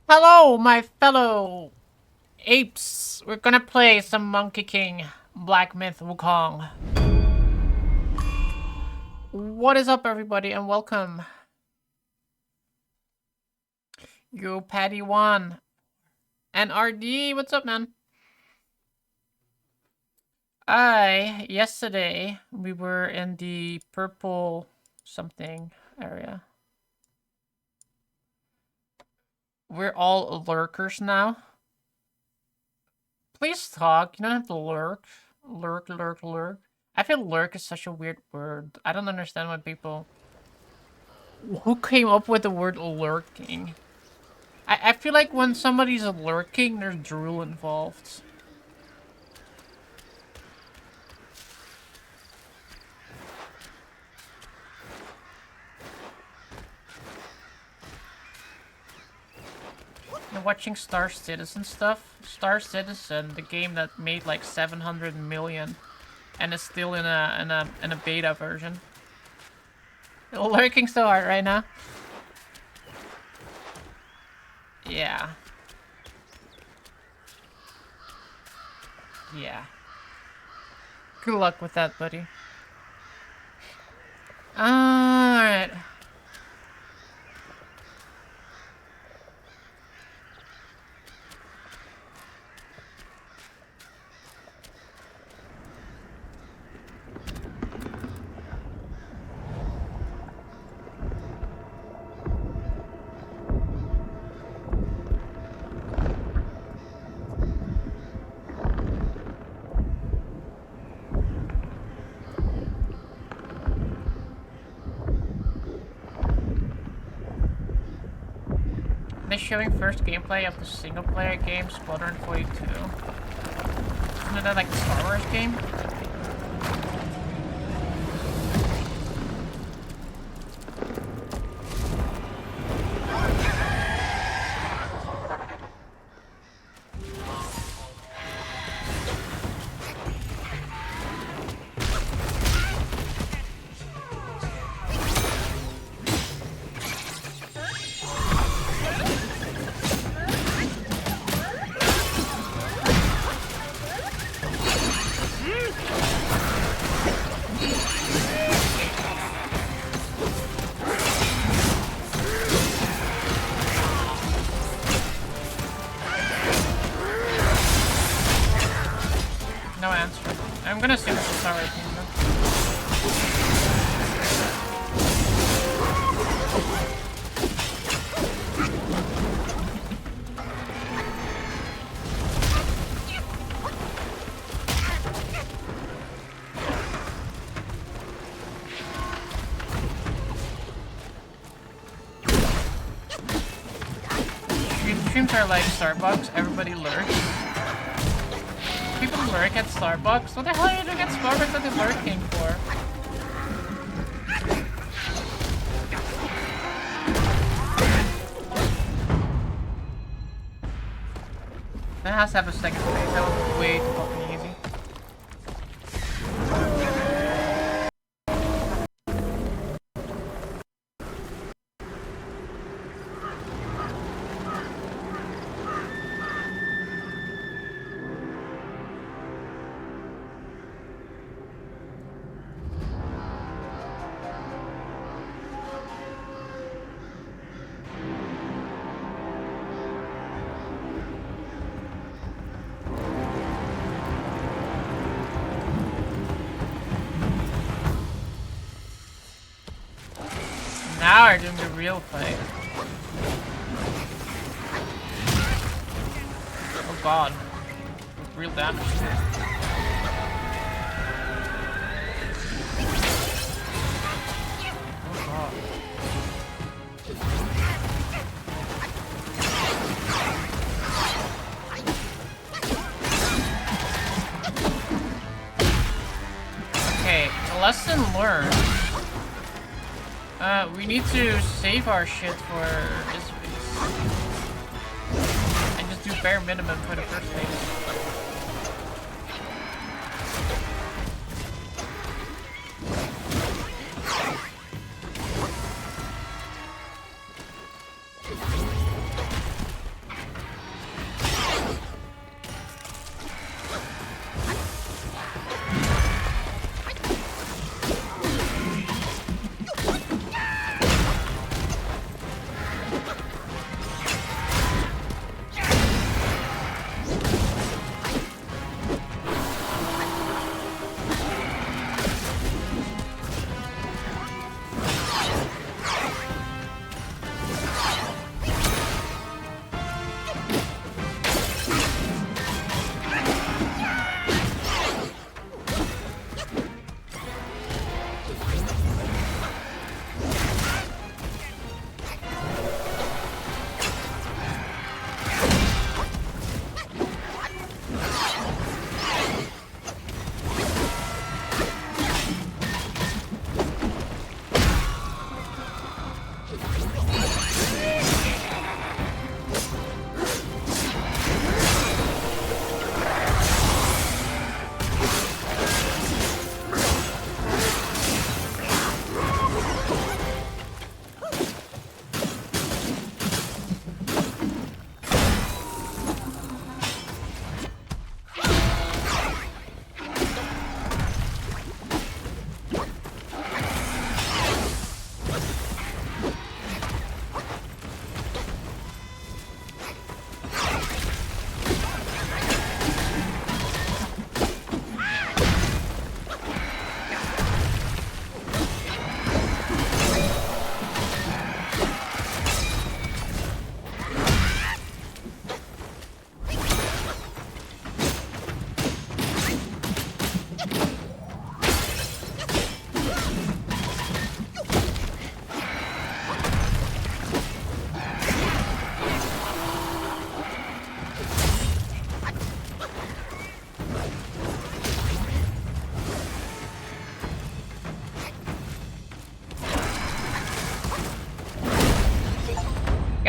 Hello, my fellow apes. We're gonna play some Monkey King Black Myth Wukong. What is up, everybody, and welcome. Yo, Patty One and RD. What's up, man? Yesterday we were in the purple something area. We're all lurkers now. Please talk. You don't have to lurk. Lurk. I feel lurk is such a weird word. I don't understand why people... Who came up with the word lurking? I feel like when somebody's lurking, there's drool involved. You're watching Star Citizen stuff? Star Citizen, the game that made like 700 million and is still in a beta version. Lurking so hard right now. Yeah. Yeah. Good luck with that, buddy. Alright. They're showing first gameplay of the single-player game, Squadron 42. Isn't that like the Star Wars game? No answer. I'm gonna assume it's a Star Wars game though. Streams are like Starbucks, everybody lurks. People lurk at Starbucks? What the hell are you doing at Starbucks that you're lurking for? That has to have a second phase. That was way too fucking easy. Now we're doing the real fight. Oh god. Real damage. Oh god. Okay, lesson learned. We need to save our shit for this phase. And just do bare minimum for the first phase.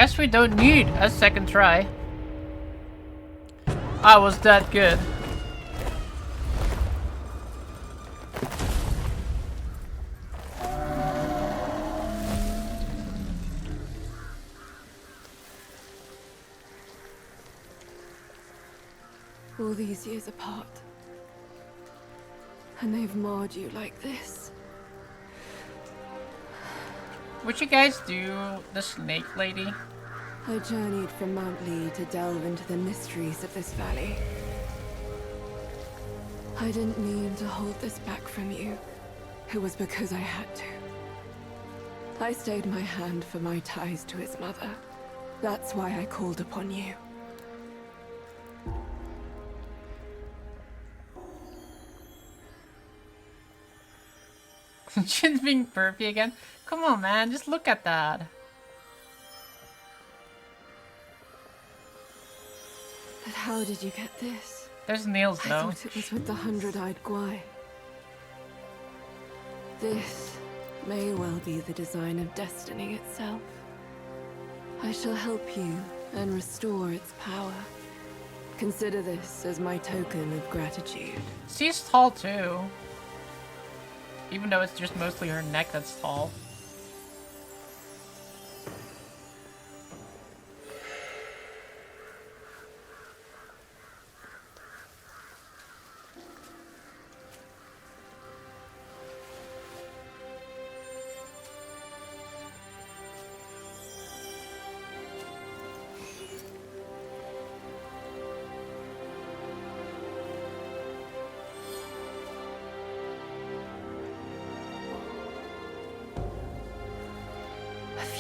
guess we don't need a second try. I was that good. All these years apart. And they've marred you like this. What'd you guys do, the snake lady? I journeyed from Mount Lee to delve into the mysteries of this valley. I didn't mean to hold this back from you. It was because I had to. I stayed my hand for my ties to his mother. That's why I called upon you. She's being burpy again. Come on, man, just look at that. But how did you get this? There's nails, I though. thought it was with the 100-eyed Guai. This may well be the design of destiny itself. I shall help you and restore its power. Consider this as my token of gratitude. She's tall, too. Even though it's just mostly her neck that's tall.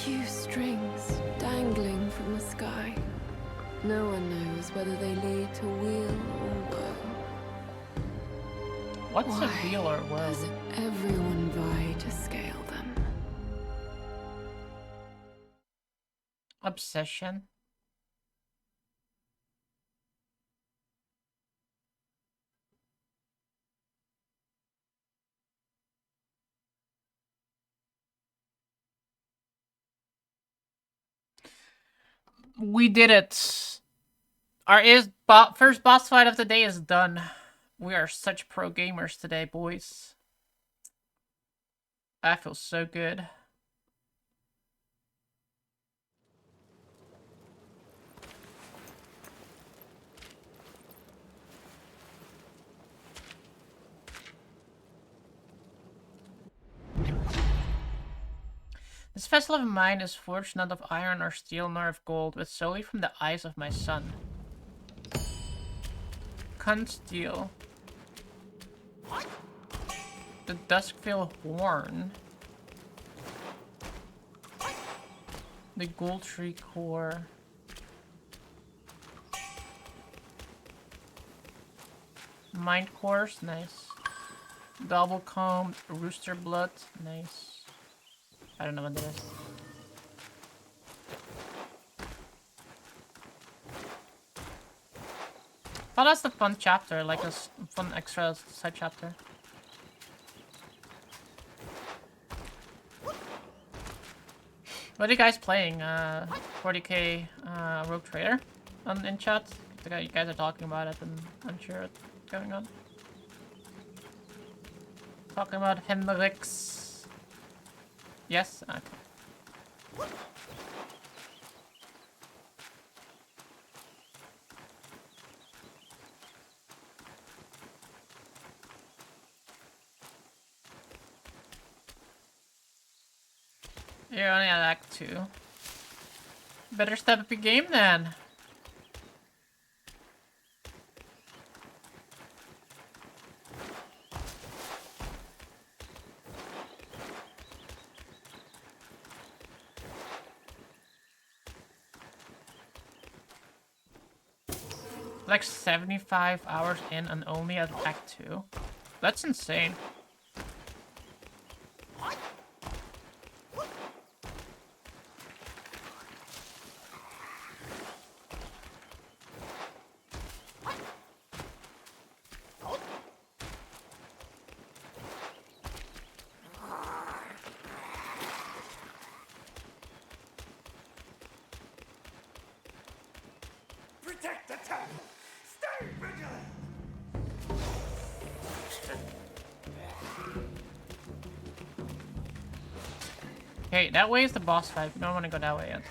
Few strings dangling from the sky. No one knows whether they lead to weal or woe. What's Why a wheel or woe? does everyone vie to scale them? Obsession? We did it. Our first boss fight of the day is done. We are such pro gamers today, boys. I feel so good. This vessel of mine is forged not of iron or steel nor of gold, but solely from the eyes of my son. Cunt steel. The Duskvale horn. The gold tree core. Mind cores, nice. Double comb, rooster blood, nice. I don't know what that is. Oh, that's a fun chapter, like a fun extra side chapter. What are you guys playing? 40k Rogue Trader in chat? You guys are talking about it and I'm sure what's going on. Talking about Hendrix. Yes? Okay. You're only at Act 2. Better step up your game then. Like 75 hours in and only at Act 2? That's insane. Okay, that way is the boss fight. We don't want to go that way yet.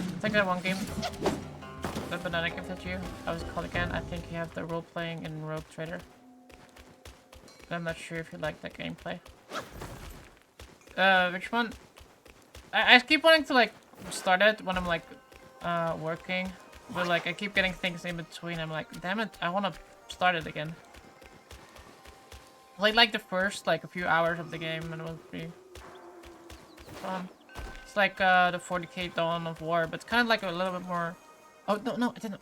I think that one game, the banana gift that you, I was called again. I think you have the role playing in Rogue Trader. I'm not sure if you like that gameplay. Which one? I keep wanting to like start it when I'm like working, but like I keep getting things in between. I'm like, damn it, I want to start it again. Played like the first like a few hours of the game and it was pretty fun. It's like the 40k Dawn of War, but it's kind of like a little bit more. Oh no, I didn't.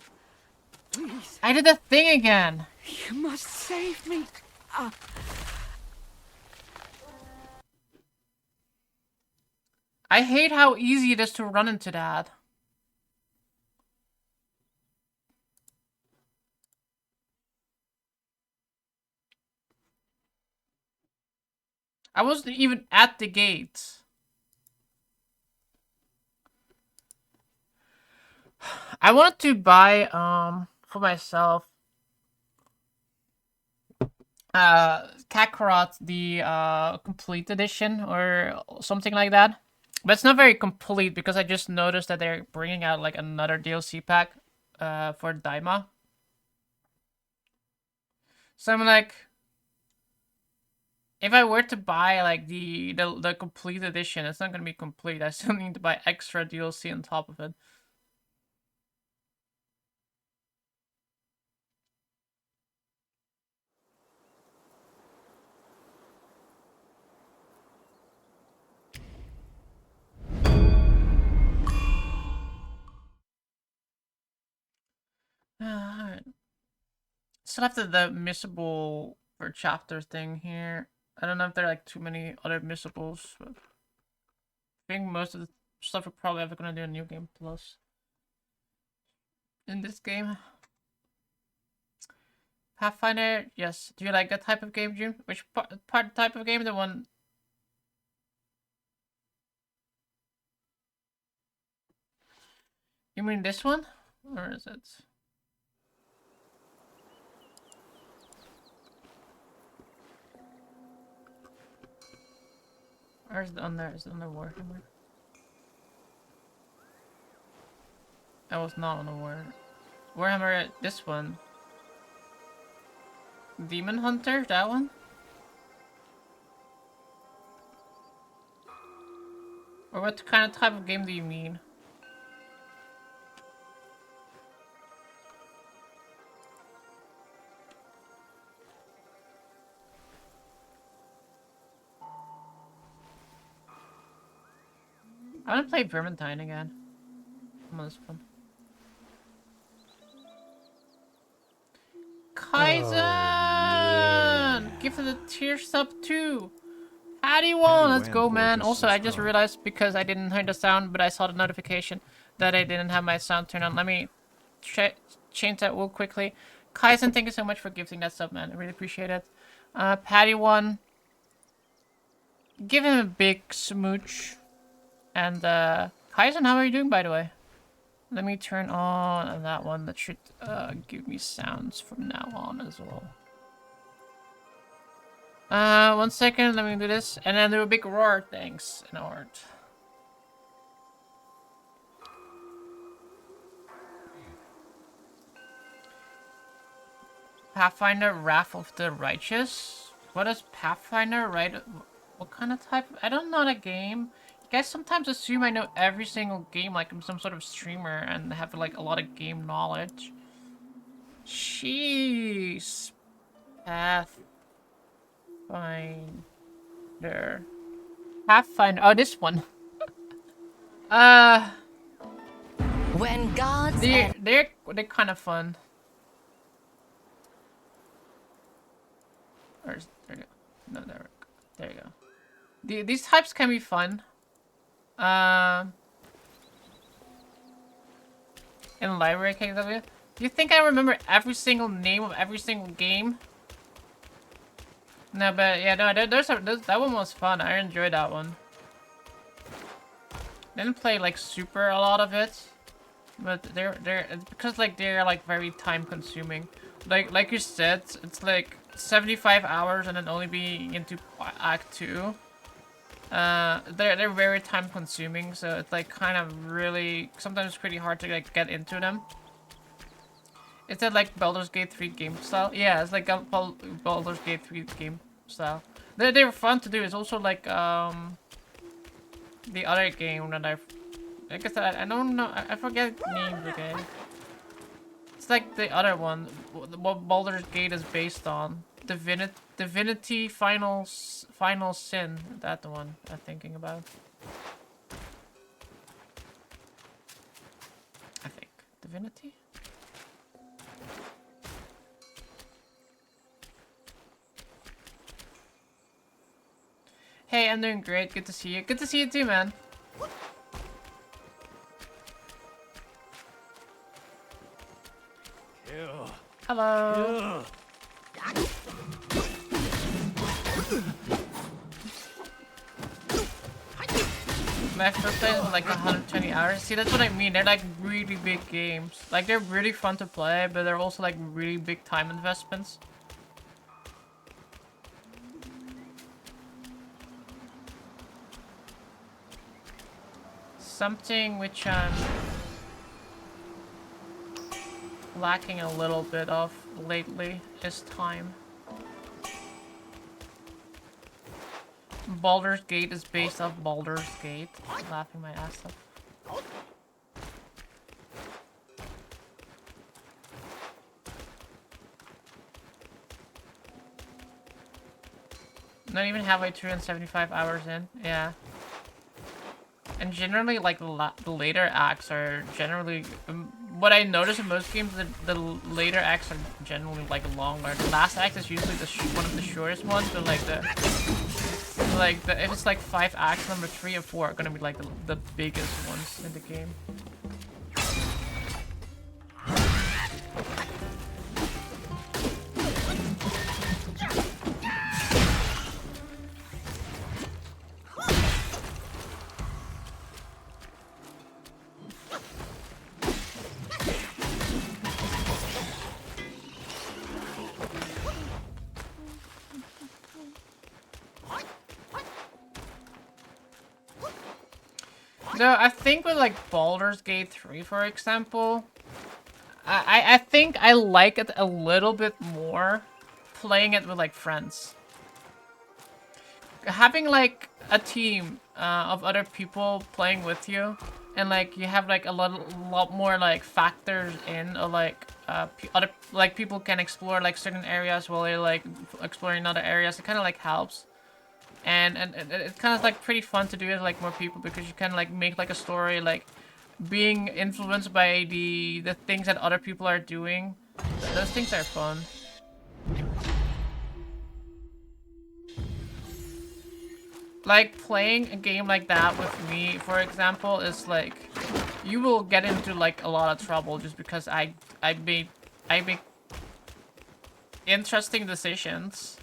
Please. I did the thing again. You must save me. I hate how easy it is to run into that. I wasn't even at the gate. I wanted to buy for myself Kakarot the complete edition or something like that. But it's not very complete because I just noticed that they're bringing out like another DLC pack for Daima. So I'm like, if I were to buy like the complete edition, it's not gonna be complete. I still need to buy extra DLC on top of it. Alright. Still have the missable for chapter thing here. I don't know if there are like too many other missables, but I think most of the stuff we're probably ever gonna do in New Game Plus. In this game. Pathfinder, yes. Do you like that type of game, June? Which part type of game? The one... You mean this one? Or is it... Or is it on there? Is it on the Warhammer? I was not on the Warhammer, this one. Demon Hunter, that one? Or what kind of type of game do you mean? I want to play Vermintide again. I'm on this one. Kaizen! Oh, yeah. Give it a tier sub 2. Patty 1, let's go, man. Also, I just realized because I didn't hear the sound, but I saw the notification that I didn't have my sound turned on. Let me change that real quickly. Kaizen, thank you so much for gifting that sub, man. I really appreciate it. Patty 1. Give him a big smooch. And, Kaizen, how are you doing, by the way? Let me turn on that one. That should give me sounds from now on as well. 1 second. Let me do this. And then do a big roar. Thanks. In art. Pathfinder Wrath of the Righteous. What is Pathfinder, right? What kind of type? I don't know that game. You guys sometimes assume I know every single game like I'm some sort of streamer and have like a lot of game knowledge. Jeez. Pathfinder. Pathfinder. Oh, this one. When gods they're kind of fun. Or there you go. No, there you go. These types can be fun. In library KW. Do you think I remember every single name of every single game? No, but yeah, no, that one was fun. I enjoyed that one. Didn't play like super a lot of it, but it's because like they're like very time consuming. Like you said, it's like 75 hours and then only being into Act 2. They're very time consuming, so it's like kind of really sometimes pretty hard to like get into them. Is that like Baldur's Gate 3 game style? Yeah, it's like a Baldur's Gate 3 game style. They're fun to do. It's also like the other game that I guess I don't know. I forget names. Okay, it's like the other one. What Baldur's Gate is based on. Divinity Final Sin. That the one I'm thinking about. I think Divinity. Hey, I'm doing great. Good to see you. Good to see you too, man. Hello. My first play was like 120 hours. See, that's what I mean. They're like really big games. Like they're really fun to play, but they're also like really big time investments. Something which I'm lacking a little bit of lately is time. Baldur's Gate is based off Baldur's Gate. I'm laughing my ass off. Not even halfway through and 75 hours in. Yeah. And generally, like, the later acts are generally... what I notice in most games, the later acts are generally, like, longer. The last act is usually one of the shortest ones, but, like, if it's, like, 5 acts, number 3 and 4 are gonna be, like, the biggest ones in the game. No, I think with like Baldur's Gate 3, for example, I think I like it a little bit more playing it with like friends. Having like a team of other people playing with you, and like you have like a lot more like factors in, or like other like people can explore like certain areas while they're like exploring other areas. It kind of like helps. And it's kind of like pretty fun to do it with like more people, because you can like make like a story like being influenced by the things that other people are doing. Those things are fun. Like make a game like that with me, for example, is like you will get into like a lot of trouble just because I make interesting decisions.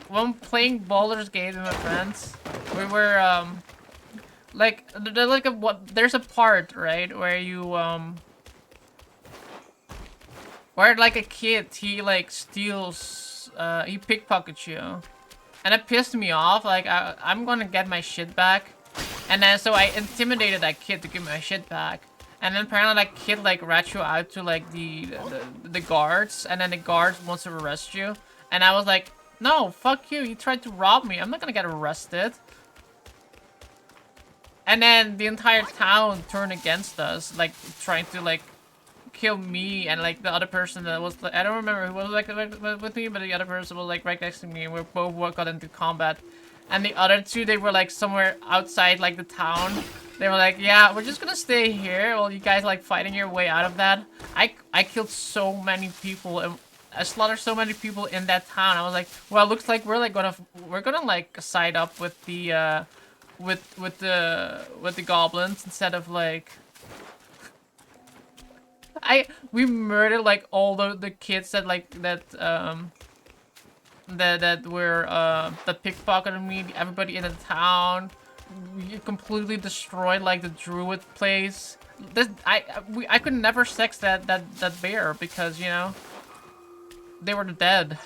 When playing Baldur's Gate with my friends, we were like there's a part, right, where you where like a kid, he like steals he pickpockets you. And it pissed me off. Like I'm gonna get my shit back. And then so I intimidated that kid to give my shit back. And then apparently that kid like rats you out to like the guards, and then the guards wants to arrest you. And I was like, no, fuck you. You tried to rob me. I'm not gonna get arrested. And then the entire town turned against us, like trying to like kill me and like the other person that was like, I don't remember who was like with me, but the other person was like right next to me, and we both got into combat. And the other two, they were like somewhere outside like the town. They were like, yeah, we're just gonna stay here while you guys like fighting your way out of that. I killed so many people, and I slaughtered so many people in that town. I was like, well, it looks like we're gonna like side up with the with the goblins instead of like we murdered like all the kids that that were that pickpocketed me, everybody in the town. We completely destroyed like the druid place. I could never sex that bear because, you know, they were dead.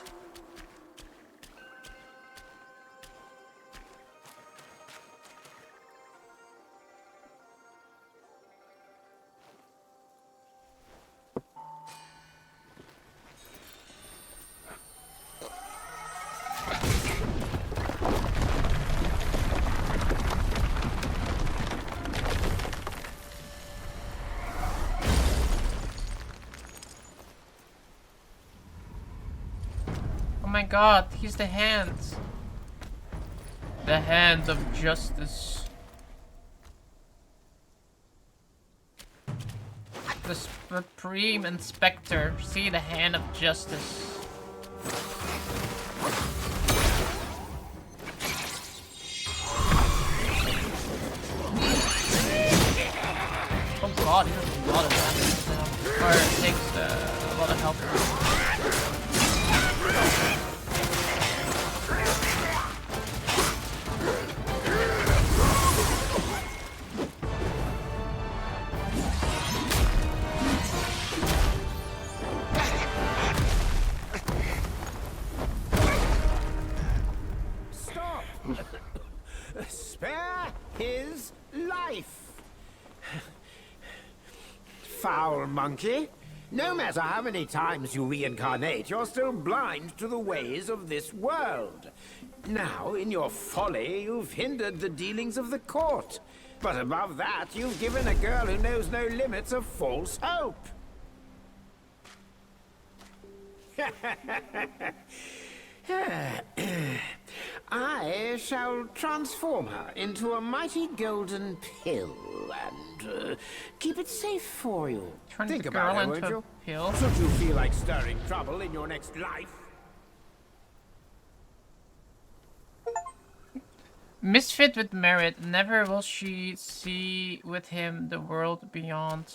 Oh my god, he's the hands. The hands of justice. The Supreme Inspector. See the hand of justice. Oh god, he does a lot of damage. Or it takes a lot of health. Stop! Spare his life! Foul monkey! No matter how many times you reincarnate, you're still blind to the ways of this world. Now, in your folly, you've hindered the dealings of the court. But above that, you've given a girl who knows no limits a false hope. I shall transform her into a mighty golden pill and keep it safe for you. Turn Think the about girl it, won't into a you? pill. Should you feel like stirring trouble in your next life? Misfit with merit, never will she see with him the world beyond.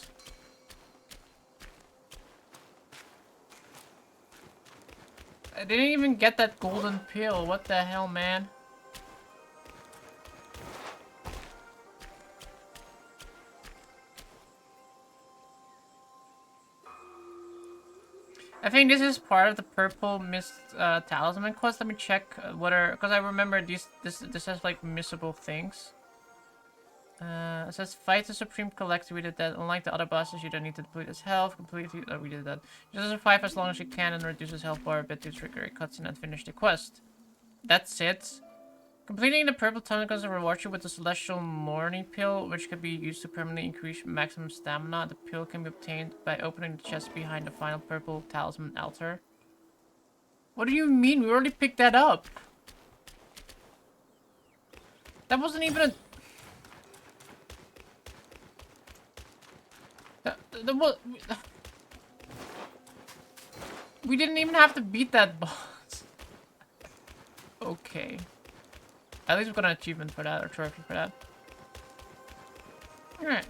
I didn't even get that golden pill, what the hell, man? I think this is part of the purple mist talisman quest. Let me check whether, because I remember this has like missable things. It says fight the Supreme Collector. We did that. Unlike the other bosses, you don't need to deplete his health completely. Oh, we did that. Just survive as long as you can and reduce his health bar a bit to trigger a cutscene and finish the quest. That's it. Completing the purple tonic also rewards you with the Celestial Morning Pill, which can be used to permanently increase maximum stamina. The pill can be obtained by opening the chest behind the final purple talisman altar. What do you mean? We already picked that up. That wasn't even a... We didn't even have to beat that boss. Okay. At least we got an achievement for that, or trophy for that. Alright.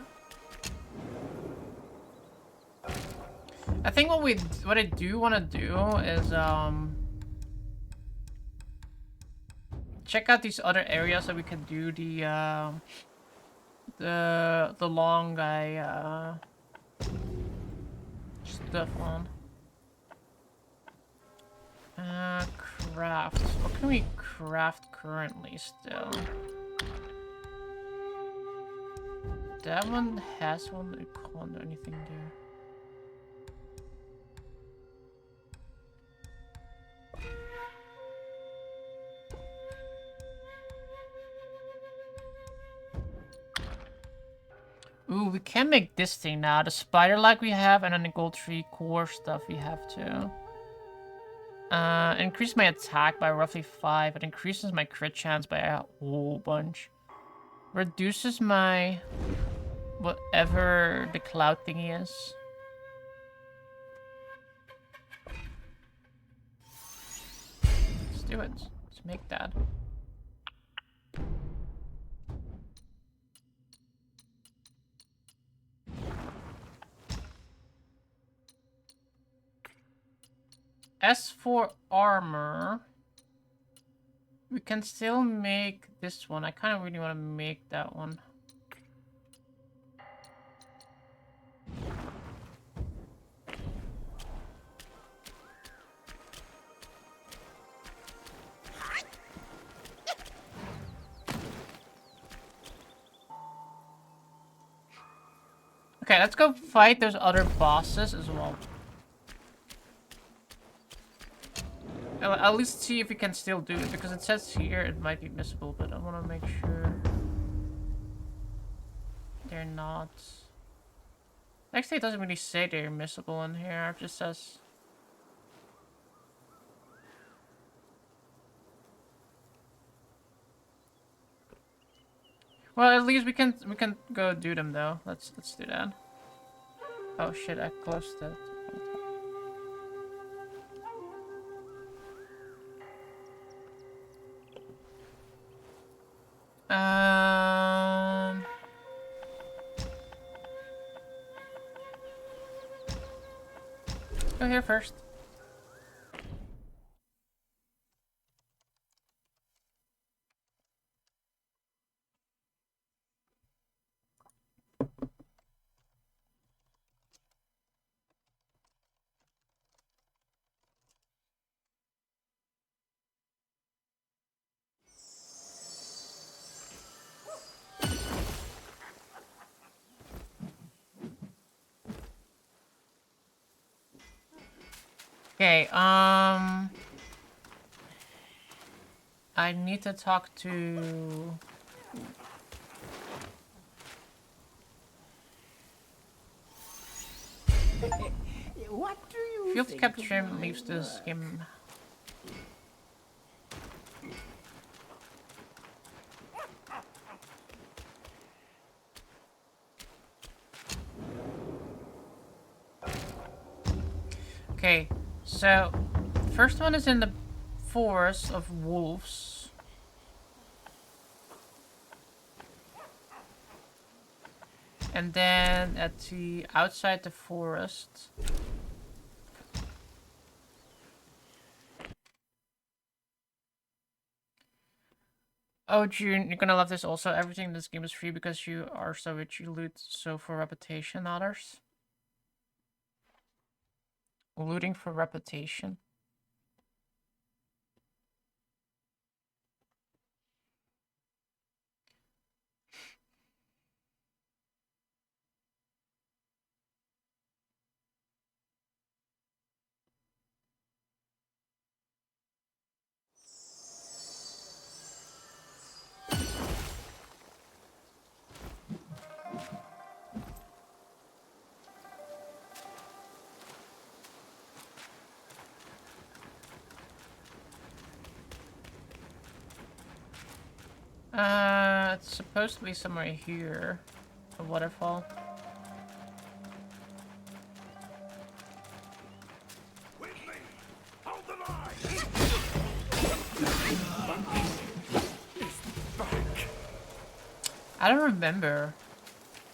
I think what I do want to do is check out these other areas so we can do the long guy stuff on. Craft. What can we craft currently still? That one has one that can't do anything there. Ooh, we can make this thing now. The spider like we have, and then the gold tree core stuff we have too. Increase my attack by roughly 5. It increases my crit chance by a whole bunch. Reduces my... whatever the cloud thingy is. Let's do it. Let's make that. as for armor, we can still make this one. I kind of really want to make that one. Okay, let's go fight those other bosses as well. At least see if we can still do it, because it says here it might be missable, but I want to make sure they're not. Actually, it doesn't really say they're missable in here. It just says. Well, at least we can go do them though. Let's do that. Oh shit! I closed it. Go here first. Okay, I need to talk to... What do you Field think capture of my leaves this game. Okay, so first one is in the forest of wolves. And then at the outside the forest. Oh, June, you're gonna love this also. Everything in this game is free because you are so rich you loot, so for reputation, others. Looting for reputation. It's supposed to be somewhere here. A waterfall. I don't remember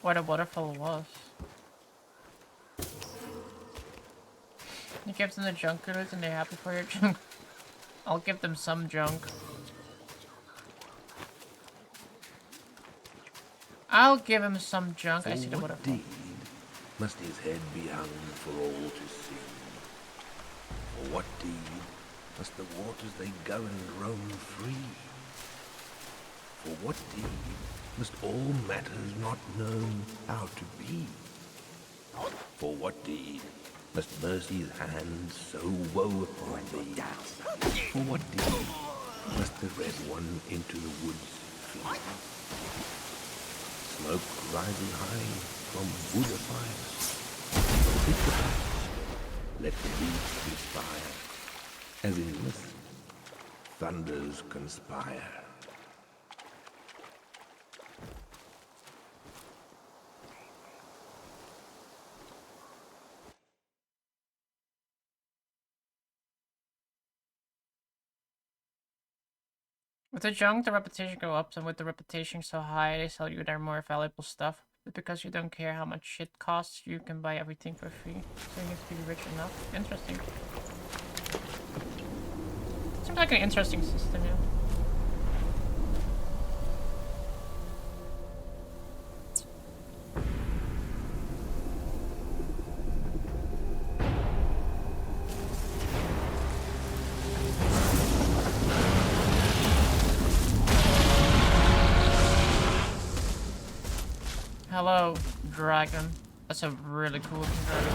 what a waterfall was. You give them the junk loot and they're happy for your junk. I'll give them some junk. I'll give him some junk. I see the waterfall. Deed must his head be hung for all to see? For what deed must the waters they govern roam free? For what deed must all matters not known how to be? For what deed must mercy's hand so woe upon thee? For what deed must the red one into the woods flee? Smoke rising high from wood afires. Hit the patch, let the leaves inspire. As in mist, thunders conspire. With the junk, the reputation go up, and with the reputation so high, they sell you their more valuable stuff. But because you don't care how much shit costs, you can buy everything for free. So you need to be rich enough. Interesting. Seems like an interesting system, yeah. Hello, dragon. That's a really cool dragon.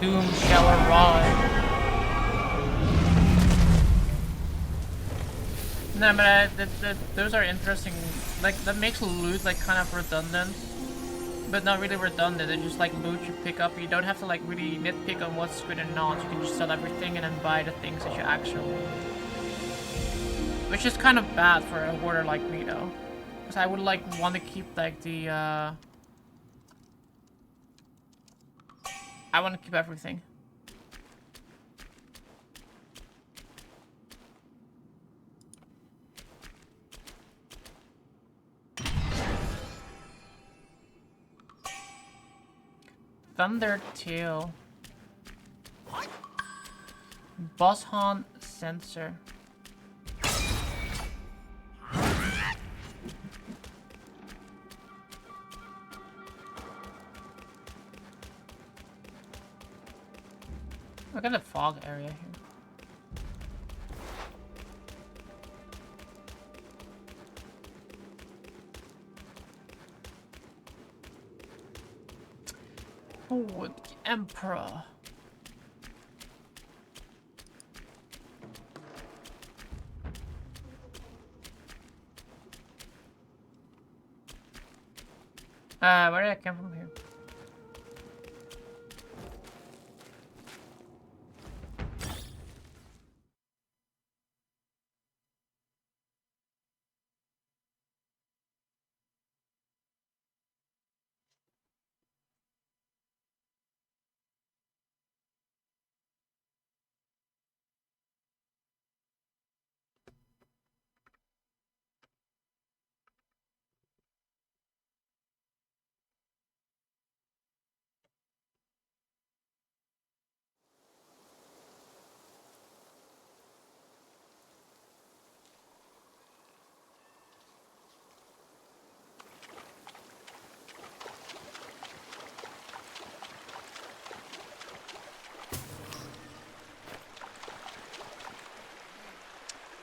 Doom shall arrive. No, but those are interesting. Like, that makes loot like kind of redundant, but not really redundant. It's just like loot you pick up. You don't have to like really nitpick on what's good and not. You can just sell everything and then buy the things that you actually want. Which is kind of bad for a hoarder like me though, because I would like want to keep like the I want to keep everything. Thunder Tail. Boss Hunt Sensor. Look at the fog area here. Oh, the Emperor. Where did I come from here?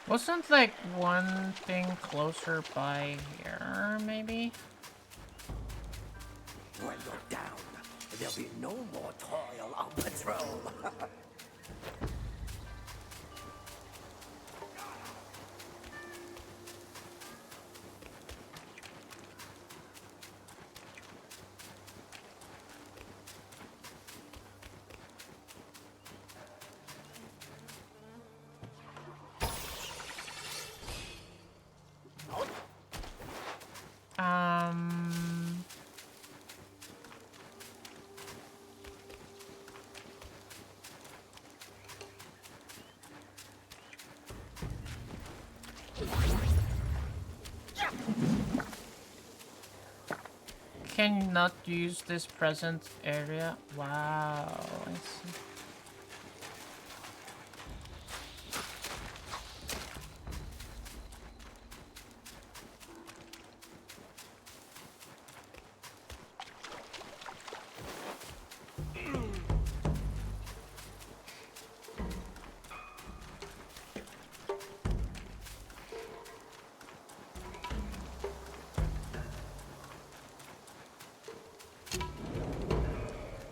Wasn't like one thing closer by here, maybe? When you're down, there'll be no more toil on patrol. Can you not use this present area? Wow, I see.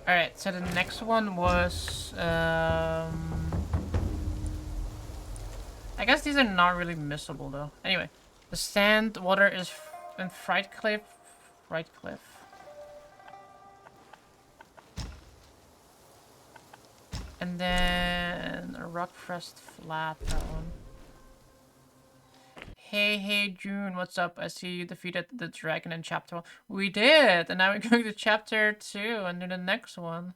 Alright, so the next one was... I guess these are not really missable though. Anyway, the sand water is in Fright Cliff. Fright Cliff. And then a rock crest flat, that one. Hey June, what's up? I see you defeated the dragon in chapter 1. We did! And now we're going to chapter 2 and do the next one.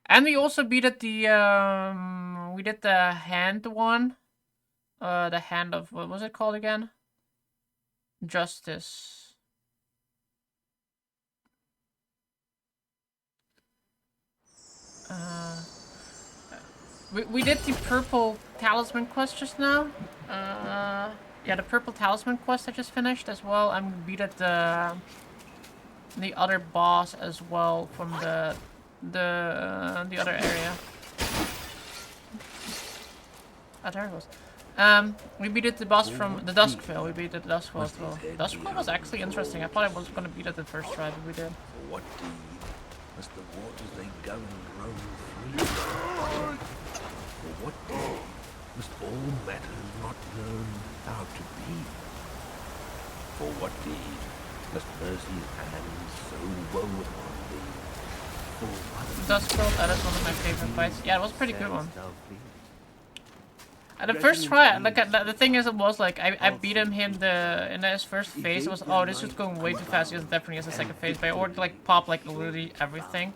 And we also beat at the we did the hand one. The hand of, what was it called again? Justice. We did the purple talisman quest just now. Yeah, the purple talisman quest I just finished as well. I'm beat at the other boss as well from the other area. Oh, there it was. We beat it the boss from the Duskvale. We beat the Duskvale as well. Duskvale was actually interesting. I thought I was gonna beat it the first try, but we did. For what deed must the waters they govern roam free? For what deed must all matters not known how to be? For what deed must mercy's hands so woe upon thee? For what Duskvale, that is one of my favorite fights. Yeah, it was a pretty good one. standst thou pleased? The first try, like the thing is, it was like I beat him in his first phase. It was, oh, this is going way too fast. He was definitely as a second phase, but I already like pop like literally everything.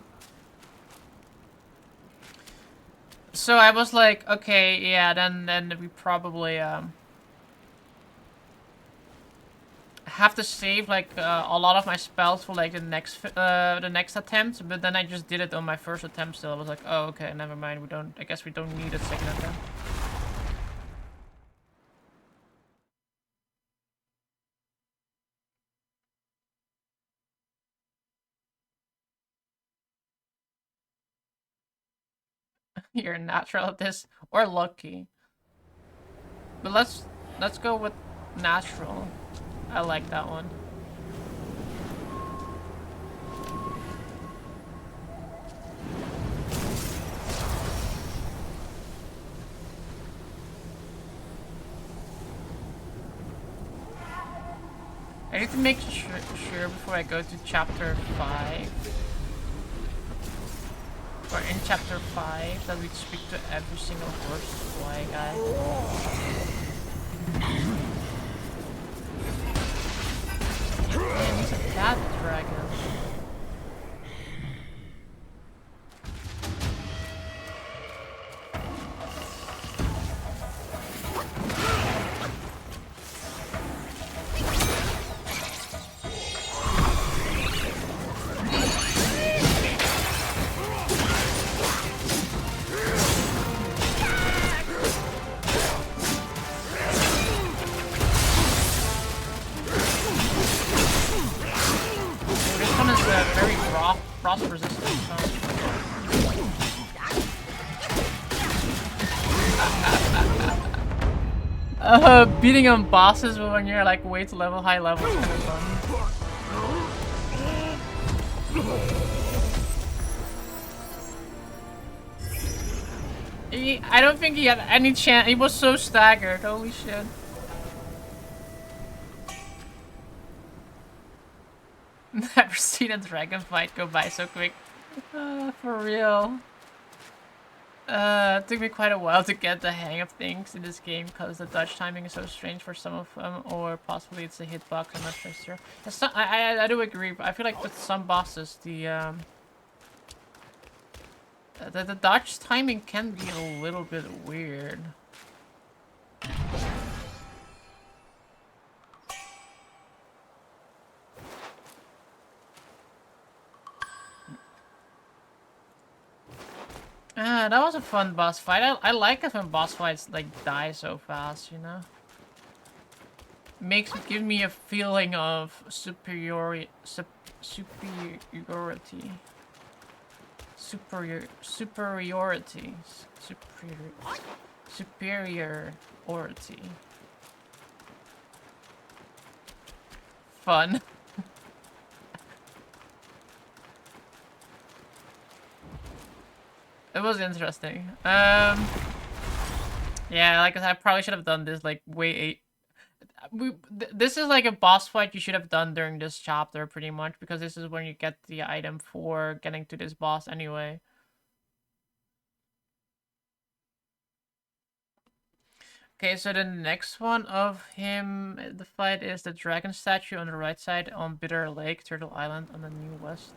So I was like, okay, yeah, then we probably have to save like a lot of my spells for like the next attempt. But then I just did it on my first attempt. Still, I was like, oh, okay, never mind. I guess we don't need a second attempt. You're natural at this, or lucky. But let's go with natural. I like that one. I need to make sure before I go to chapter 5. Or in chapter 5 that we speak to every single horse fly guy. Man, he's a bad dragon. Frost resistance. Beating on bosses when you're like way too high level is kind of fun. I don't think he had any chance. He was so staggered. Holy shit. Never seen a dragon fight go by so quick. For real. It took me quite a while to get the hang of things in this game because the dodge timing is so strange for some of them, or possibly it's a hitbox. I'm not sure. I do agree, but I feel like with some bosses, the dodge timing can be a little bit weird. That was a fun boss fight. I like it when boss fights like die so fast, you know? Give me a feeling of superiority. Superiority. fun. It was interesting. Yeah, like I said, I probably should have done this like this is like a boss fight you should have done during this chapter pretty much, because this is when you get the item for getting to this boss anyway. Okay, so the next one of him, the fight is the dragon statue on the right side on Bitter Lake, Turtle Island on the New West.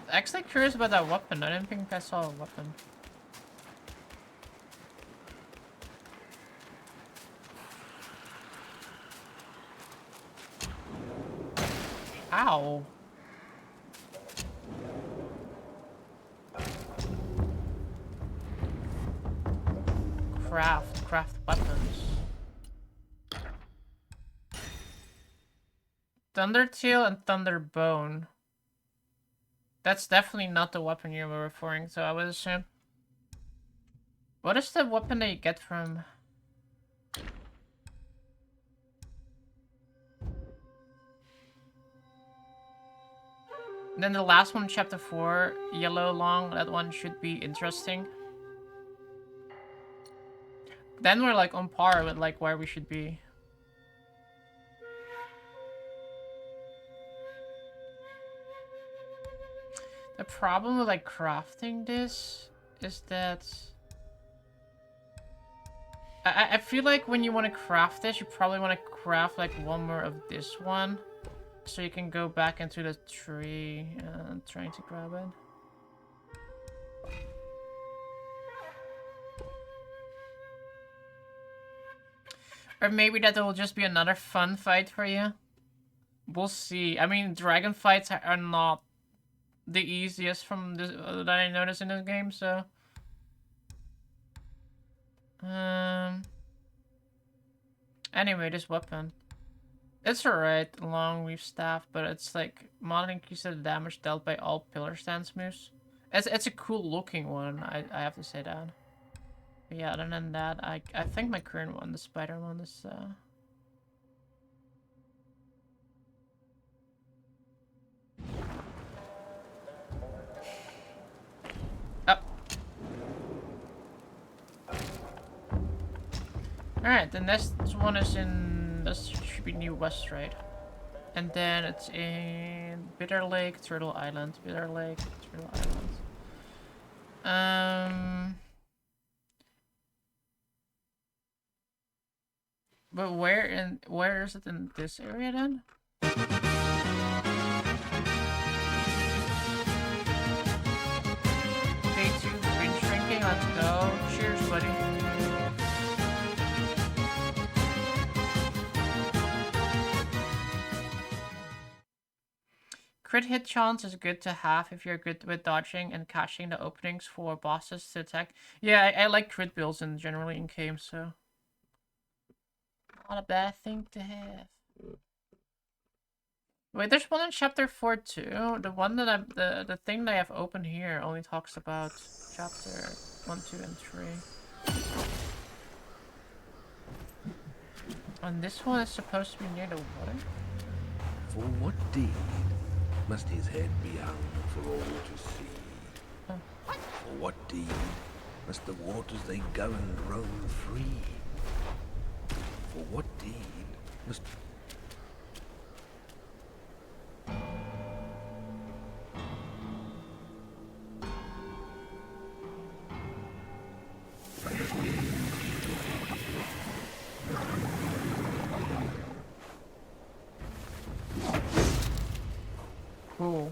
Actually curious about that weapon. I didn't think I saw a weapon. Ow. Craft weapons. Thundertail and Thunderbone. That's definitely not the weapon you were referring to, I would assume. What is the weapon that you get from... Then the last one, chapter 4, Yellow Long, that one should be interesting. Then we're like on par with like where we should be. The problem with like crafting this is that I feel like when you want to craft this, you probably want to craft like one more of this one, so you can go back into the tree and trying to grab it. Or maybe that will just be another fun fight for you. We'll see. I mean, dragon fights are not the easiest from this that I noticed in this game, so anyway, this weapon, it's alright, long weave staff, but it's like mod increases the damage dealt by all pillar stance moves. It's a cool looking one, I have to say that. But yeah, other than that, I think my current one, the spider one, is Alright, the next one is in... This should be New West, right? And then it's in Bitter Lake, Turtle Island. Bitter Lake, Turtle Island. But where is it in this area then? Day 2, green shrinking, let's go. Cheers, buddy. Crit hit chance is good to have if you're good with dodging and catching the openings for bosses to attack. Yeah, I like crit builds in generally in games, so not a bad thing to have. Wait, there's one in chapter 4 too. The one that the thing that I have open here only talks about chapter 1, 2, and 3. And this one is supposed to be near the water. For what deed must his head be hung for all to see? For what deed must the waters they govern roam free? For what deed must... Cool.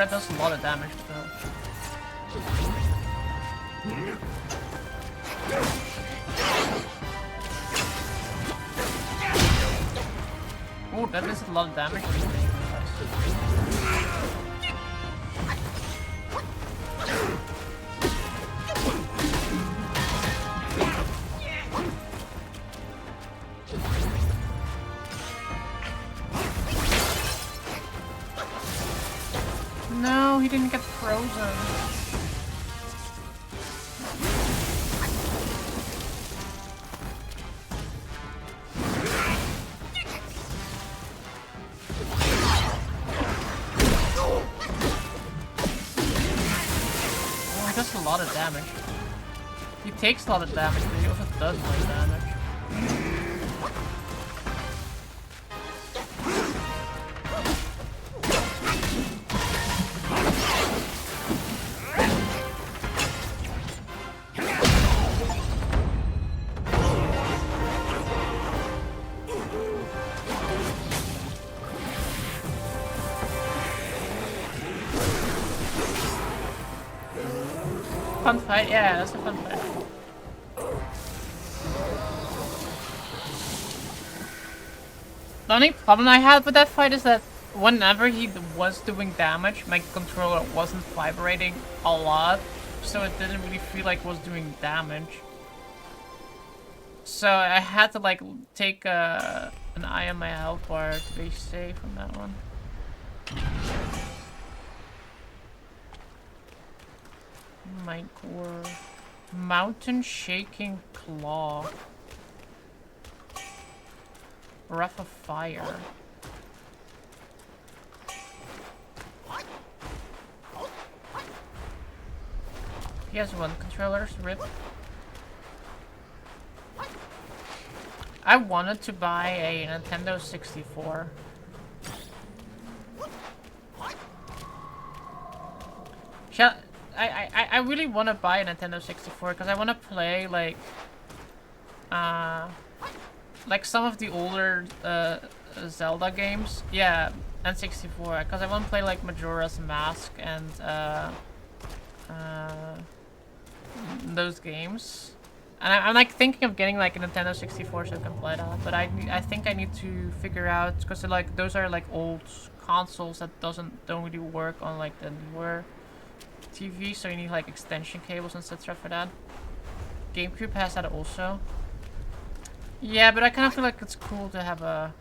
that does a lot of damage though. Oh, that is a lot of damage. No, he didn't get frozen. Oh, he does a lot of damage. He takes a lot of damage, but he also does a lot of damage. Fun fight? Yeah, that's a fun fight. The only problem I had with that fight is that whenever he was doing damage, my controller wasn't vibrating a lot, so it didn't really feel like it was doing damage. So I had to like take an eye on my health bar to be safe on that one. My core. Mountain shaking claw. Breath of fire. He has one controller, rip. I wanted to buy a Nintendo 64. I really want to buy a Nintendo 64 because I want to play like some of the older Zelda games. Yeah, N64 because I want to play like Majora's Mask and those games. And I'm like thinking of getting like a Nintendo 64 so I can play that, but I think I need to figure out because like those are like old consoles that don't really work on like the newer TV, so you need like extension cables and etc. for that. GameCube has that also. Yeah, but I kind of feel like it's cool to have a.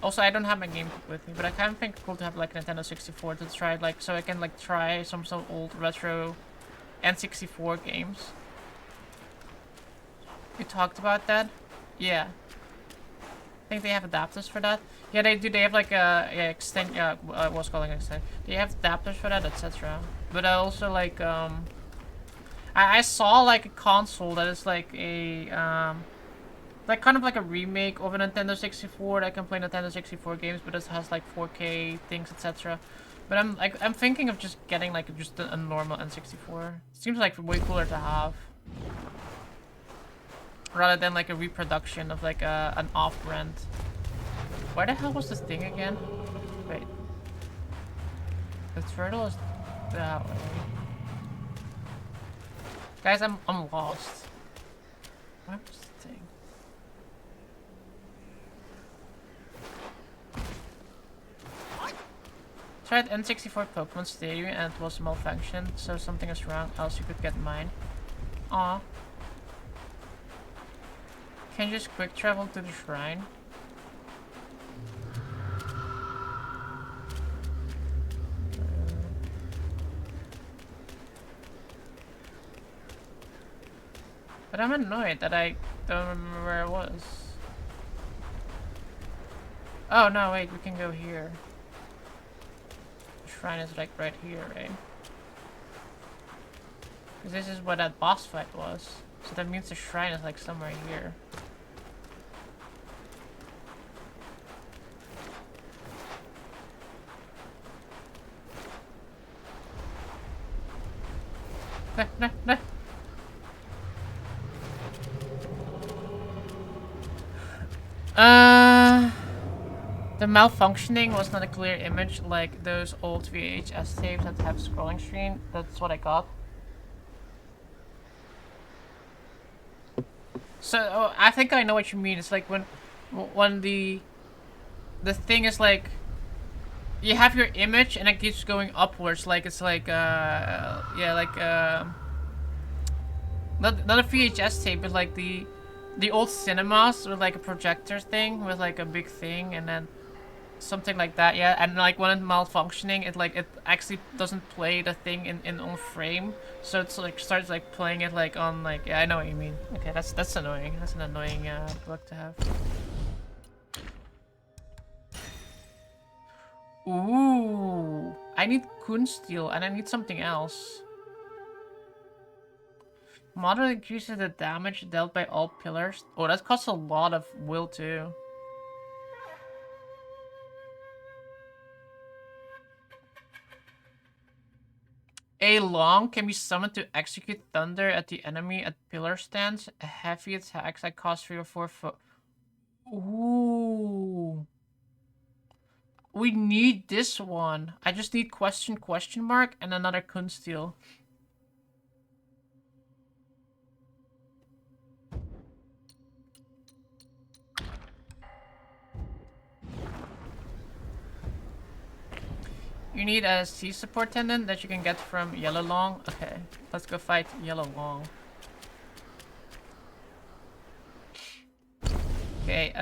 Also, I don't have my GameCube with me, but I kind of think it's cool to have like a Nintendo 64 to try like so I can like try some old retro N64 games. We talked about that. Yeah. I think they have adapters for that. Yeah, they do. They have like a what's called an extend. They have adapters for that, etc. But I also like I saw like a console that is like a like kind of like a remake of a Nintendo 64 that can play Nintendo 64 games, but it has like 4K things, etc. But I'm thinking of just getting like just a normal N64. Seems like way cooler to have. Rather than like a reproduction of like an off-brand. Where the hell was this thing again? Wait. The turtle is that way. Guys, I'm lost. Where was the thing? Tried N64 Pokemon Stadium and it was malfunctioned, so something is wrong, else you could get mine. Aw. Can you just quick travel to the shrine? But I'm annoyed that I don't remember where it was. Oh no, wait, we can go here. The shrine is like right here, right? Because this is what that boss fight was. So that means the shrine is like somewhere here. No. The malfunctioning was not a clear image like those old VHS tapes that have scrolling screen. That's what I got. So I think I know what you mean. It's like when the thing is like you have your image and it keeps going upwards. Like it's like yeah, like not a VHS tape, but like the old cinemas with like a projector thing with like a big thing and then something like that. Yeah, and like when it's malfunctioning, it actually doesn't play the thing in on frame, so it's like starts like playing it like on like, yeah, I know what you mean. Okay, that's annoying. That's an annoying bug to have. Ooh, I need Kunststeel and I need something else. Model increases the damage dealt by all pillars. Oh, that costs a lot of will too. A long can be summoned to execute thunder at the enemy at pillar stands. A heavy attacks that cost 3 or 4 Ooh. We need this one. I just need question mark and another Kunststeel. You need a sea support tendon that you can get from Yellow Long. Okay, let's go fight Yellow Long. Okay,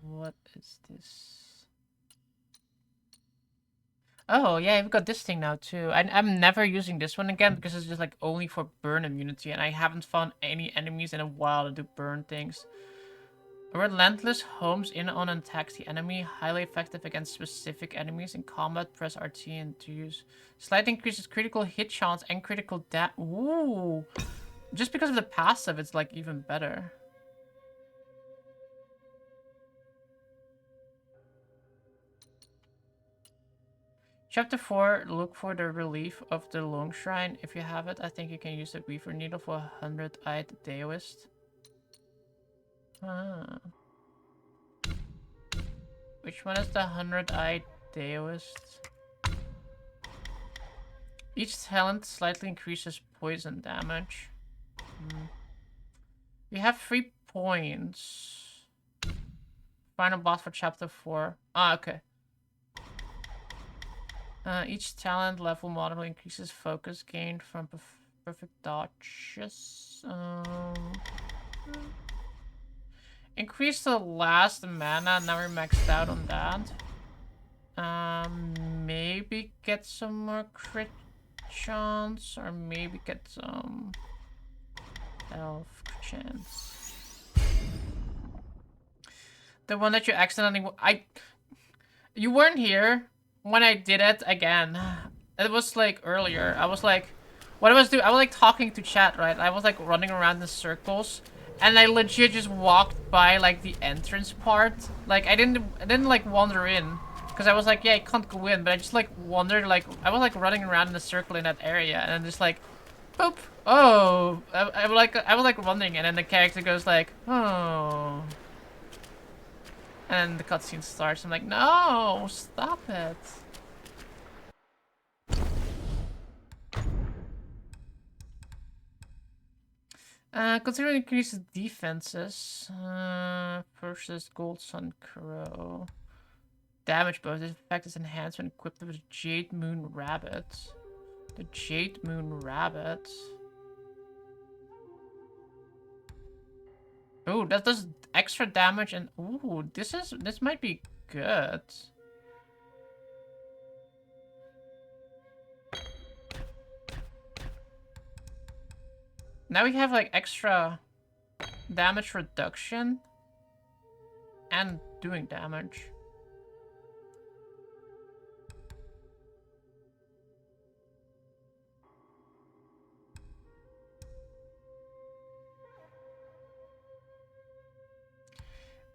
what is this? Oh, yeah, we've got this thing now too. I'm never using this one again because it's just like only for burn immunity and I haven't found any enemies in a while to do burn things. Relentless homes in on and attacks the enemy. Highly effective against specific enemies in combat. Press RT and to use. Slight increases critical hit chance and critical ooh. Just because of the passive, it's like even better. Chapter 4, look for the relief of the Long Shrine. If you have it, I think you can use the Weaver Needle for 100-eyed Daoist. Ah. Which one is the 100-eyed Daoist? Each talent slightly increases poison damage. We have 3 points. Final boss for chapter 4. Ah, okay. Each talent level model increases focus gained from perfect dodges. Increase the last mana. Now we're maxed out on that. Maybe get some more crit chance, or maybe get some elf chance. The one that you accidentally you weren't here when I did it again. It was like earlier. I was like, what I was doing, I was like talking to chat, right? I was like running around in circles, and I legit just walked by like the entrance part. Like I didn't like wander in, because I was like, yeah, I can't go in, but I just like wandered, like I was like running around in a circle in that area, and then just like, boop. Oh, I was like running, and then the character goes like, oh. And the cutscene starts. I'm like, no, stop it. Considering increases defenses versus Gold Sun Crow. Damage bonus. This effect is enhanced when equipped with Jade Moon Rabbit. The Jade Moon Rabbit. Oh, that does extra damage and ooh, this might be good. Now we have like extra damage reduction and doing damage.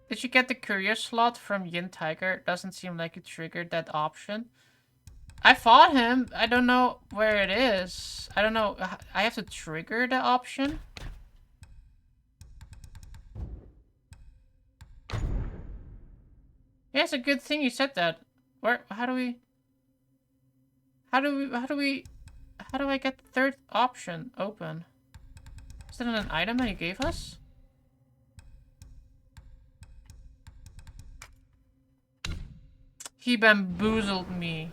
Did you get the courier slot from Yin Tiger? Doesn't seem like you triggered that option. I fought him. I don't know where it is. I don't know. I have to trigger the option. it's a good thing you said that. Where? How do I get the third option open? Is that an item that you gave us? He bamboozled me.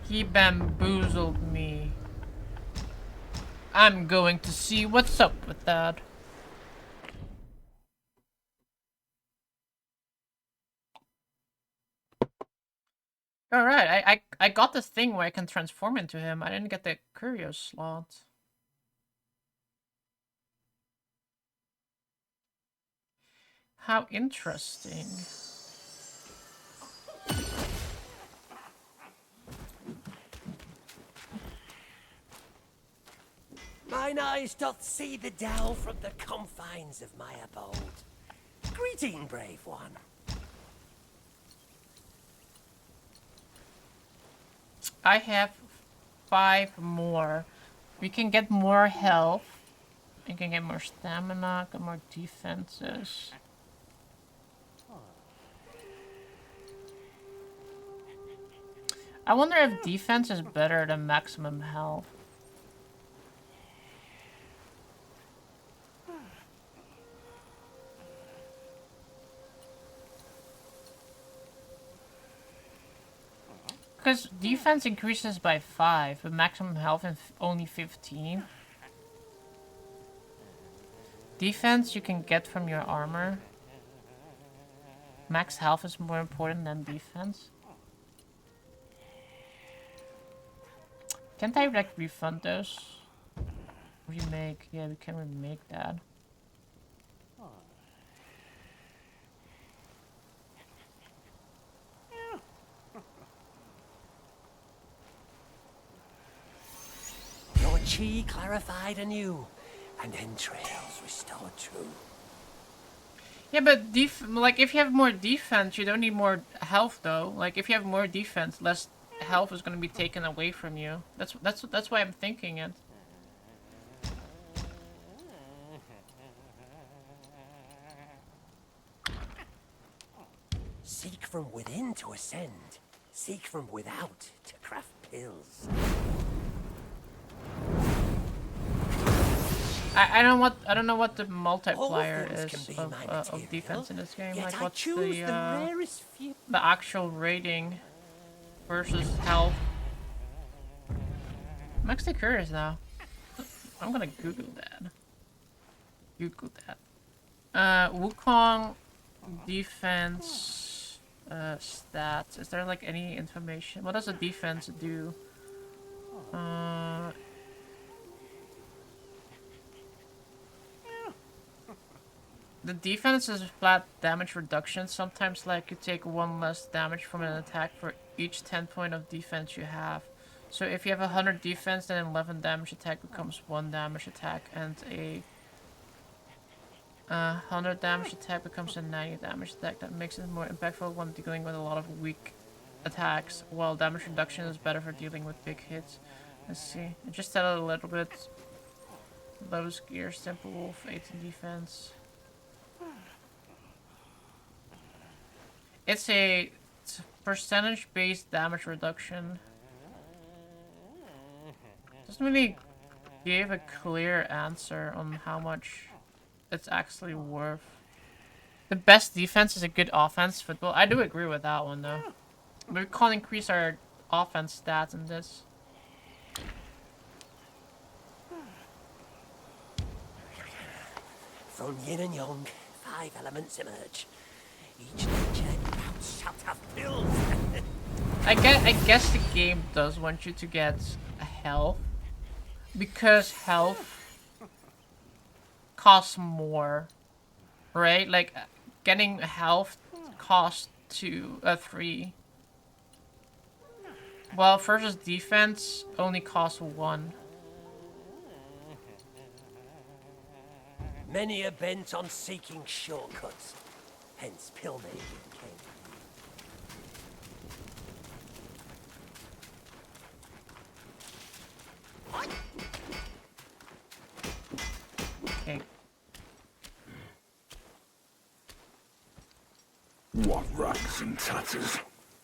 He bamboozled me. I'm going to see what's up with that. Alright, I got this thing where I can transform into him. I didn't get the curio slot. How interesting. Mine eyes doth see the dell from the confines of my abode. Greeting, brave one. I have 5 more. We can get more health. We can get more stamina, get more defenses. I wonder if defense is better than maximum health. Because defense increases by 5, but maximum health is only 15. Defense you can get from your armor. Max health is more important than defense. Can't I like refund those? Remake, yeah, we can remake that. Your chi clarified anew, and entrails restored true. Yeah, but like if you have more defense, you don't need more health though. Like if you have more defense, less health is going to be taken away from you. That's why I'm thinking it. Seek from within to ascend. Seek from without to craft pills. I don't know what the multiplier things can is be of, my of material, defense in this game. yet Like I what's choose the rarest few. the actual rating versus health. I'm actually curious now. I'm gonna Google that. Google that. Wukong defense stats. Is there like any information? What does a defense do? The defense is flat damage reduction. Sometimes like you take 1 less damage from an attack for each 10 point of defense you have. So if you have 100 defense, then 11 damage attack becomes 1 damage attack, and a 100 damage attack becomes a 90 damage attack. That makes it more impactful when dealing with a lot of weak attacks, while damage reduction is better for dealing with big hits. Let's see. I just said it a little bit. Lotus Gear, Simple Wolf, 18 defense. It's a percentage-based damage reduction. Doesn't really give a clear answer on how much it's actually worth. The best defense is a good offense football. I do agree with that one though. But we can't increase our offense stats in this. From yin and yang, 5 elements emerge. Each nature bounce shall have pills. I guess the game does want you to get a health, because health costs more, right? Like getting health costs 3. While versus defense only costs 1. Many are bent on seeking shortcuts, hence pill making came. Okay. What rags and tatters.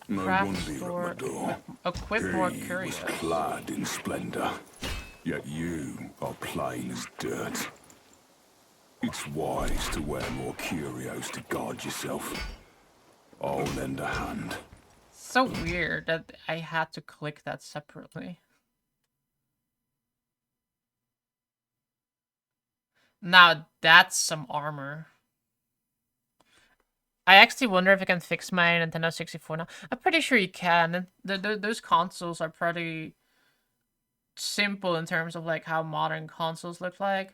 No Craft wonder you're store, at my door. equip more He curios. was clad in splendor, yet you are plain as dirt. It's wise to wear more curios to guard yourself. I'll lend a hand. So weird that I had to click that separately. Now that's some armor. I actually wonder if I can fix my Nintendo 64 now. I'm pretty sure you can. Those consoles are pretty simple in terms of like how modern consoles look like.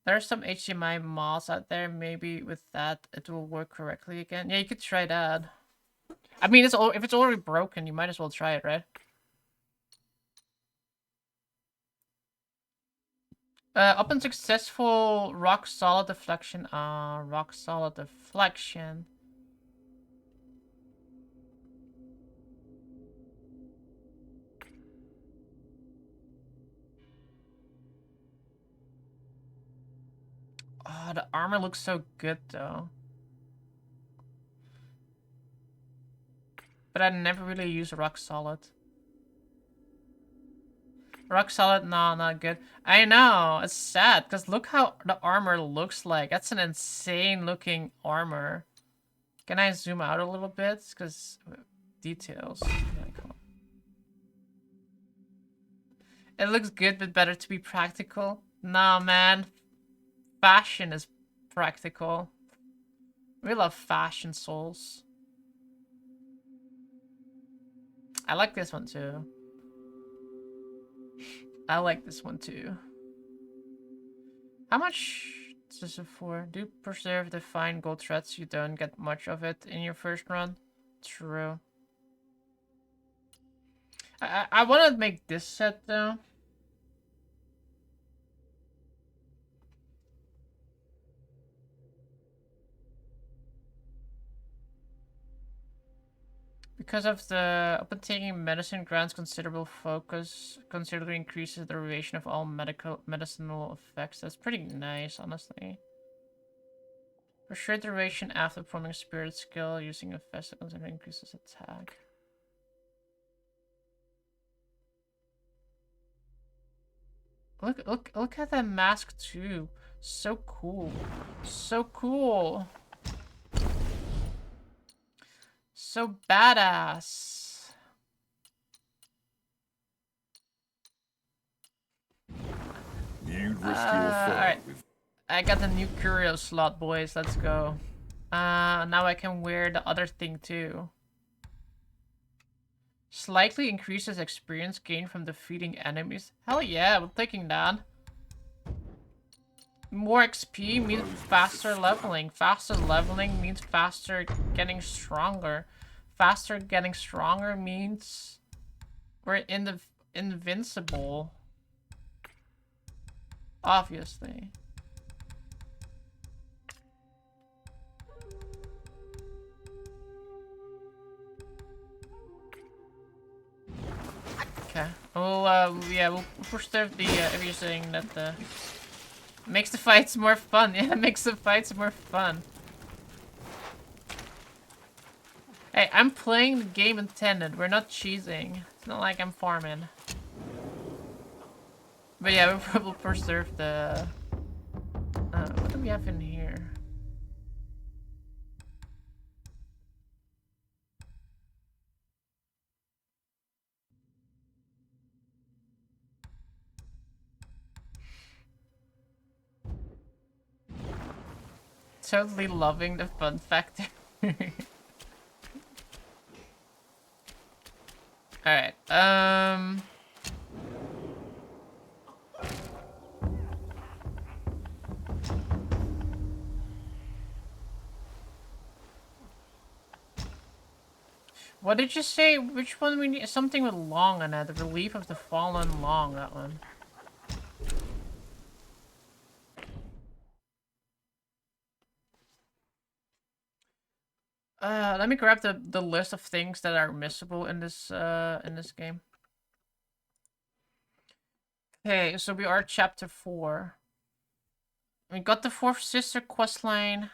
There's some HDMI mods out there. Maybe with that it will work correctly again. Yeah, you could try that. I mean, if it's already broken, you might as well try it, right? Upon successful rock solid deflection. Rock solid deflection. Oh, the armor looks so good though. But I never really use rock solid. Rock solid, no, not good. I know, it's sad, because look how the armor looks like. That's an insane looking armor. Can I zoom out a little bit? Because details. Yeah, come on. It looks good, but better to be practical. Nah, man. Fashion is practical. We love fashion souls. I like this one too. I like this one too. How much is this for? Do preserve the fine gold threads. You don't get much of it in your first run. True. I want to make this set though. Because of the upon taking medicine grants considerable focus, considerably increases the duration of all medicinal effects. That's pretty nice, honestly. For short duration after performing a spirit skill using a festival considerably increases attack. Look at that mask too. So cool. So cool. So badass. You'd risk your fur Alright. with I got the new curio slot, boys. Let's go. Now I can wear the other thing too. Slightly increases experience gained from defeating enemies. Hell yeah, we're taking that. More XP means faster leveling. Faster leveling means faster getting stronger. Faster getting stronger means we're invincible. Obviously. Okay. Well, yeah, we'll preserve the, if you're saying that the... Makes the fights more fun. Yeah, it makes the fights more fun. Hey, I'm playing the game intended. We're not cheesing. It's not like I'm farming. But yeah, we'll preserve the... what do we have in here? Totally loving the fun factor. Alright, what did you say? Which one we need? Something with long on it. The Relief of the Fallen Long, that one. Let me grab the list of things that are missable in this game. Okay, so we are chapter 4. We got the fourth sister questline.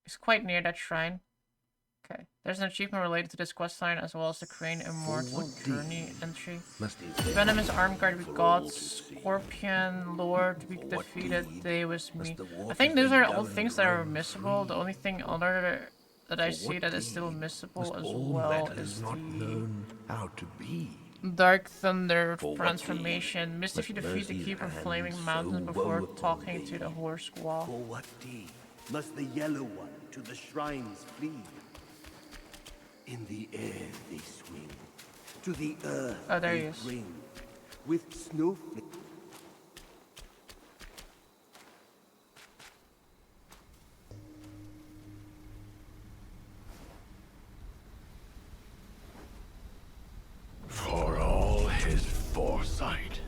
It's quite near that shrine. Okay. There's an achievement related to this quest line as well as the Crane Immortal Journey entry. Must his head Venomous be armed guard with for all to gods, see? Scorpion Lord to be For what defeated, deed they was must me. the I waters think those they are all govern things that are roam missable. The free? only thing other that I For see what that is still deed missable must as all well meddlers is not the known how to be? Dark Thunder For what transformation. deed Missed if you must defeat the mercy's Keeper hand Flaming so Mountains before woe upon talking to thee? the Horse Squall. For what deed must the Yellow One to the shrines flee? In the air they swing, to the earth Oh, there they he is. bring, with snowflakes. For all his foresight,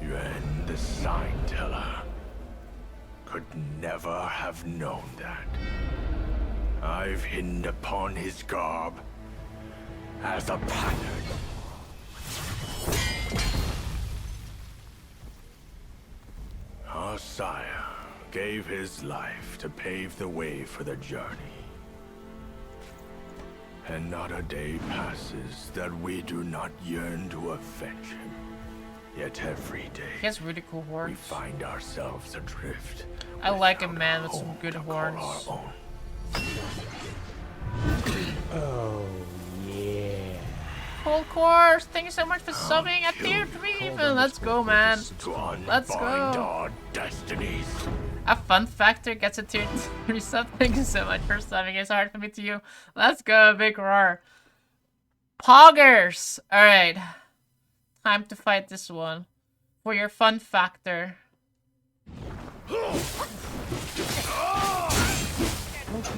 Yuan the Sign Teller could never have known that. I've hidden upon his garb as a pattern. Our sire gave his life to pave the way for the journey. And not a day passes that we do not yearn to avenge him. Yet every day, He has really cool we horns. find ourselves adrift. I like a without man with some home good to call horns. our own. Full course! Thank you so much for subbing at tier 3 even! Let's go, man! To unbind Let's go. our destinies. A fun factor gets a tier 3 sub. Thank you so much for subbing. It's hard for me to you. Let's go, big roar. Poggers! Alright. Time to fight this one. For your fun factor. Ooh,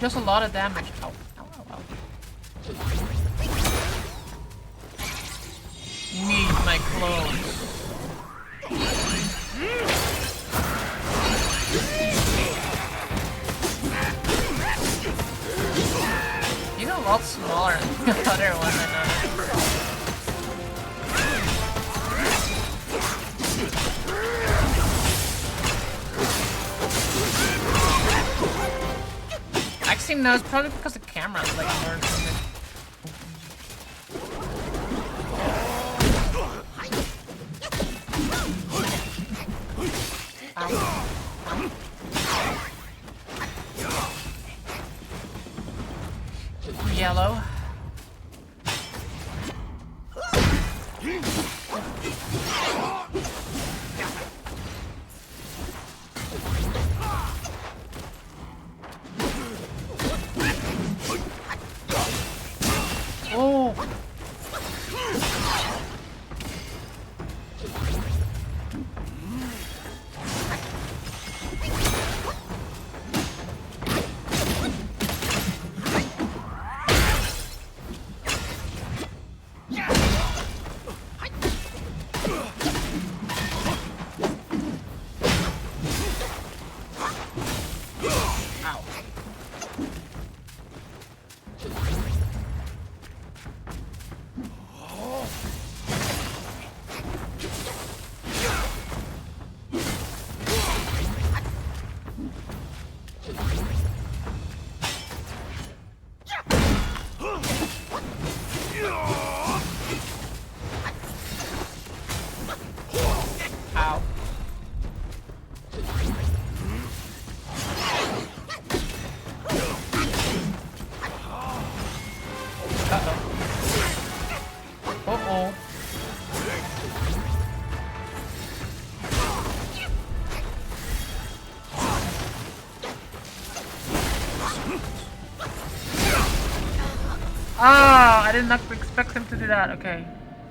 does a lot of damage. Ow, ow, ow, ow. Need my clothes. He's a lot smaller than the other one, I know. Actually, no, it's probably because the camera's like more than it. Yellow. Oh. Ow. Uh-oh. Ah, I did not expect him to do that. Okay.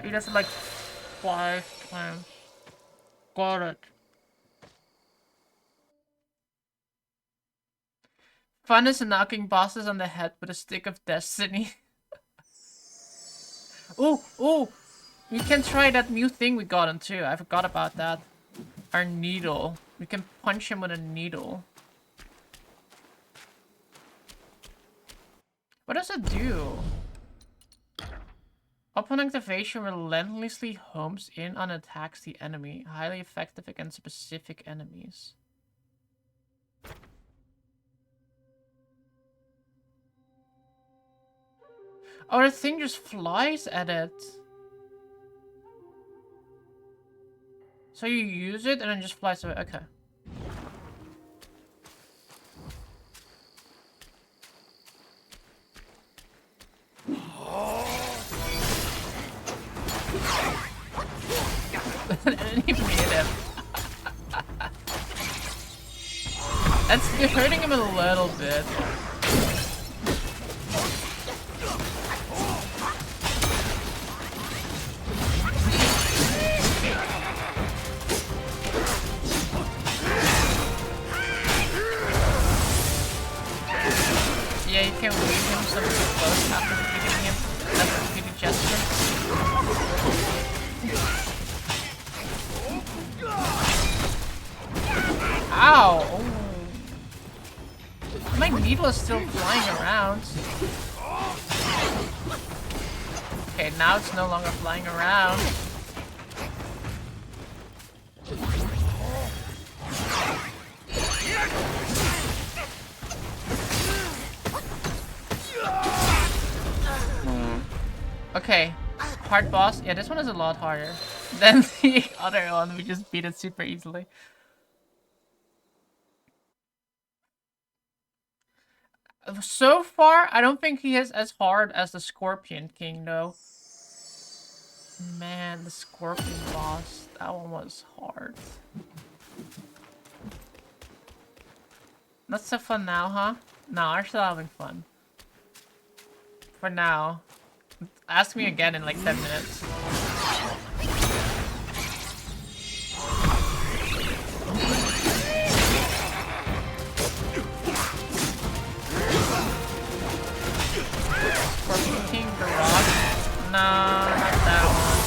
He does it like 5 times. Got it. Fun is knocking bosses on the head with a stick of destiny. Ooh, ooh! We can try that new thing we got him too. I forgot about that. Our needle. We can punch him with a needle. What does it do? Upon activation, relentlessly homes in and attacks the enemy. Highly effective against specific enemies. Oh, the thing just flies at it. So you use it and then just flies away. Okay. And then he made him. You're hurting him a little bit. Yeah, you can weave him so close after defeating him. That's a defeated gesture. Ow! Oh. My needle is still flying around. Okay, now it's no longer flying around. Okay, hard boss. Yeah, this one is a lot harder than the other one. We just beat it super easily. So far, I don't think he is as hard as the Scorpion King, though. Man, the Scorpion boss. That one was hard. Not so fun now, huh? No, we're still having fun. For now. Ask me again in like 10 minutes. Scorpion King Garage? No, not that one.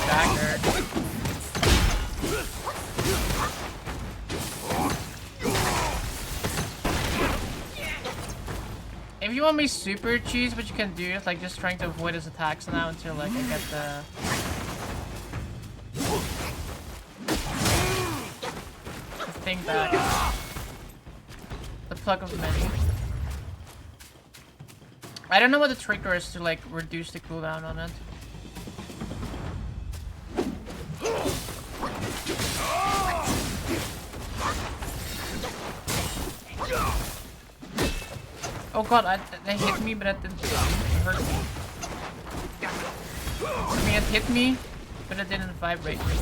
Staggered. If you want me super cheese, what you can do is like just trying to avoid his attacks now until like I get the thing back. The plug of many. I don't know what the trigger is to like reduce the cooldown on it. Oh god, they hit me, but that didn't hurt me. I mean, it hit me, but it didn't vibrate me.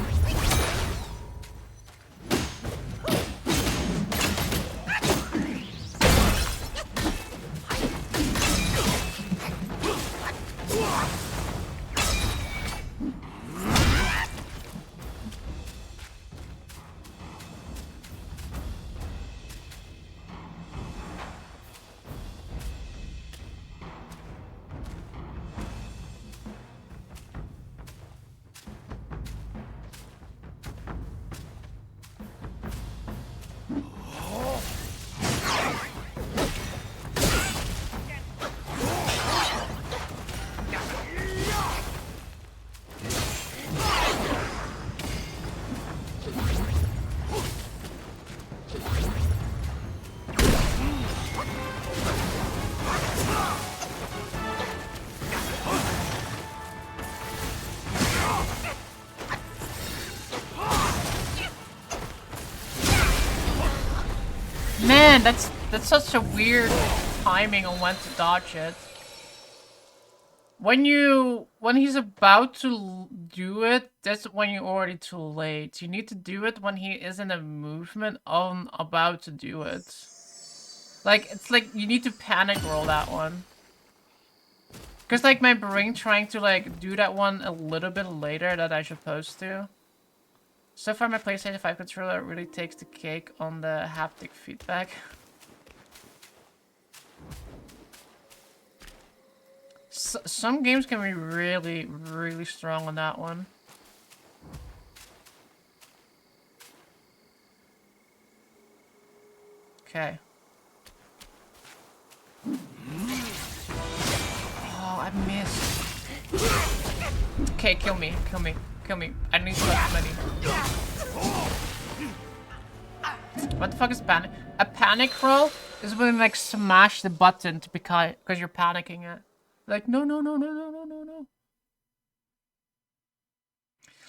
Man, that's such a weird timing on when to dodge it. When he's about to do it, that's when you're already too late. You need to do it when he is in a movement on about to do it. Like, it's like you need to panic roll that one. Cause like my brain trying to like do that one a little bit later that I supposed to. So far my PlayStation 5 controller really takes the cake on the haptic feedback. Some games can be really, really strong on that one. Okay. Okay, kill me, kill me, kill me. I need so much money. What the fuck is panic? A panic roll is when you like smash the button to because you're panicking it. Like no no no no no no no no.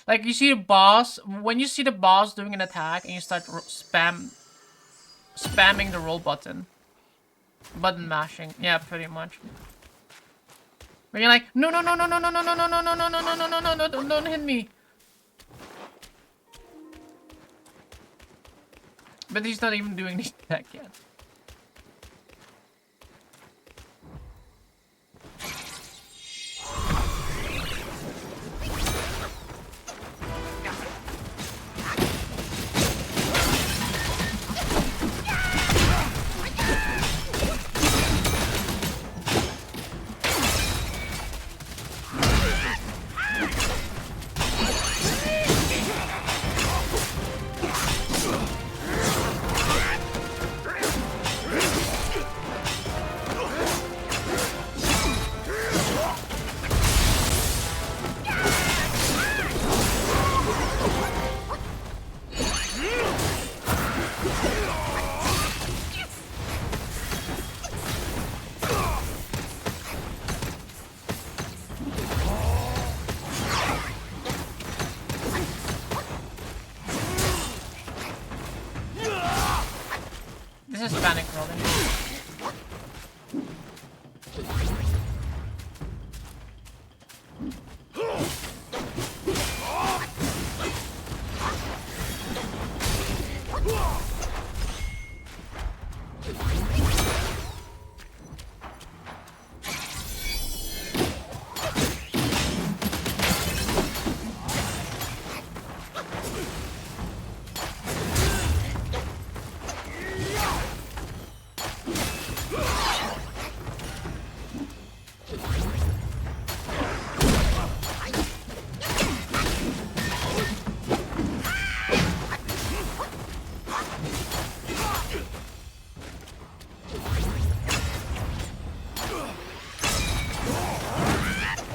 Like you see the boss when you see the boss doing an attack and you start spamming the roll button mashing. Yeah, pretty much. When you're like no no no no no no no no no no no no no no no no no don't hit me. But he's not even doing the attack yet. This is panic rolling.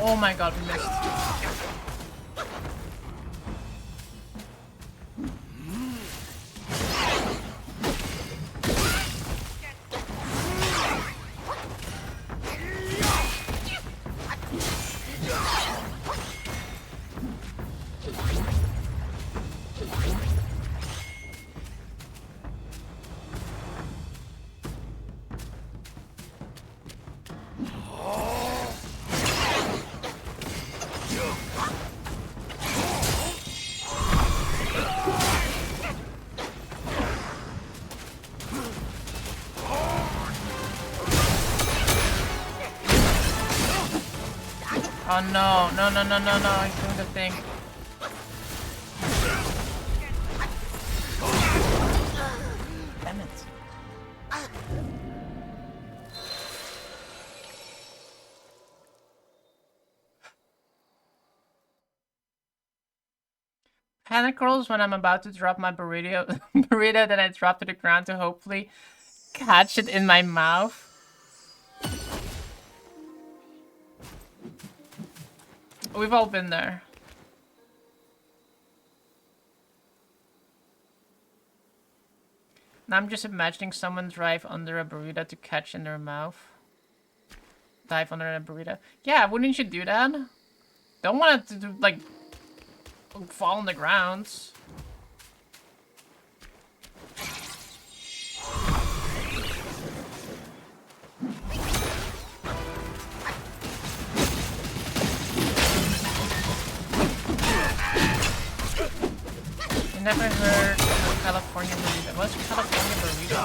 Oh my god, we missed. Oh no, no, no, no, no, no, he's doing the thing. Damn it. Panic rolls when I'm about to drop my burrito, then I drop to the ground to hopefully catch it in my mouth. We've all been there. Now I'm just imagining someone drive under a burrito to catch in their mouth. Dive under a burrito. Yeah, wouldn't you do that? Don't want it to, like, fall on the ground. Never heard of California burrito. What's California burrito?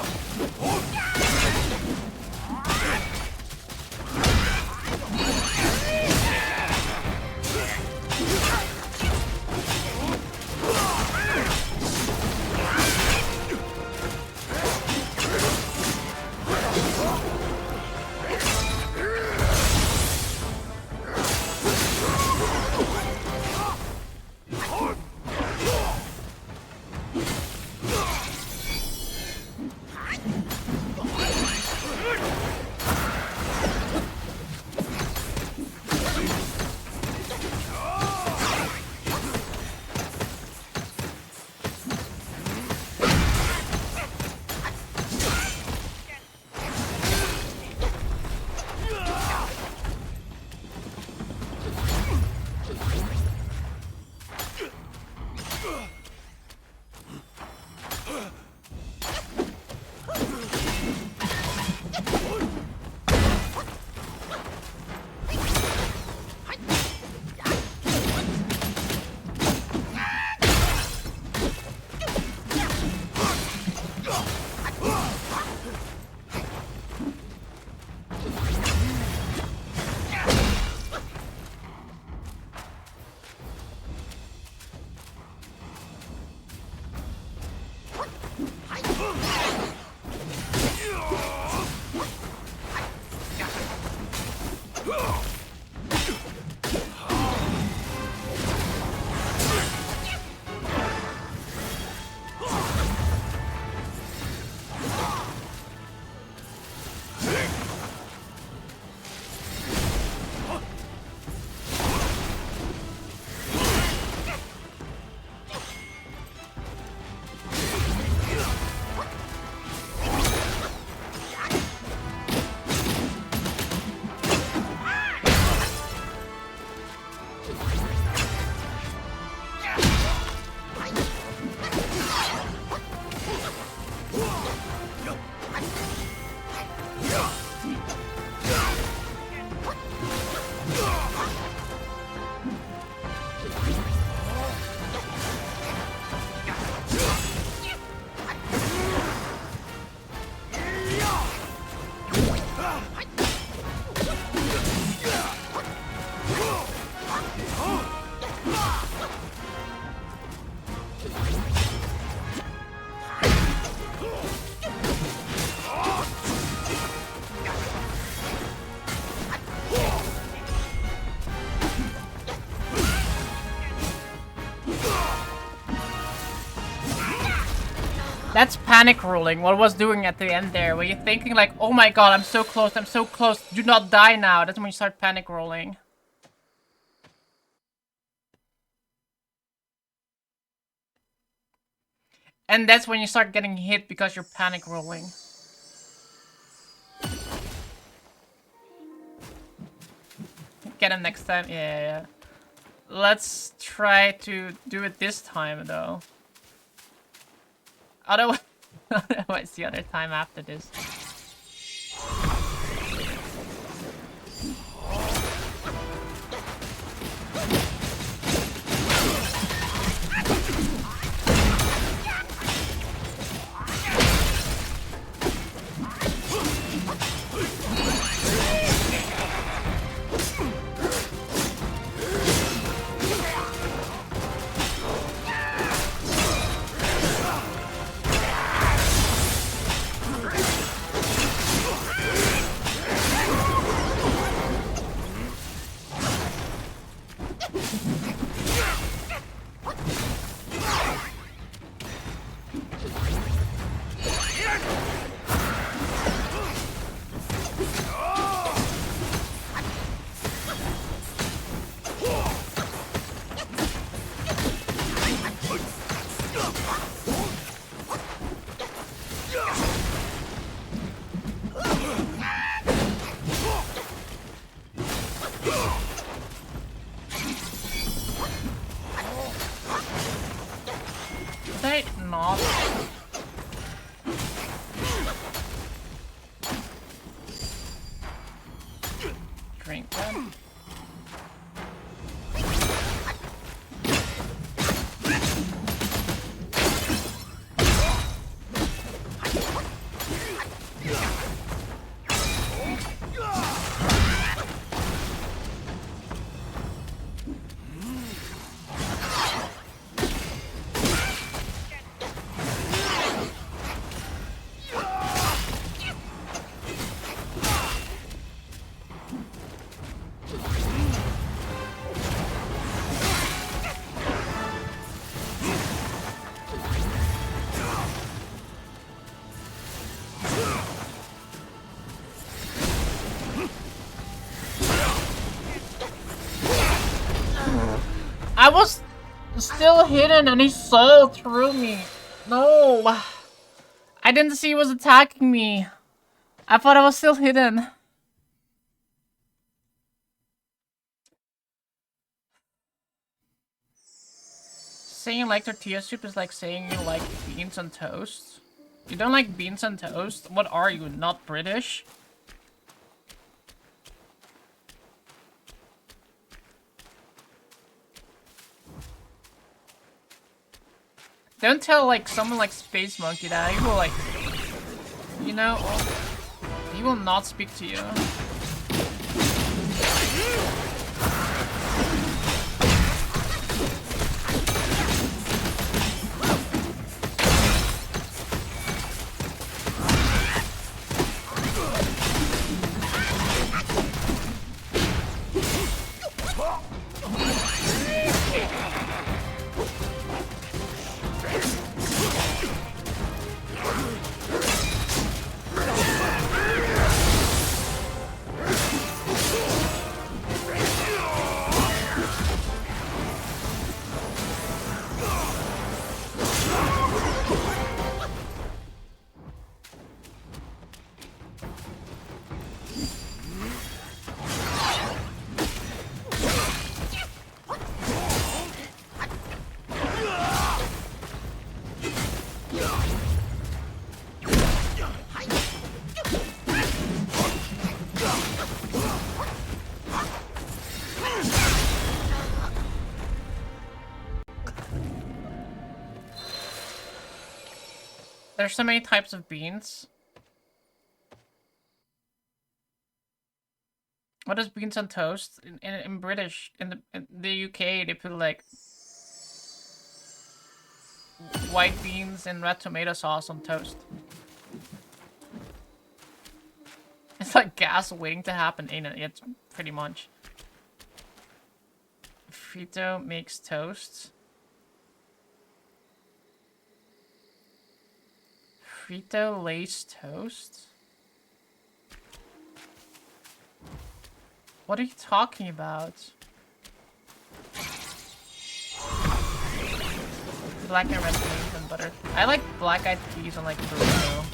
That's panic rolling, what I was doing at the end there, where you're thinking like, oh my god, I'm so close, do not die now. That's when you start panic rolling. And that's when you start getting hit because you're panic rolling. Get him next time, yeah. Let's try to do it this time though. Otherwise, otherwise the other time after this. They not. Drink them. I was still hidden and he saw through me. No. I didn't see he was attacking me. I thought I was still hidden. Saying you like tortilla soup is like saying you like beans on toast. You don't like beans on toast? What are you, not British? Don't tell like someone like Space Monkey that. He will like, you know, he will not speak to you. There's so many types of beans. What is beans on toast? In British, in the UK, they put like white beans and red tomato sauce on toast. It's like gas waiting to happen, ain't it? It's pretty much. Frito makes toast. Frito Lay's toast? What are you talking about? Black and red beans and butter. I like black-eyed peas on like burrito.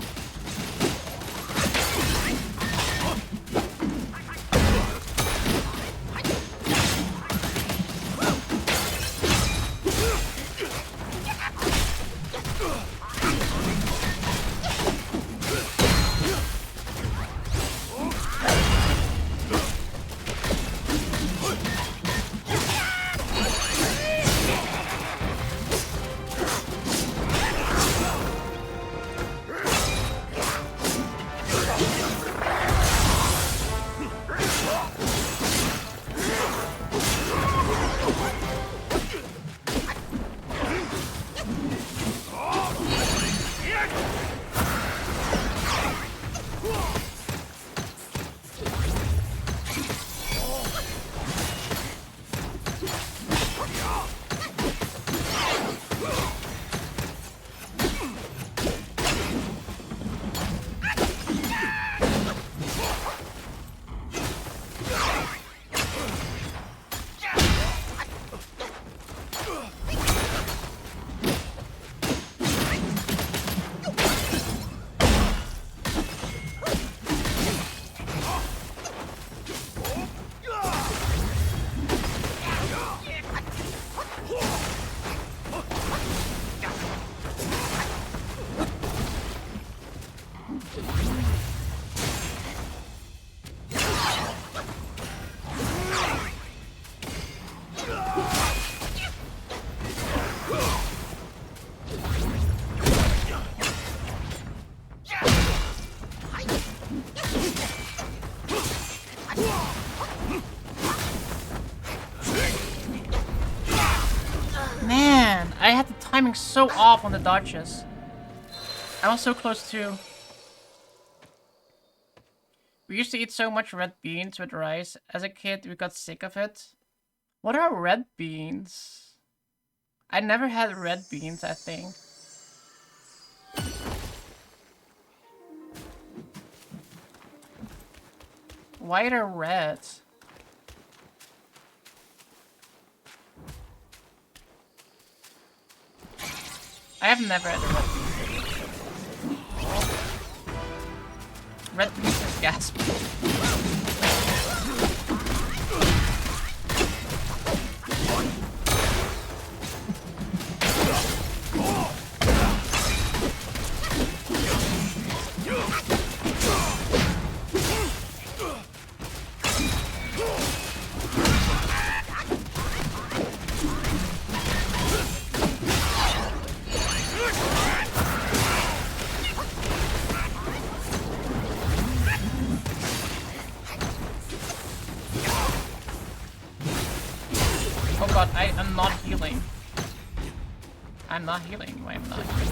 Man, I had the timing so off on the dodges. I was so close to... We used to eat so much red beans with rice. As a kid, we got sick of it. What are red beans? I never had red beans, I think. White or red? I have never had a red bean. Red beans is gasp. Oh god, I am not healing. I'm not healing. Why am I not healing?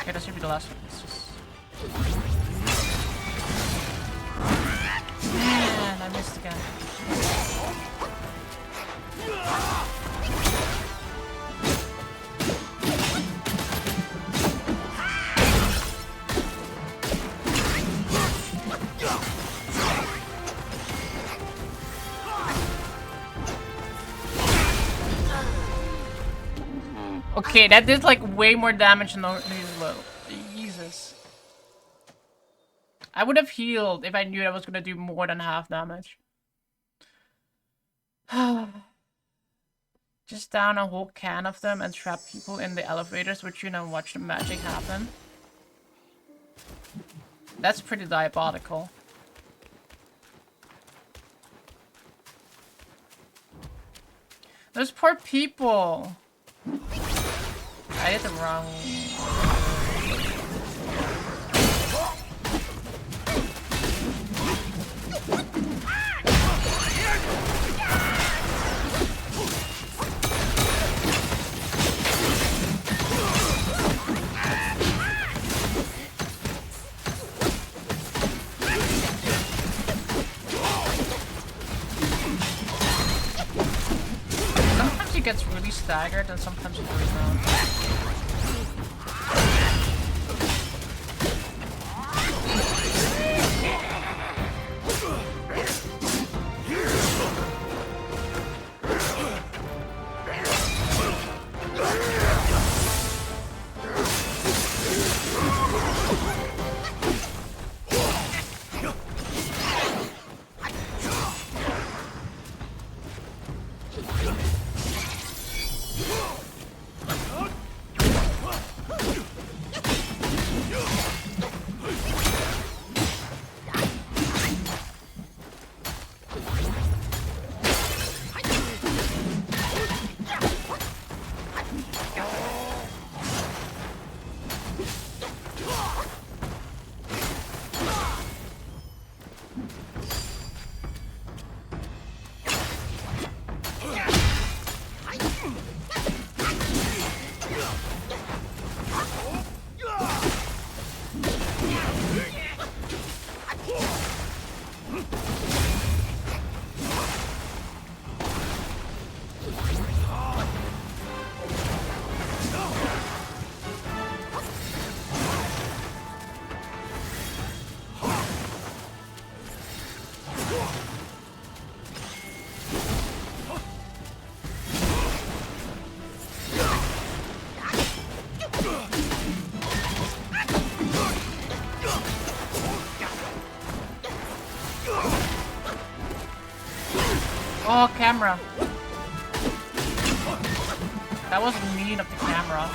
Okay, that should be the last one. It's just... Man, I missed again. Okay, that did like way more damage than low. Jesus. I would have healed if I knew I was gonna do more than half damage. Just down a whole can of them and trap people in the elevators with you and watch the magic happen. That's pretty diabolical. Those poor people. I did the wrong. Sometimes he gets really staggered and sometimes he goes down. Oh, camera. That was mean of the camera.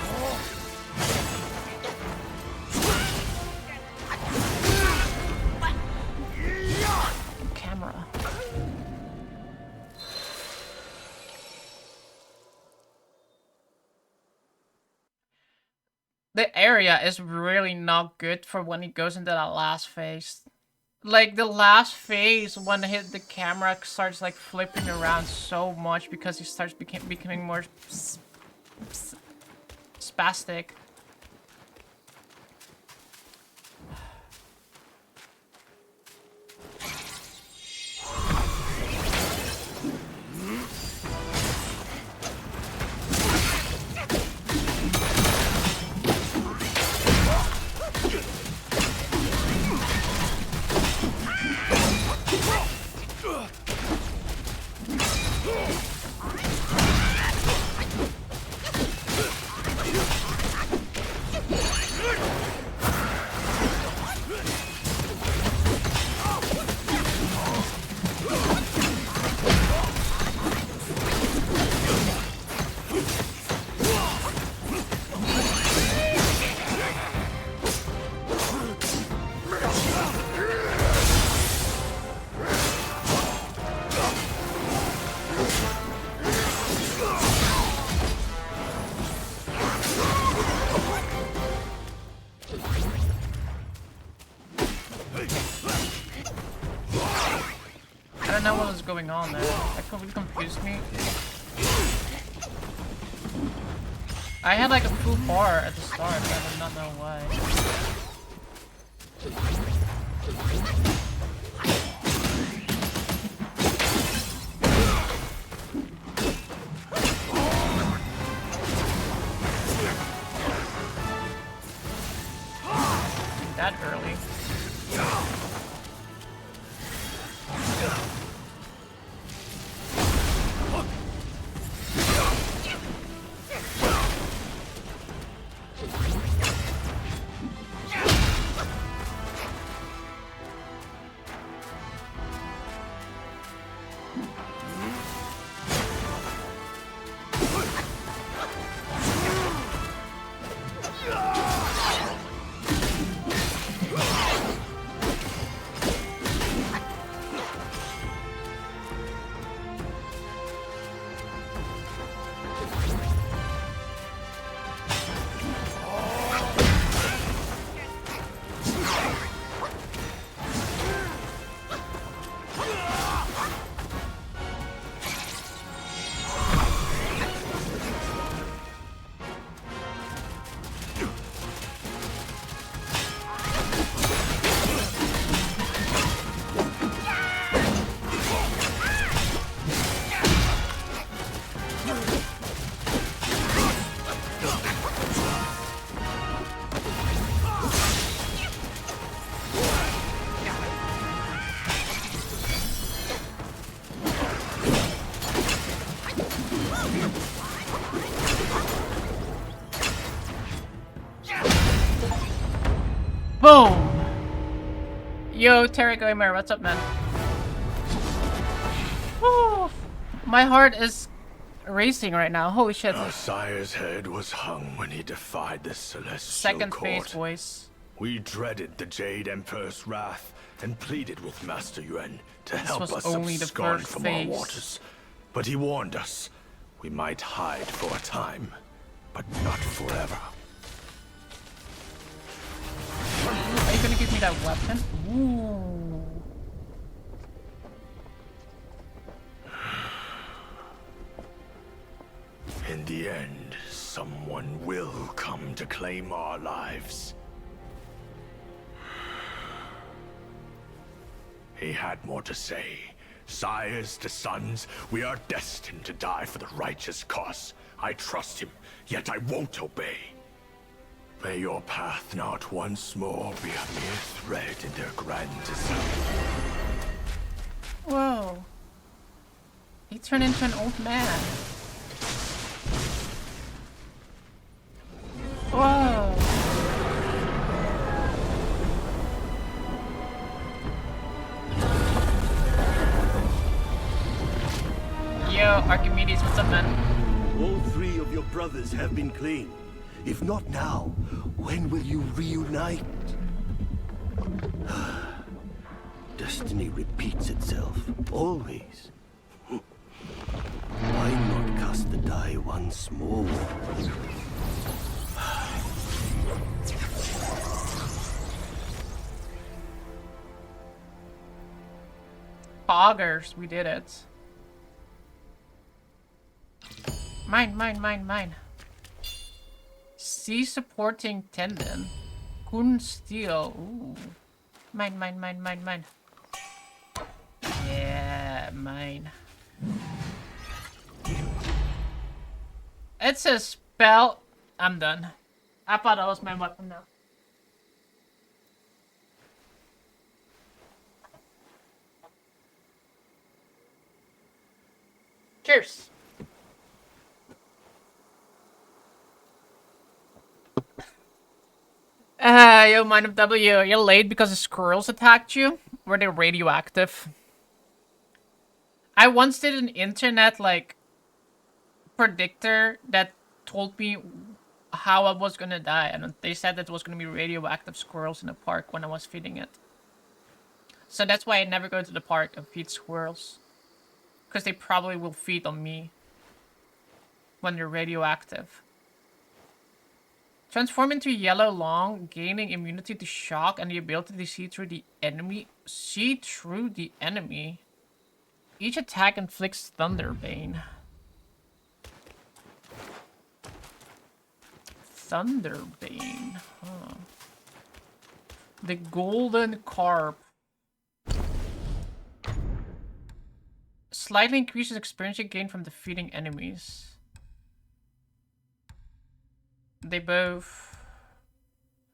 Camera. The area is really not good for when he goes into that last phase. Like the last phase when the camera starts like flipping around so much because he starts becoming more spastic. I don't know what was going on there. That completely confused me. I had like a full bar at the start, but I did not know why. That early. Boom! Yo, Terry Gamer, what's up, man? Woo! My heart is racing right now. Holy shit. Our sire's head was hung when he defied the celestial Second court. phase voice. We dreaded the Jade Emperor's wrath and pleaded with Master Yuan to This help was us only the abscond first from phase. our waters. But he warned us we might hide for a time, but not forever. Are you gonna give me that weapon? Ooh. In the end, someone will come to claim our lives. He had more to say. Sires to sons, we are destined to die for the righteous cause. I trust him, yet I won't obey. May your path not once more be a mere thread in their grand design. Whoa. He turned into an old man. Whoa. Yo, Archimedes, what's up, man? All three of your brothers have been claimed. If not now, when will you reunite? Destiny repeats itself, always. Why not cast the die once more? Poggers, we did it. Mine. Sea supporting tendon. Kun steel. Ooh. Mine. Yeah, mine. It's a spell. I'm done. I thought that was my weapon now. Cheers. Yo, Mind of W, you're late because the squirrels attacked you? Were they radioactive? I once did an internet, like, predictor that told me how I was gonna die, and they said that it was gonna be radioactive squirrels in the park when I was feeding it. So that's why I never go to the park and feed squirrels. Because they probably will feed on me when they're radioactive. Transform into yellow long, gaining immunity to shock and the ability to see through the enemy. See through the enemy. Each attack inflicts Thunderbane. Thunderbane. Huh. The Golden Carp. Slightly increases experience you gain from defeating enemies. They both...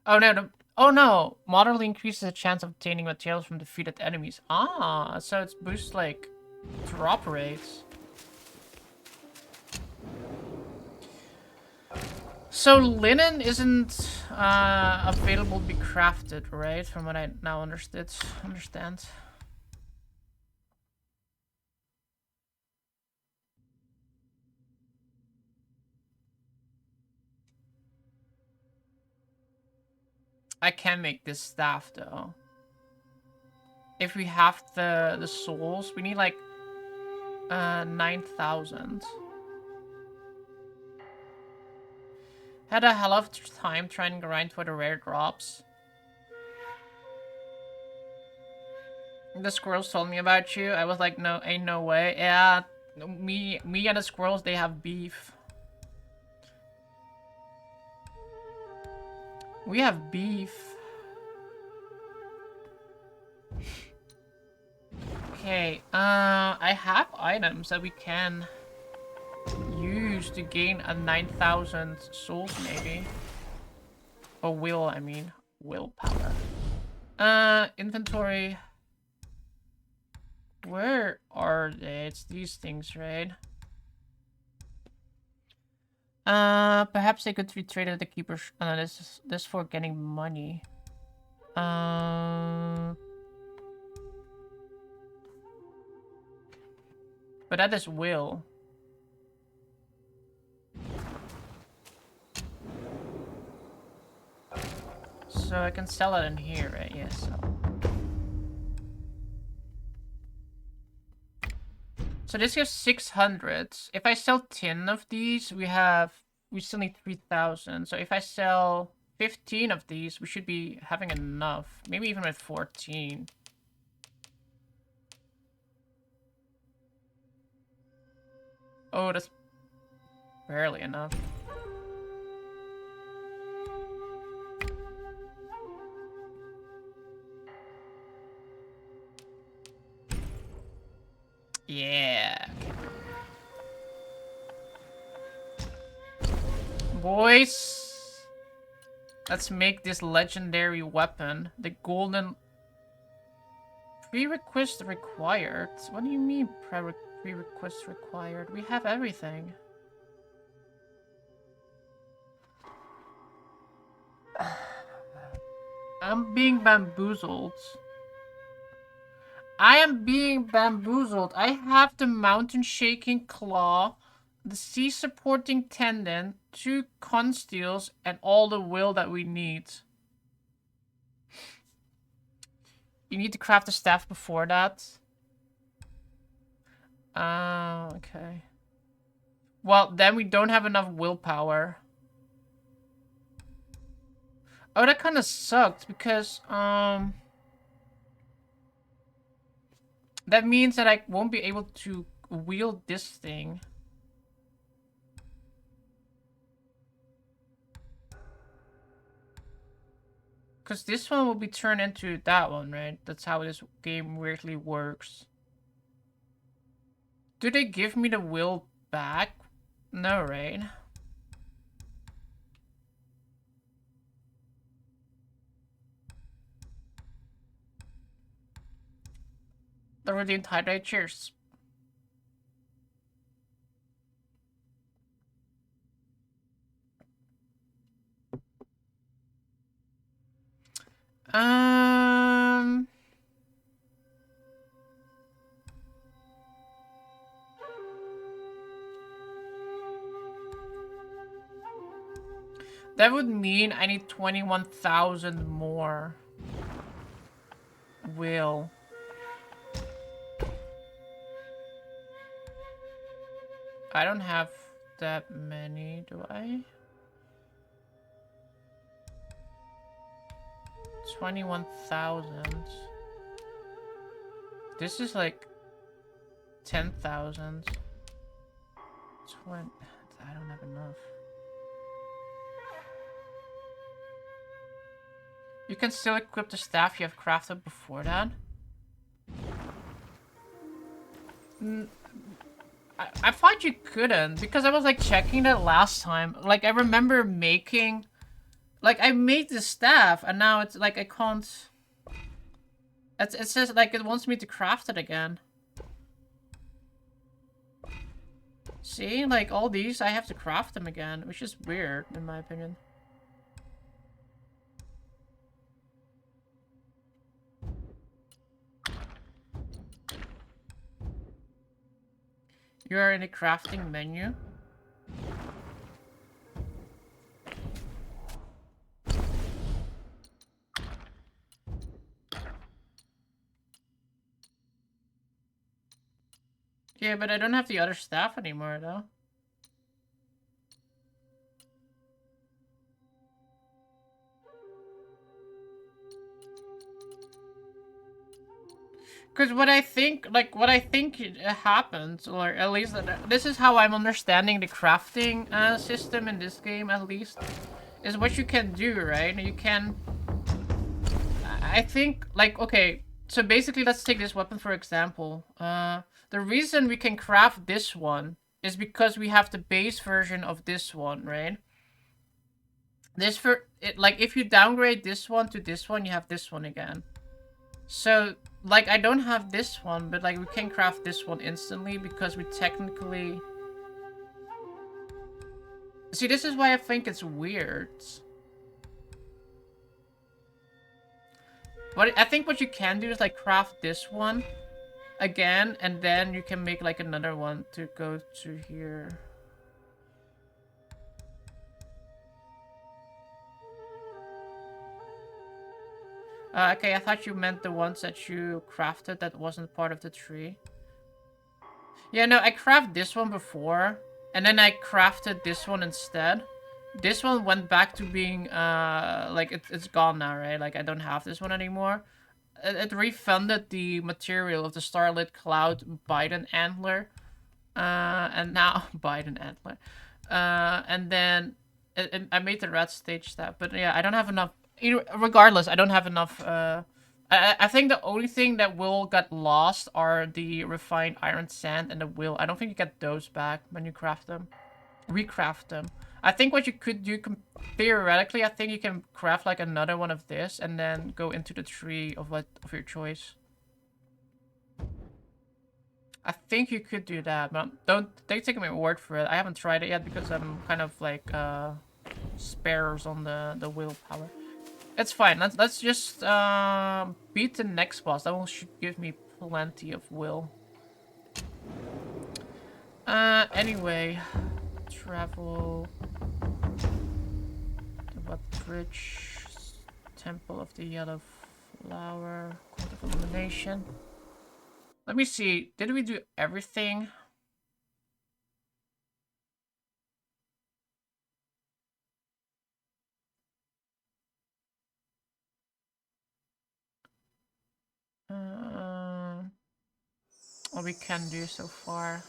Oh no, oh no! Moderately increases the chance of obtaining materials from defeated enemies. Ah, so it boosts like drop rates. So linen isn't available to be crafted, right? From what I now understand. I can make this staff though. If we have the souls, we need like 9,000. Had a hell of a time trying to grind for the rare drops. The squirrels told me about you. I was like, no, ain't no way. Yeah, me and the squirrels, they have beef. We have beef. Okay, I have items that we can use to gain a 9,000 souls, maybe. Or will, I mean. Willpower. Inventory. Where are they? It's these things, right? Perhaps they could be traded at the keeper's... this for getting money. But that is will. So I can sell it in here, right? Yes. So this gives 600. If I sell 10 of these, we still need 3,000. So if I sell 15 of these, we should be having enough. Maybe even with 14. Oh, that's barely enough. Yeah. Boys, let's make this legendary weapon. The golden... Prerequisite required? What do you mean prerequisite required? We have everything. I'm being bamboozled. I am being bamboozled. I have the mountain shaking claw, the sea supporting tendon, 2 consteels, and all the will that we need. You need to craft the staff before that. Okay. Well, then we don't have enough willpower. Oh, that kind of sucked because, that means that I won't be able to wield this thing. Because this one will be turned into that one, right? That's how this game weirdly works. Do they give me the will back? No, right? The redeemed hydrate, cheers. That would mean I need 21,000 more. Will. I don't have that many, do I? 21,000. This is like 10,000. I don't have enough. You can still equip the staff you have crafted before that. I thought you couldn't, because I was like checking that last time. Like I remember making, like I made the staff and now it's like I can't. It says like it wants me to craft it again. See, like all these I have to craft them again, which is weird in my opinion. You are in the crafting menu. Yeah, but I don't have the other staff anymore, though. Because what I think happens, or at least this is how I'm understanding the crafting system in this game, at least, is what you can do, right? You can... I think, like, okay, so basically, let's take this weapon for example. The reason we can craft this one is because we have the base version of this one, right? Like, if you downgrade this one to this one, you have this one again. So, like, I don't have this one, but, like, we can craft this one instantly because we technically... See, this is why I think it's weird. What I think what you can do is, like, craft this one again, and then you can make, like, another one to go to here. Okay, I thought you meant the ones that you crafted that wasn't part of the tree. Yeah, no, I crafted this one before, and then I crafted this one instead. This one went back to being, like, it's gone now, right? Like, I don't have this one anymore. It refunded the material of the Starlit Cloud Biden Antler. And now... Biden Antler. And then I made the red stage step. But yeah, I don't have enough... Regardless, I don't have enough... I think the only thing that will get lost are the refined iron sand and the will. I don't think you get those back when you craft them. Recraft them. I think what you could do, theoretically, I think you can craft like another one of this and then go into the tree of your choice. I think you could do that, but don't take my word for it. I haven't tried it yet because I'm kind of like spares on the willpower. It's fine. Let's just beat the next boss. That one should give me plenty of will. Anyway, travel to what bridge? Temple of the Yellow Flower, Court of Illumination. Let me see. Did we do everything? What we can do so far.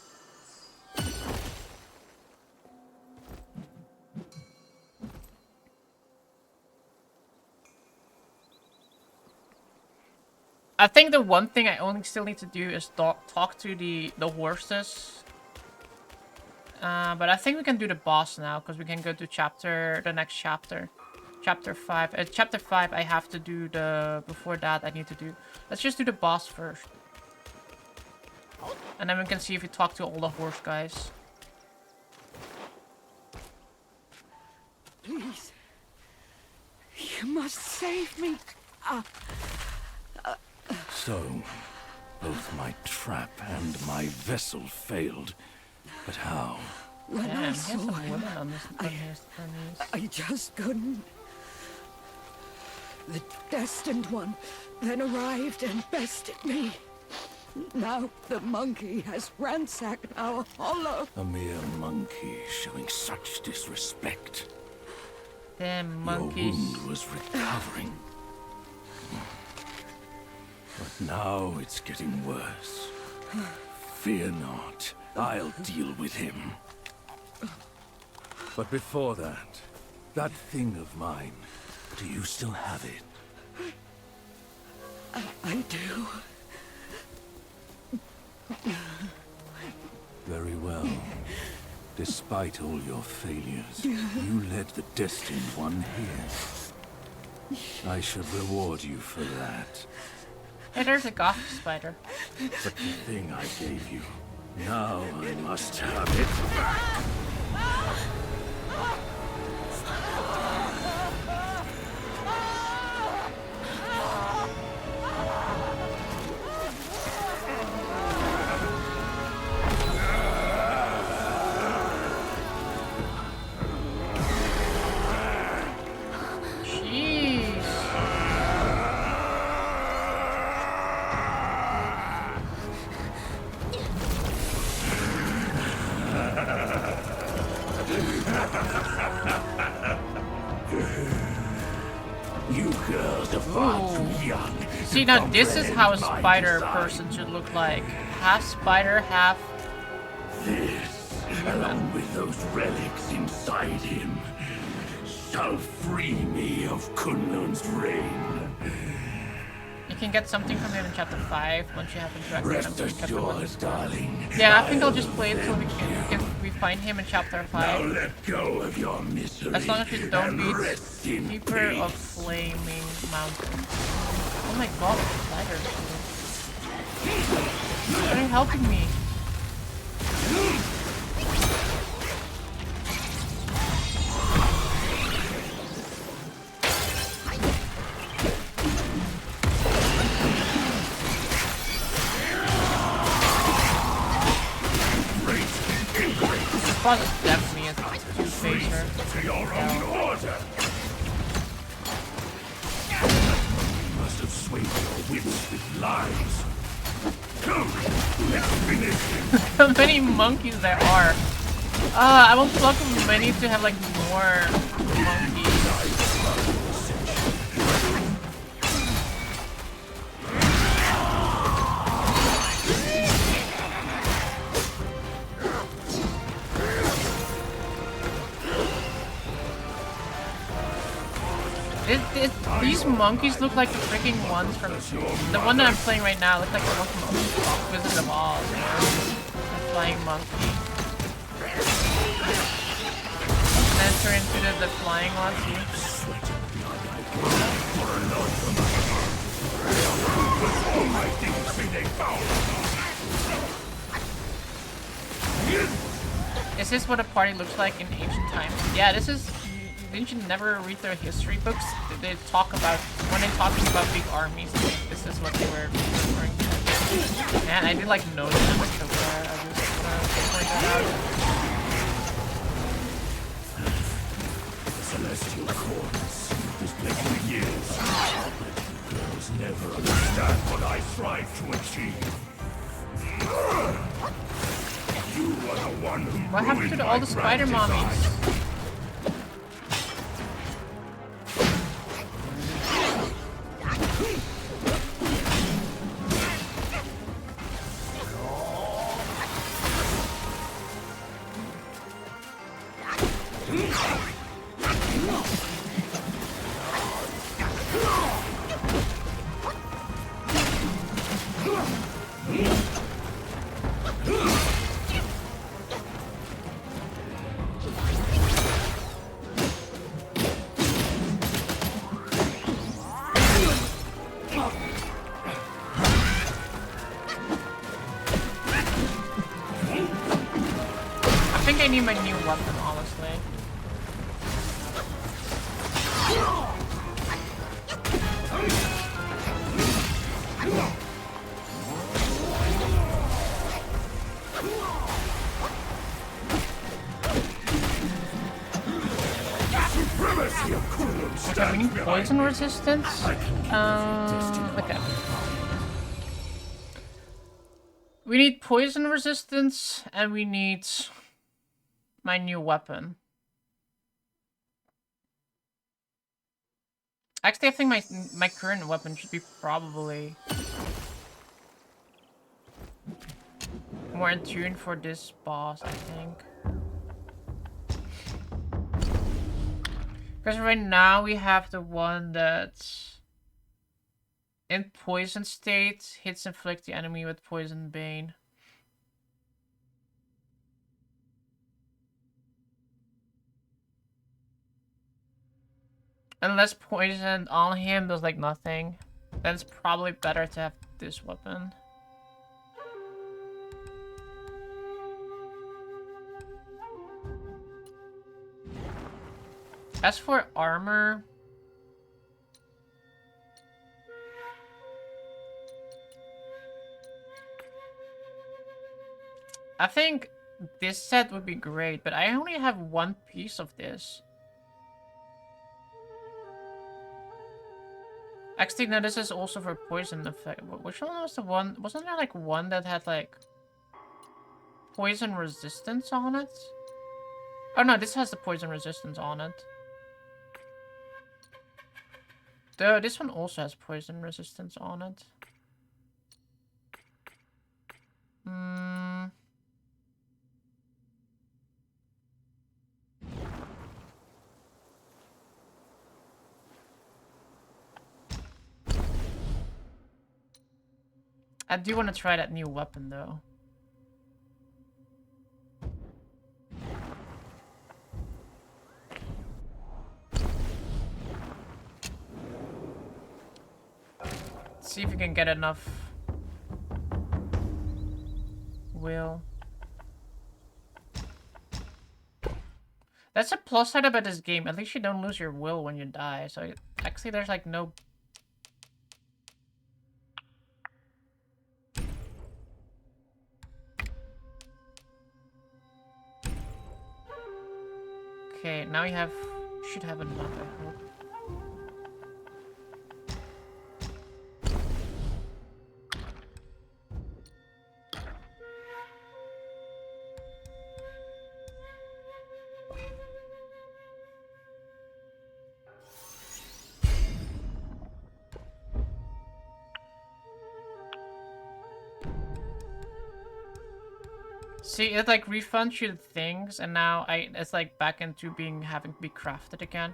I think the one thing I only still need to do is talk to the horses. But I think we can do the boss now because we can go to the next chapter. Chapter 5. Chapter 5 I have to do before that I need to do. Let's just do the boss first. And then we can see if we talk to all the horse guys. Please. You must save me. So, both my trap and my vessel failed. But how? When Damn, I he has saw some him, women on his I just couldn't. The destined one then arrived and bested me. Now the monkey has ransacked our hollow. A mere monkey showing such disrespect. Damn monkeys. Your wound was recovering. But now it's getting worse. Fear not. I'll deal with him. But before that thing of mine, do you still have it? I do. Very well. Despite all your failures, you led the Destined One here. I should reward you for that. Hey, there's a goth spider. But the thing I gave you, now I must have it back! See, now this is how a spider person should look like. Half spider, half... This, along with those relics inside him, shall free me of Kunlun's reign. You can get something from it in chapter 5 once you have interacted with Rest him in chapter 1. assured, darling. Yeah, I think I'll just play it till we find him in chapter 5. Now let go of your misery. As long as we don't and beat rest in Keeper of peace. Flaming Mountain. Oh my god, spiders. They're helping me. This boss is definitely a two-facer. To your own order. You must have swayed your wits with lies. Come, let's finish him. How many monkeys there are. I want Flock of Many to have like more monkeys. These monkeys look like the freaking ones from the one that I'm playing right now. Look like the one from Wizard of Oz. The flying monkey. And then turn into the flying one. See? Is this what a party looks like in ancient times? Yeah, this is. Didn't you never read their history books? They talk about, when they're talking about big armies, this is what they were referring to. Man, I did like notice it, so I just want to point that out. The celestial courts has been for years. Girls never understand what I strive to achieve. You are the one who What happened to all the spider mommies? I need my new weapon, honestly. Okay, we need poison resistance. Okay. We need poison resistance, and we need my new weapon. Actually, I think my current weapon should be probably more in tune for this boss, I think. Because right now we have the one that's in poison state, hits inflict the enemy with poison bane. Unless poison on him does like nothing, then it's probably better to have this weapon. As for armor, I think this set would be great, but I only have one piece of this. Actually, no, this is also for poison effect. Which one was the one? Wasn't there like one that had like poison resistance on it? Oh no, this has the poison resistance on it. Though this one also has poison resistance on it. Hmm. I do want to try that new weapon though. See if we can get enough will. That's a plus side about this game. At least you don't lose your will when you die. So actually there's like no... Okay, now you have... should have enough, I hope. See, it like refunds you things, and now it's like back into having to be crafted again.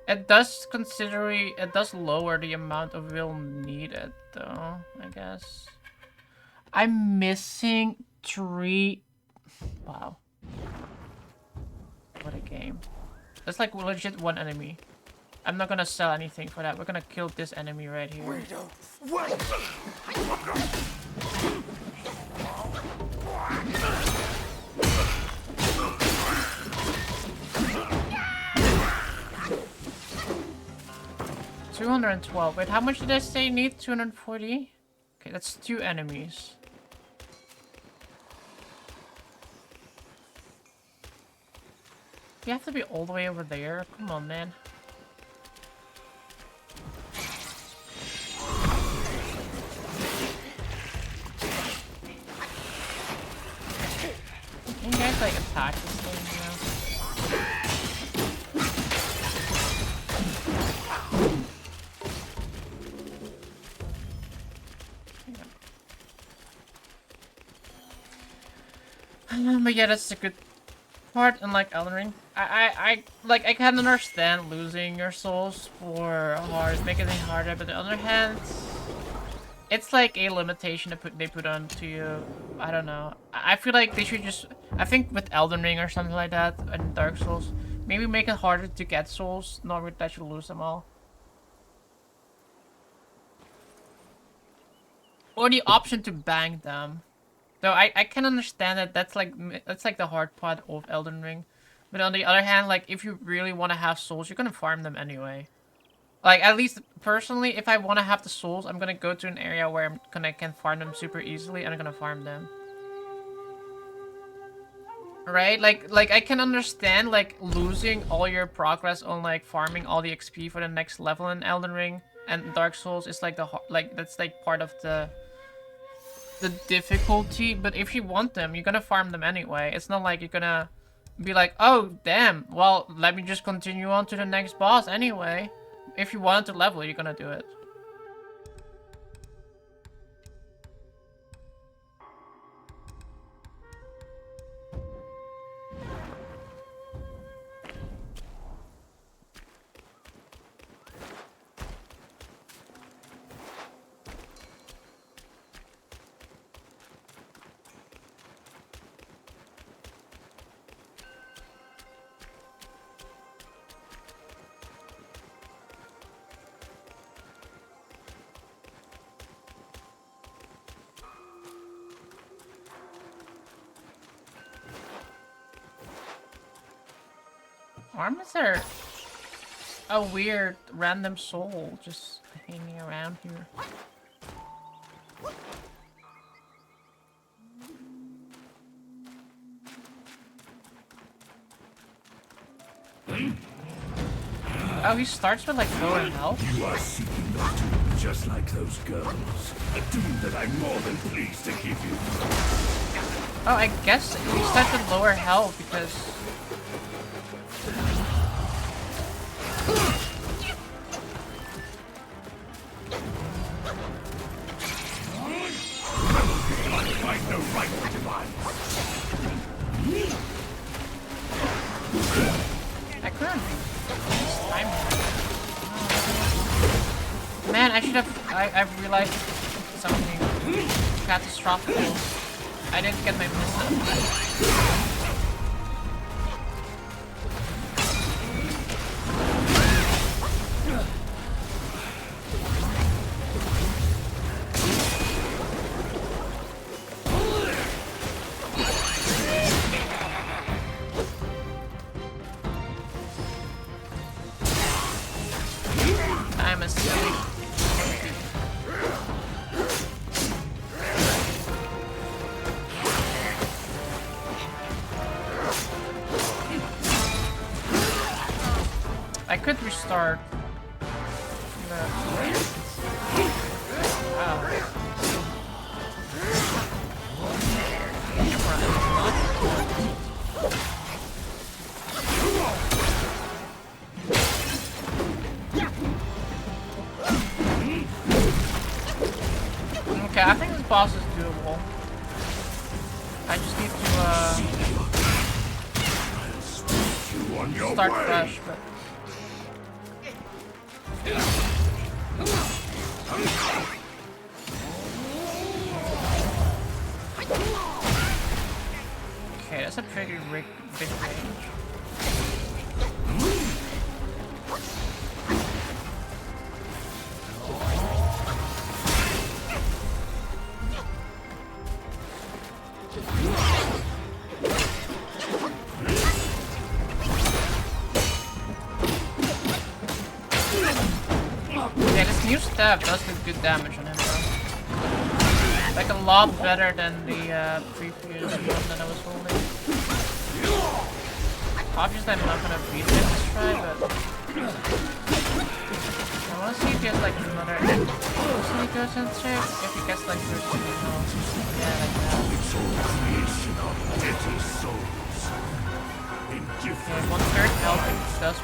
It does it does lower the amount of will needed, though, I guess. I'm missing 3... Wow. What a game. That's like legit one enemy. I'm not gonna sell anything for that. We're gonna kill this enemy right here. We don't wait. 212. Wait, how much did I say you need? 240? Okay, that's 2 enemies. You have to be all the way over there? Come on, man. Can you guys, like, attack this thing, you know? But yeah, that's a good part in like Elden Ring. I can understand losing your souls for making it harder, but on the other hand, it's like a limitation they put onto you. I don't know. I feel like they should just, I think with Elden Ring or something like that and Dark Souls, maybe make it harder to get souls, not that you lose them all. Or the option to bang them. Though I can understand that that's like the hard part of Elden Ring. But on the other hand, like if you really want to have souls, you're gonna farm them anyway. Like at least personally, if I want to have the souls, I'm gonna go to an area where I can farm them super easily, and I'm gonna farm them. Right? Like I can understand like losing all your progress on like farming all the XP for the next level in Elden Ring and Dark Souls is like that's like part of the difficulty, but if you want them, you're gonna farm them anyway. It's not like you're gonna be like, oh damn, well let me just continue on to the next boss anyway. If you want to level, you're gonna do it. Armas are a weird random soul just hanging around here. Oh, he starts with like lower health? You are seeking a doom just like those girls. A doom that I'm more than pleased to give you. Oh, I guess he starts with lower health because... I've no right to demand. I couldn't time it. Man, I should have. I've realized something catastrophic. I didn't get my missile. I'm a silly. I could restart. Okay, I think this boss is doable. I just need to start fresh, but okay, that's a pretty big range. Yeah, this new staff does do good damage on him, though. Like a lot better than the previous one that I was holding. Obviously, I'm not gonna beat him this try, but I wanna see if he has like another sneak goes in check. If he gets like first, yeah, like that. Okay, 1/3 health does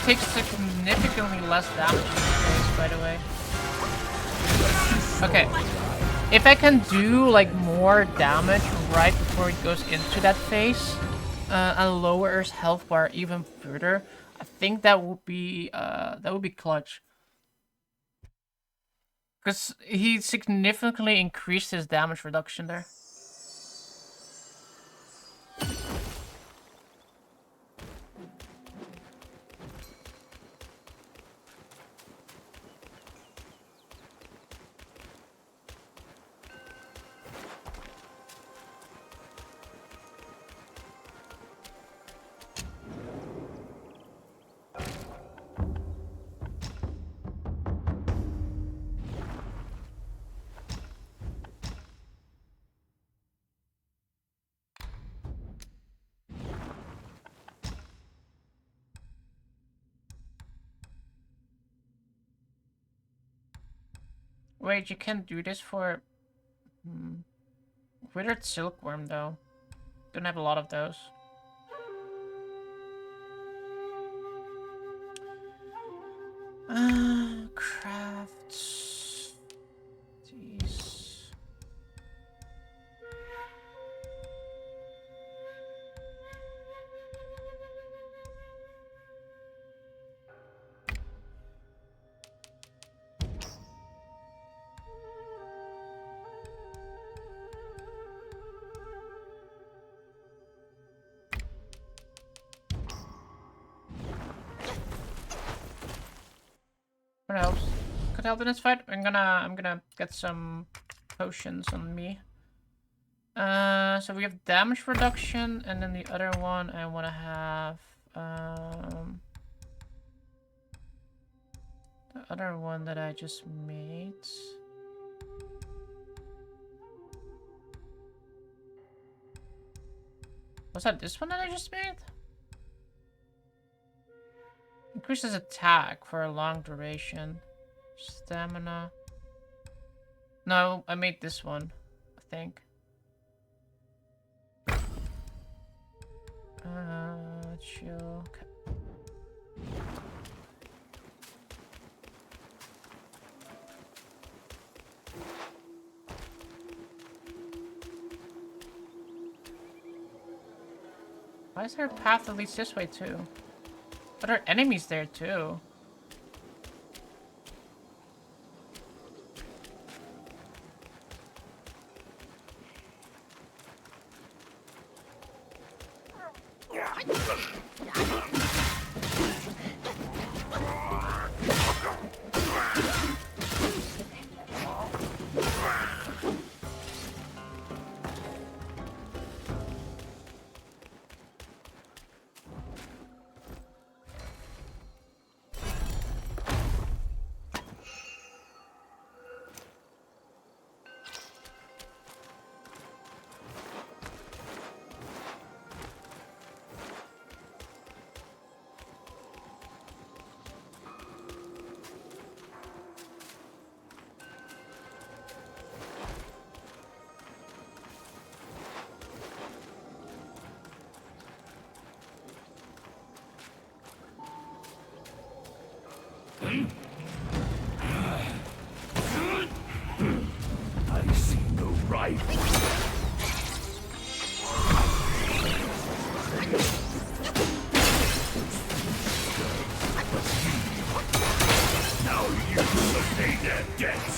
takes significantly less damage in this case, by the way. Okay. If I can do like more damage right before it goes into that phase, and lower his health bar even further, I think that would be clutch. Because he significantly increased his damage reduction there. Wait, you can't do this for... Withered Silkworm, though. Don't have a lot of those. Crafts... Jeez. What else could help in this fight? I'm gonna get some potions on me. So we have damage reduction, and then the other one I wanna have The other one that I just made. Was that this one that I just made? Increases attack for a long duration. Stamina. No, I made this one, I think. Chill. Okay. Why is there a path that leads this way too? But there are enemies there too. I see no right. Now you will pay their debts.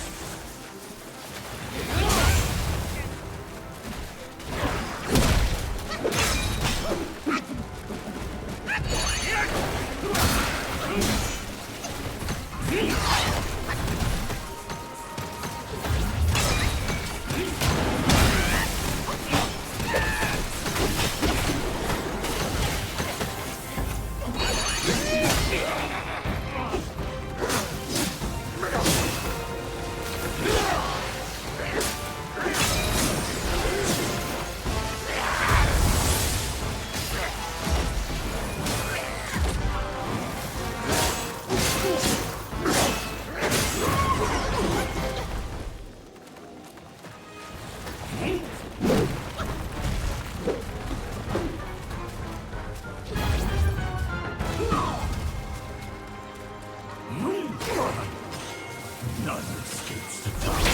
None escapes the dark.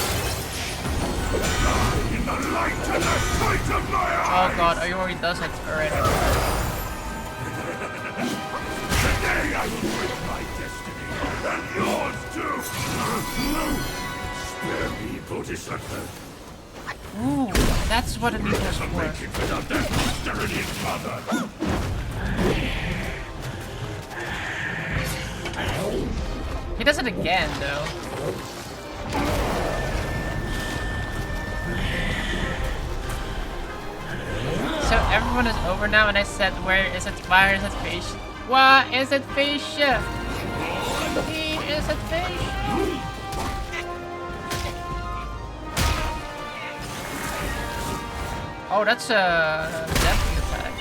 Die in the light and the sight of my eyes! Oh god, he already does it already. Today I will break my destiny, and yours too! Spare me, Bodhisattva. Ooh, that's what it needs Never for. make it without that posterity mother! He does it again, though. So everyone is over now, and I said, where is it? Where is it fish? Why is it fish? He is it fish? Oh, that's a death attack.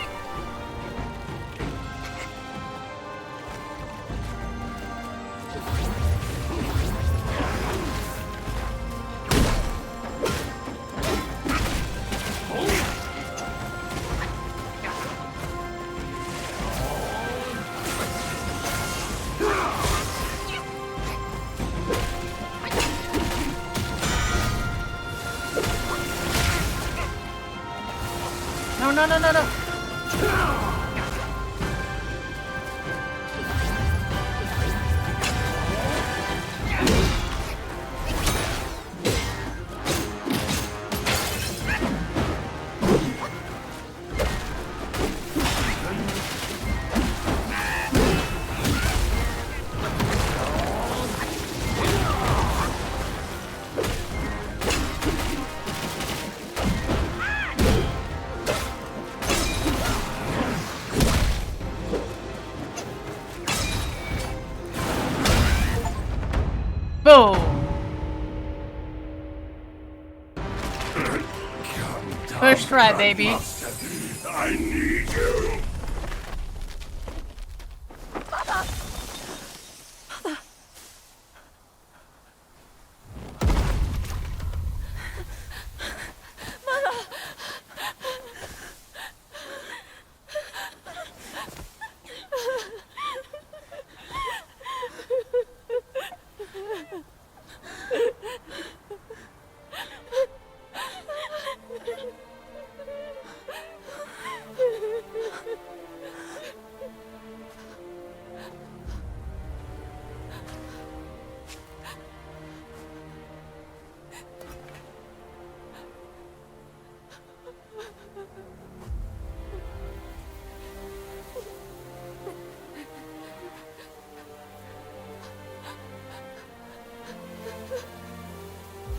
No, no, no, no, no. Boom! First try, baby. I need you.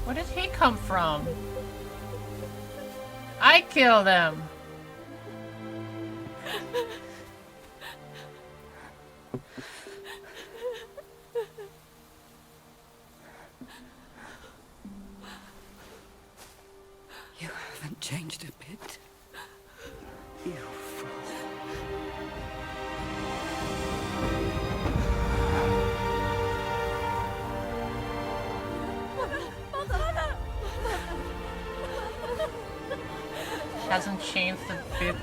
Where did he come from? I killed him. You haven't changed a bit. You fool. Hasn't changed a bit.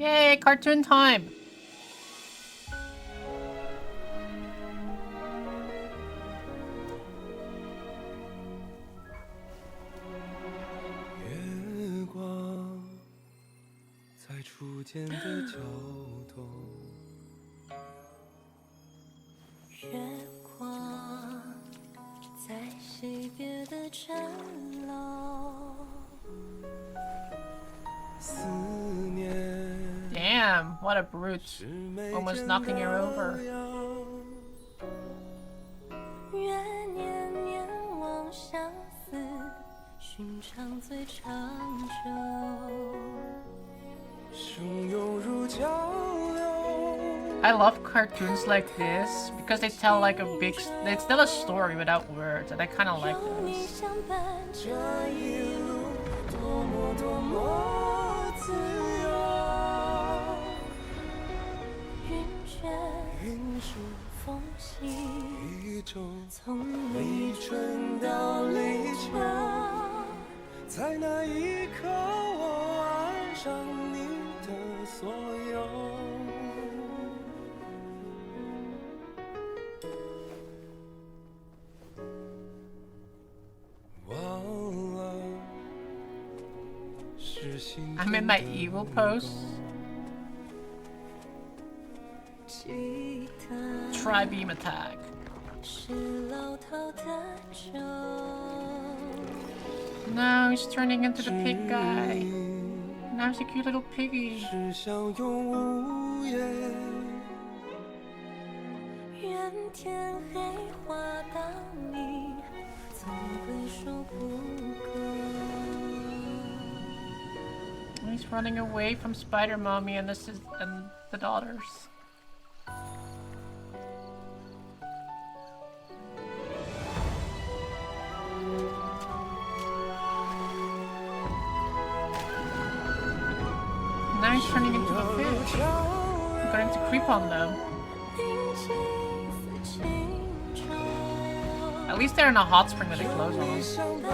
Yay, cartoon time! Damn, what a brute. Almost knocking her over. I love cartoons like this because they tell like they tell a story without words, and I kind of like this. I'm in my evil pose. Tri-beam attack. Now he's turning into the pig guy. Now he's a cute little piggy. He's running away from Spider Mommy and the daughters. Now he's turning into a fish. I'm going to creep on them. At least they're in a hot spring with their clothes on.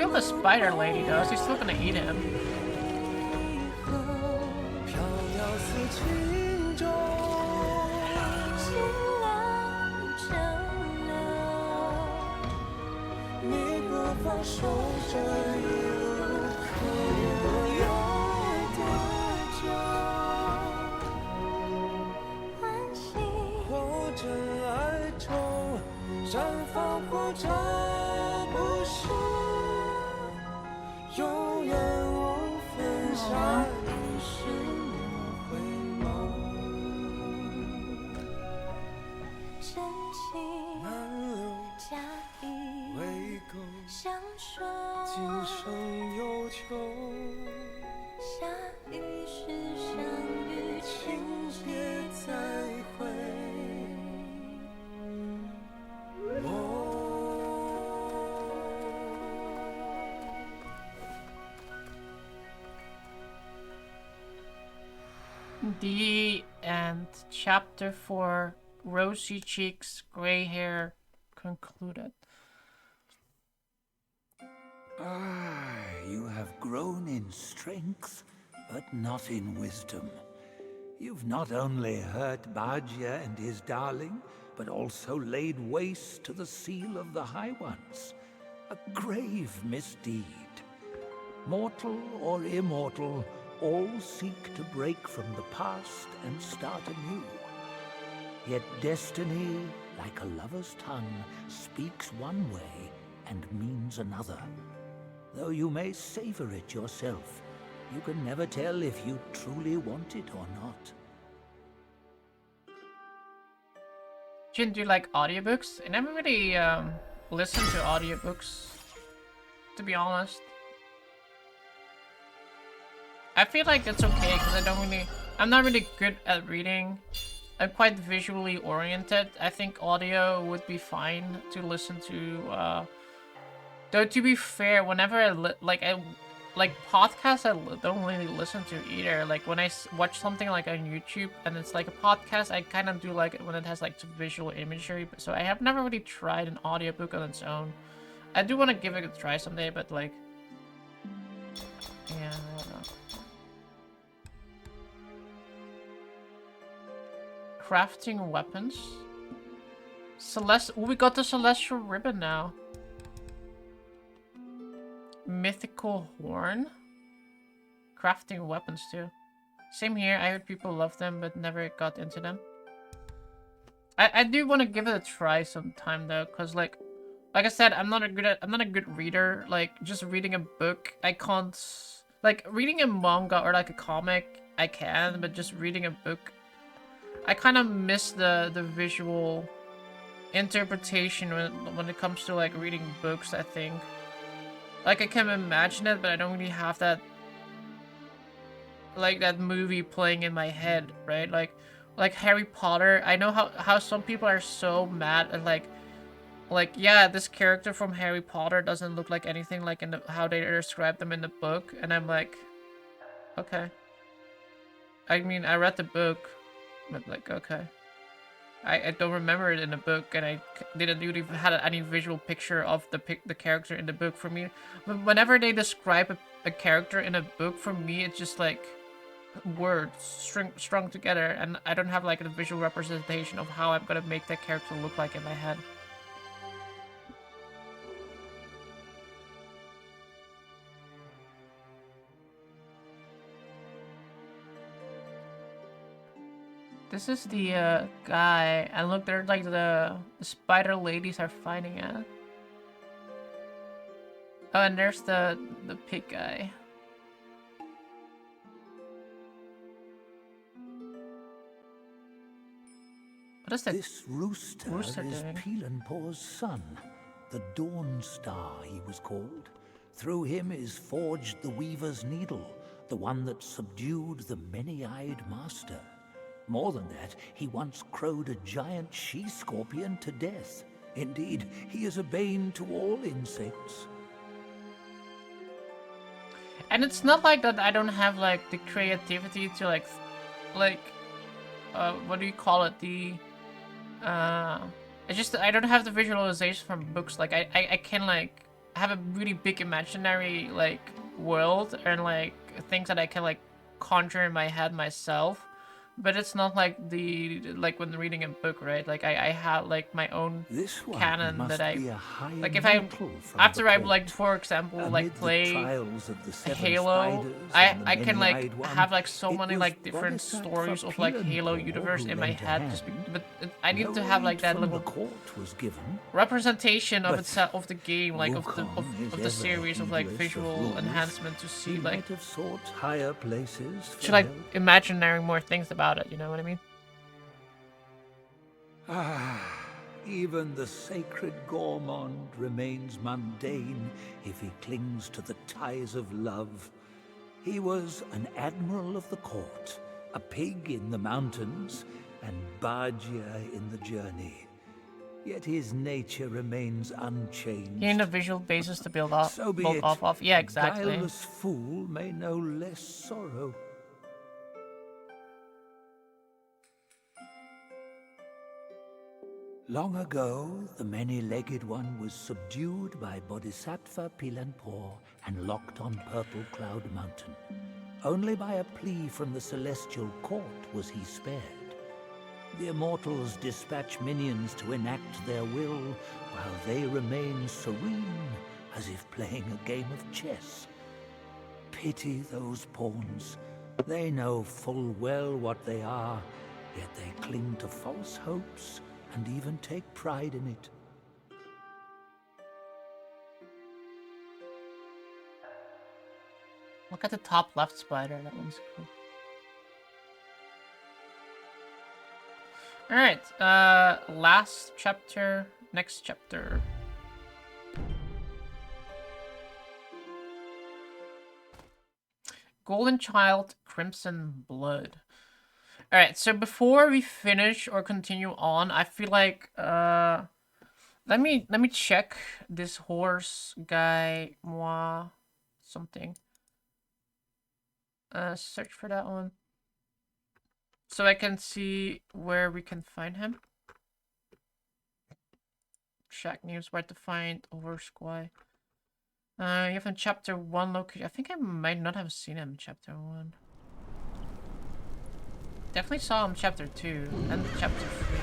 killed the spider lady though, so he's still gonna eat him. 飘渺似群众，清凉蒸馏，你不放手这一路可有多久？安心，或真爱中绽放，或者不是，永远无分下。 是我回眸，深情难留，假意未够，相守，今生有求，下一世相遇，请别再会。The end. Chapter 4. Rosy cheeks, gray hair concluded. You have grown in strength, but not in wisdom. You've not only hurt Bajia and his darling, but also laid waste to the seal of the High Ones. A grave misdeed. Mortal or immortal, all seek to break from the past and start anew. Yet destiny, like a lover's tongue, speaks one way and means another. Though you may savor it yourself, you can never tell if you truly want it or not. Jin, do you like audiobooks? I never really listen to audiobooks, to be honest. I feel like it's okay because I'm not really good at reading. I'm quite visually oriented. I think audio would be fine to listen to. Though to be fair, whenever I like podcasts, I don't really listen to either. Like when I watch something like on YouTube and it's like a podcast, I kind of do like it when it has like visual imagery. So I have never really tried an audiobook on its own. I do want to give it a try someday, but like, yeah, I don't know. Crafting weapons. Oh, we got the celestial ribbon now. Mythical horn. Crafting weapons too. Same here. I heard people love them, but never got into them. I do want to give it a try sometime though, cause like I said, I'm not a good reader. Like just reading a book, I can't. Like reading a manga or like a comic, I can, but just reading a book, I kind of miss the visual interpretation when it comes to like reading books, I think. Like I can imagine it, but I don't really have that like that movie playing in my head, right? Like Harry Potter, I know how some people are so mad at like yeah, this character from Harry Potter doesn't look like anything like in how they describe them in the book, and I'm like, okay. I mean, I read the book, but like, okay. I don't remember it in the book, and I didn't really have any visual picture of the character in the book. For me, whenever they describe a character in a book, for me it's just like words strung together, and I don't have like a visual representation of how I'm gonna make that character look like in my head. This is the guy, and look, they're like the spider ladies are fighting at. Oh, and there's the pig guy. What is that? This rooster is doing? Peelenpor's son, the Dawn Star he was called. Through him is forged the Weaver's Needle, the one that subdued the many-eyed master. More than that, he once crowed a giant she-scorpion to death. Indeed, he is a bane to all insects. And it's not like that I don't have like the creativity to like what do you call it? It's just that I don't have the visualization from books. Like I can like have a really big imaginary like world and like things that I can like conjure in my head myself. But it's not like like when reading a book, right? Like I have like my own This one canon must that I be a high like if I mortal from after the I court. like for example like Amid the play trials of the seven Halo, spiders I and the can like many-eyed one, have like so it many was like different Bodhisattva stories of like Halo Pilantor universe who in my lent a head. Just hand. but I need No to have like aid that from little the court was given. representation of But itself of the game, like Wukong is of the ever series of like heedless of visual rules. enhancement to He see like might have sought higher places for to like help. imagining more things about it. You know what I mean? Ah, even the sacred gourmand remains mundane if he clings to the ties of love. He was an admiral of the court, a pig in the mountains, and Bajia in the journey. Yet his nature remains unchanged. You need a visual basis to build off, So be build it. off of. Yeah, A exactly. guileless fool may know less sorrow. Long ago, the many-legged one was subdued by Bodhisattva Pilantor and locked on Purple Cloud Mountain. Only by a plea from the celestial court was he spared. The immortals dispatch minions to enact their will, while they remain serene, as if playing a game of chess. Pity those pawns. They know full well what they are, yet they cling to false hopes and even take pride in it. Look at the top left spider. That one's cool. All right. Last chapter. Next chapter. Golden Child, Crimson Blood. All right. So before we finish or continue on, I feel like let me check this horse guy moi something. Search for that one. So I can see where we can find him. Shack news where to find over Squy. You have in chapter 1 location. I think I might not have seen him in chapter 1. Definitely saw him chapter 2 and chapter 3.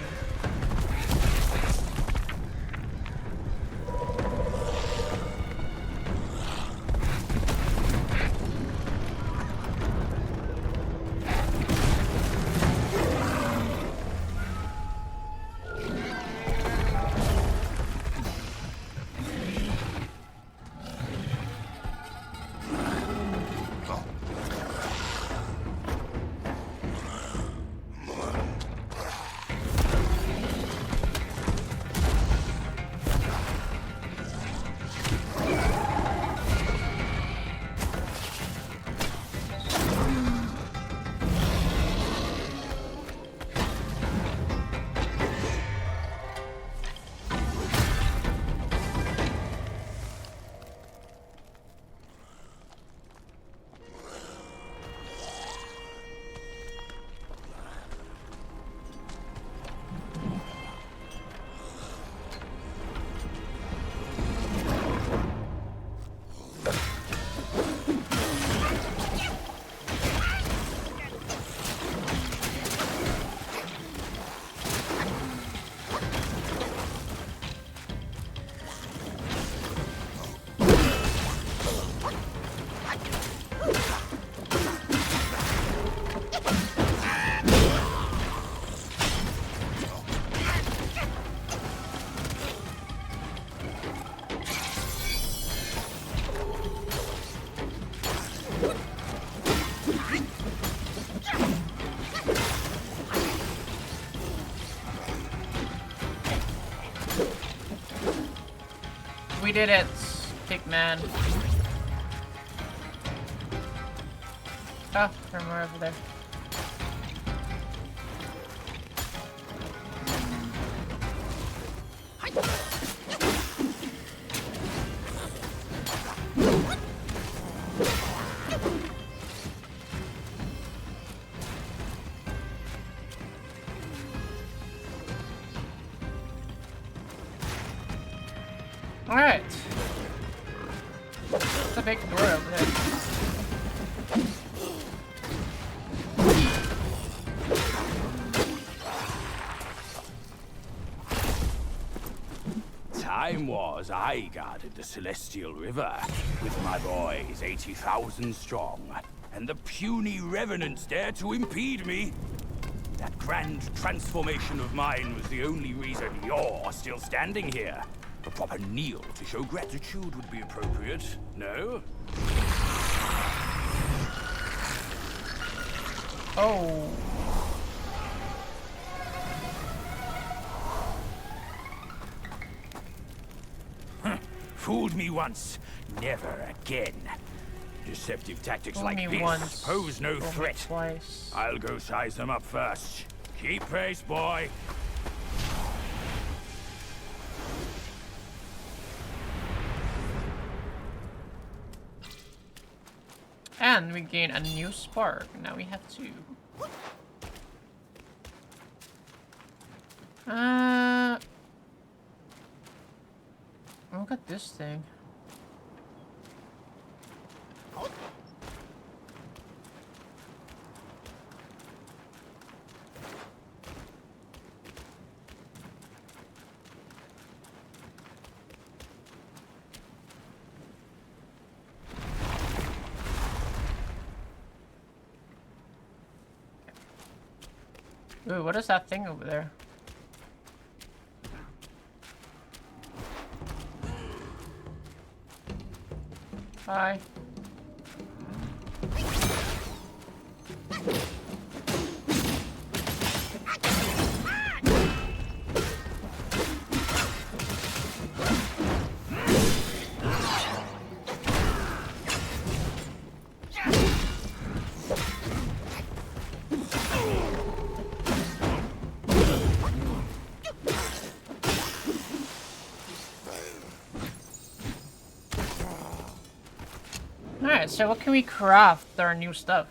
We did it, Pigman. Oh, there are more over there. Alright. It's a big door over there. Time was I guarded the Celestial River with my boys 80,000 strong, and the puny revenants dared to impede me. That grand transformation of mine was the only reason you're still standing here. A proper kneel to show gratitude would be appropriate, no? Oh. Fooled me once, never again. Deceptive tactics Fool like me this once, pose no fool me threat. twice. I'll go size them up first. Keep pace, boy. And we gain a new spark. Now we have two. Look at this thing. Ooh, what is that thing over there? Hi. Alright, so what can we craft our new stuff?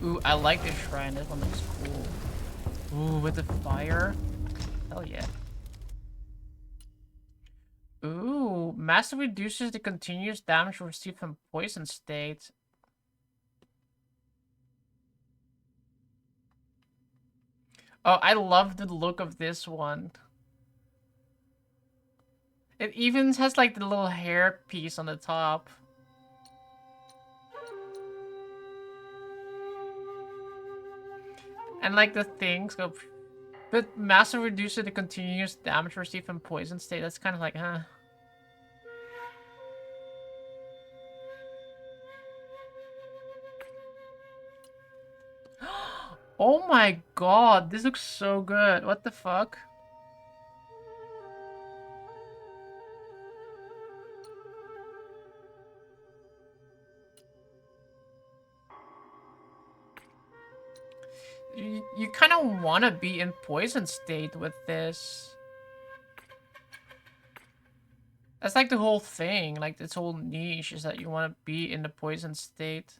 Ooh, I like this shrine. This one looks cool. Ooh, with the fire. Hell yeah. Ooh, massively reduces the continuous damage received from poison state. Oh, I love the look of this one. It even has like the little hair piece on the top. And like the things go... But massive reduces the continuous damage received from poison state. That's kind of like, huh. Oh my god, this looks so good. What the fuck? You kind of want to be in poison state with this. That's like the whole thing, like this whole niche is that you want to be in the poison state.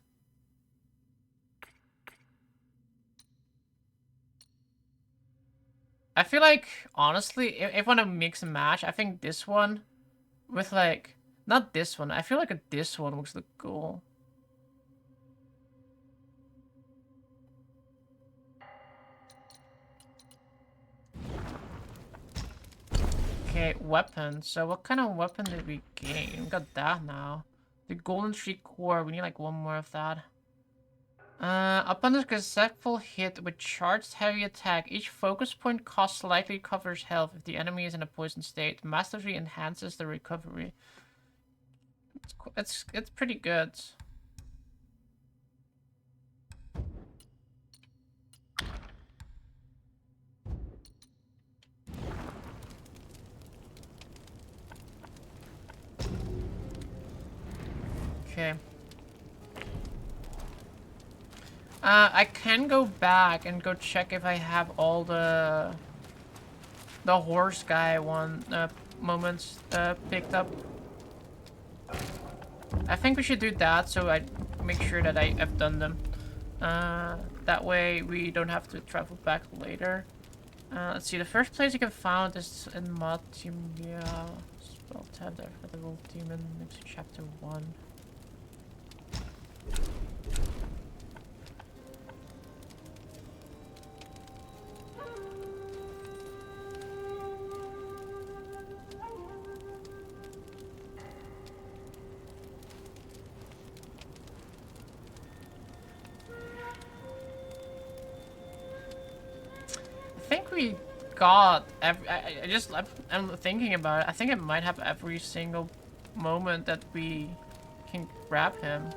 I feel like, honestly, if I want to mix and match, I think this one with like, not this one, I feel like this one looks the cool. Okay, weapon. So what kind of weapon did we gain? We got that now. The golden streak core, we need like one more of that. Upon a successful hit with charged heavy attack, each focus point cost slightly recovers health if the enemy is in a poison state. Mastery enhances the recovery. It's pretty good. Okay. I can go back and go check if I have all the horse guy moments picked up. I think we should do that so I make sure that I've done them. That way we don't have to travel back later. Let's see, the first place you can find is in Matimia. I'll tab there for the wolf demon next to chapter 1. I think we got every, I'm thinking about it. I think it might have every single moment that we can grab him.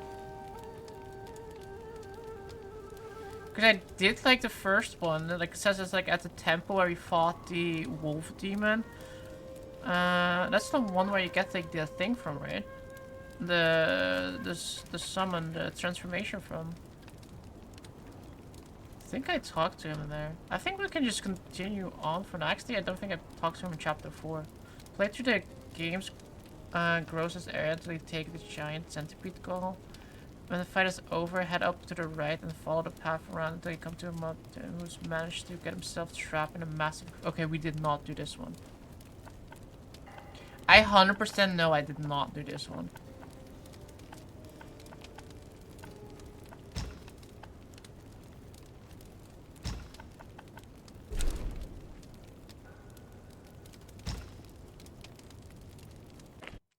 Because I did like the first one, like it says it's like at the temple where we fought the wolf demon. That's the one where you get like the thing from, right? The summon, the transformation from. I think I talked to him in there. I think we can just continue on for now. Actually, I don't think I talked to him in chapter 4. Play through the game's grossest area until you take the giant centipede goal. When the fight is over, head up to the right and follow the path around until you come to a mountain who's managed to get himself trapped in a massive... Okay, we did not do this one. I 100% know I did not do this one.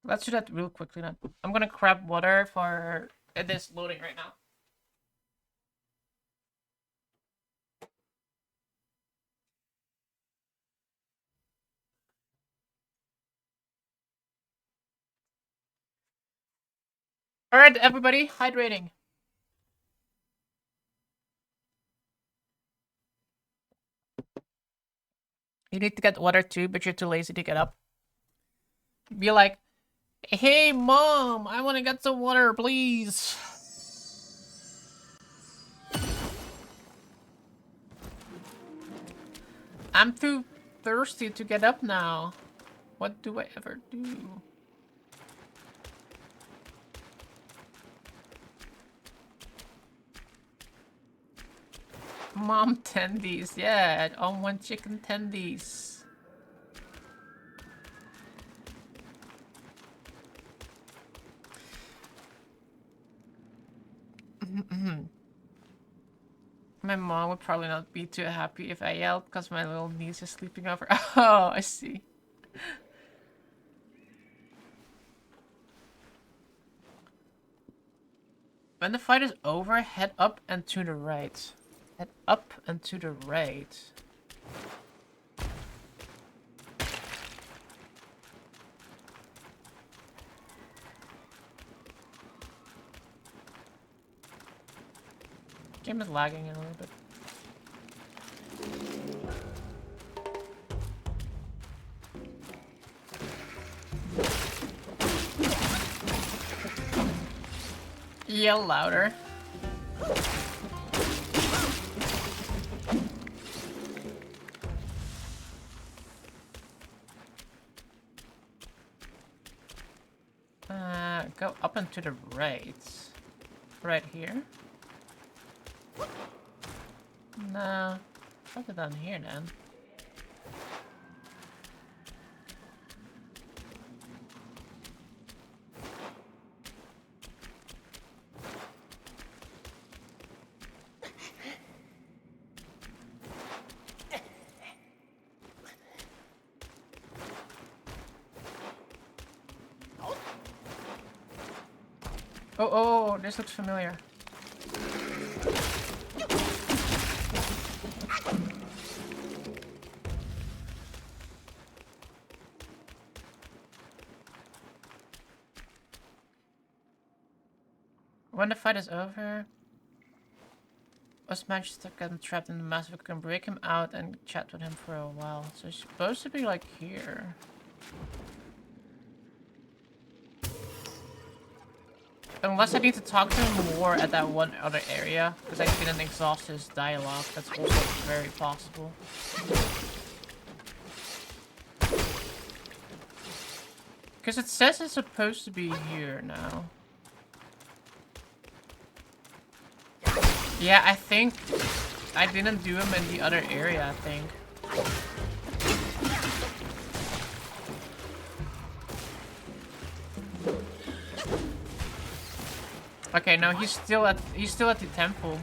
Let's do that real quickly then. I'm gonna grab water for it is loading right now. Alright, everybody, hydrating. You need to get water too, but you're too lazy to get up. Be like, hey mom, I wanna get some water, please. I'm too thirsty to get up now. What do I ever do? Mom tendies, yeah, I want chicken tendies. My mom would probably not be too happy if I yelled because my little niece is sleeping over. Oh, I see. When the fight is over, head up and to the right. Head up and to the right. Game is lagging a little bit. Yell louder. Go up and to the right. Right here. No, probably down here then. Oh, this looks familiar. When the fight is over, us managed to get him trapped in the massive. We can break him out and chat with him for a while. So it's supposed to be like here. Unless I need to talk to him more at that one other area, because I didn't exhaust his dialogue. That's also very possible. Because it says it's supposed to be here now. Yeah, I think I didn't do him in the other area, I think. Okay, no, he's still at the temple.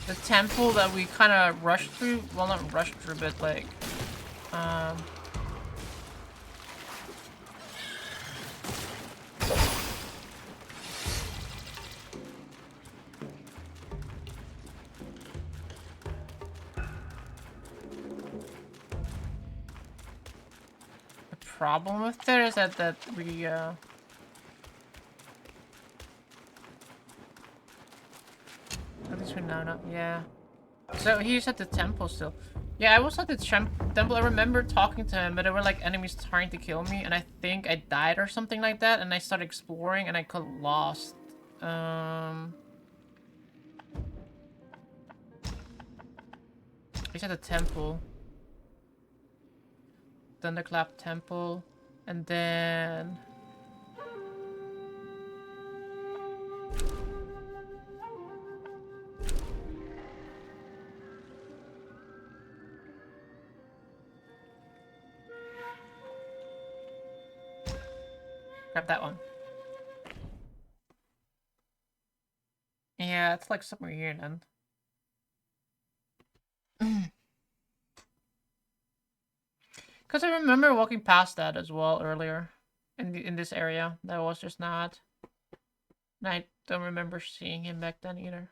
The temple that we kind of rushed through. Well, not rushed through, but like, the problem with it is that we at least we now know. Yeah. So he's at the temple still. Yeah, I was at the temple. I remember talking to him, but there were like enemies trying to kill me, and I think I died or something like that. And I started exploring, and I got lost. He's at the temple. Thunderclap temple, and then. Grab that one. Yeah, it's like somewhere here then. Because I remember walking past that as well earlier in this area that I was just not. And I don't remember seeing him back then either.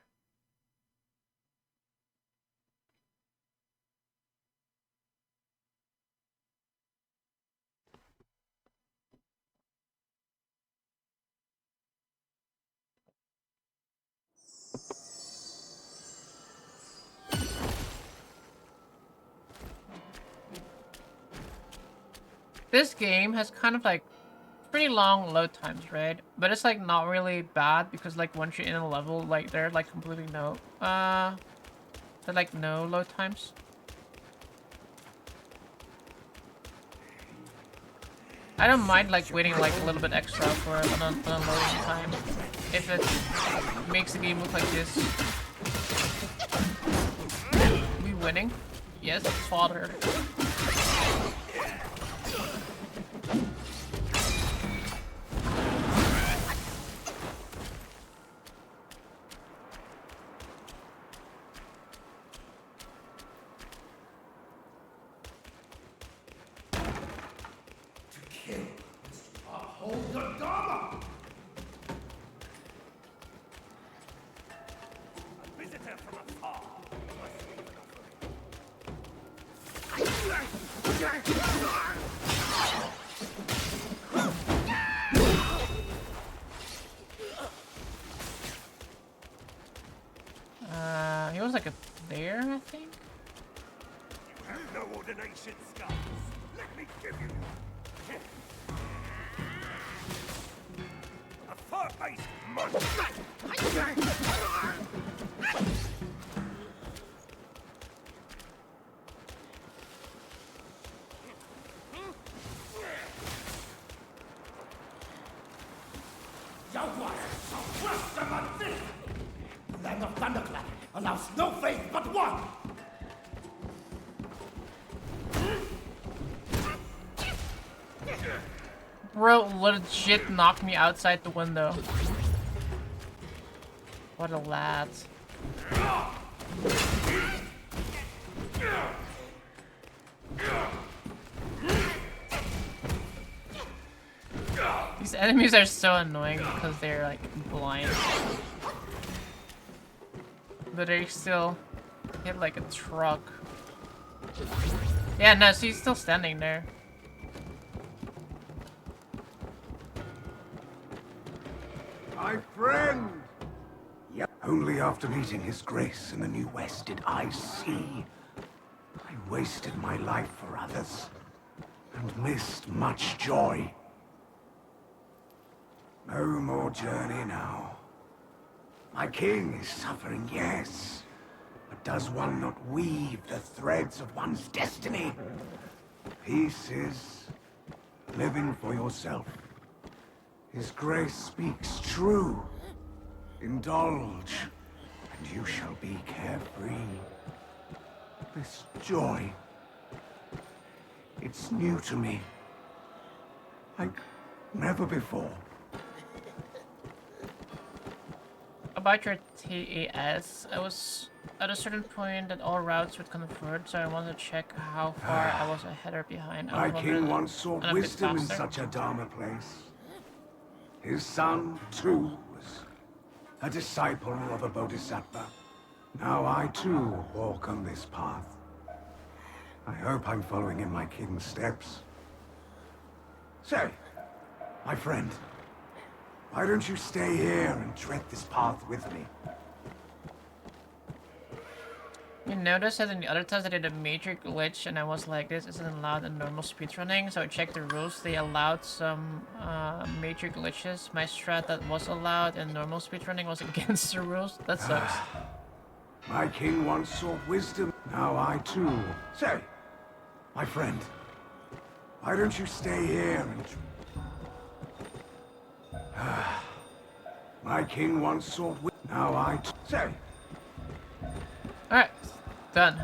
This game has kind of like pretty long load times, right? But it's like not really bad because like once you're in a level, like there are like completely no they're like no load times. I don't mind like waiting like a little bit extra for an unloading time if it makes the game look like this. Are we winning? Yes, fodder. He was like a there, I think. You have no ordination scars. Let me give you a fur-faced monster. Jaguar shall crush them on this! The land of Thunderclap allows no faith but one! Bro legit knocked me outside the window. What a lad. These enemies are so annoying because they're like blind. But they still hit like a truck. Yeah, no, so he's still standing there. My friend! Yep. Only after meeting His Grace in the New West did I see. I wasted my life for others and missed much joy. No more journey now. My king is suffering, yes. But does one not weave the threads of one's destiny? Peace is living for yourself. His Grace speaks true. Indulge, and you shall be carefree. This joy, it's new to me. Like never before. About your TAS, I was at a certain point that all routes would converge, so I wanted to check how far I was ahead or behind. My king once sought and a bit wisdom in faster. such a Dharma place. His son, too, was a disciple of a bodhisattva. Now I, too, walk on this path. I hope I'm following in my king's steps. Say, my friend, why don't you stay here and tread this path with me? You notice that in the other test I did a major glitch and I was like, this isn't allowed in normal speedrunning, so I checked the rules. They allowed some major glitches. My strat that was allowed in normal speedrunning was against the rules. That sucks. My king once sought wisdom. Now I too. Say, my friend, why don't you stay here and... My king once sought wisdom. Now I too. Say. Alright, done.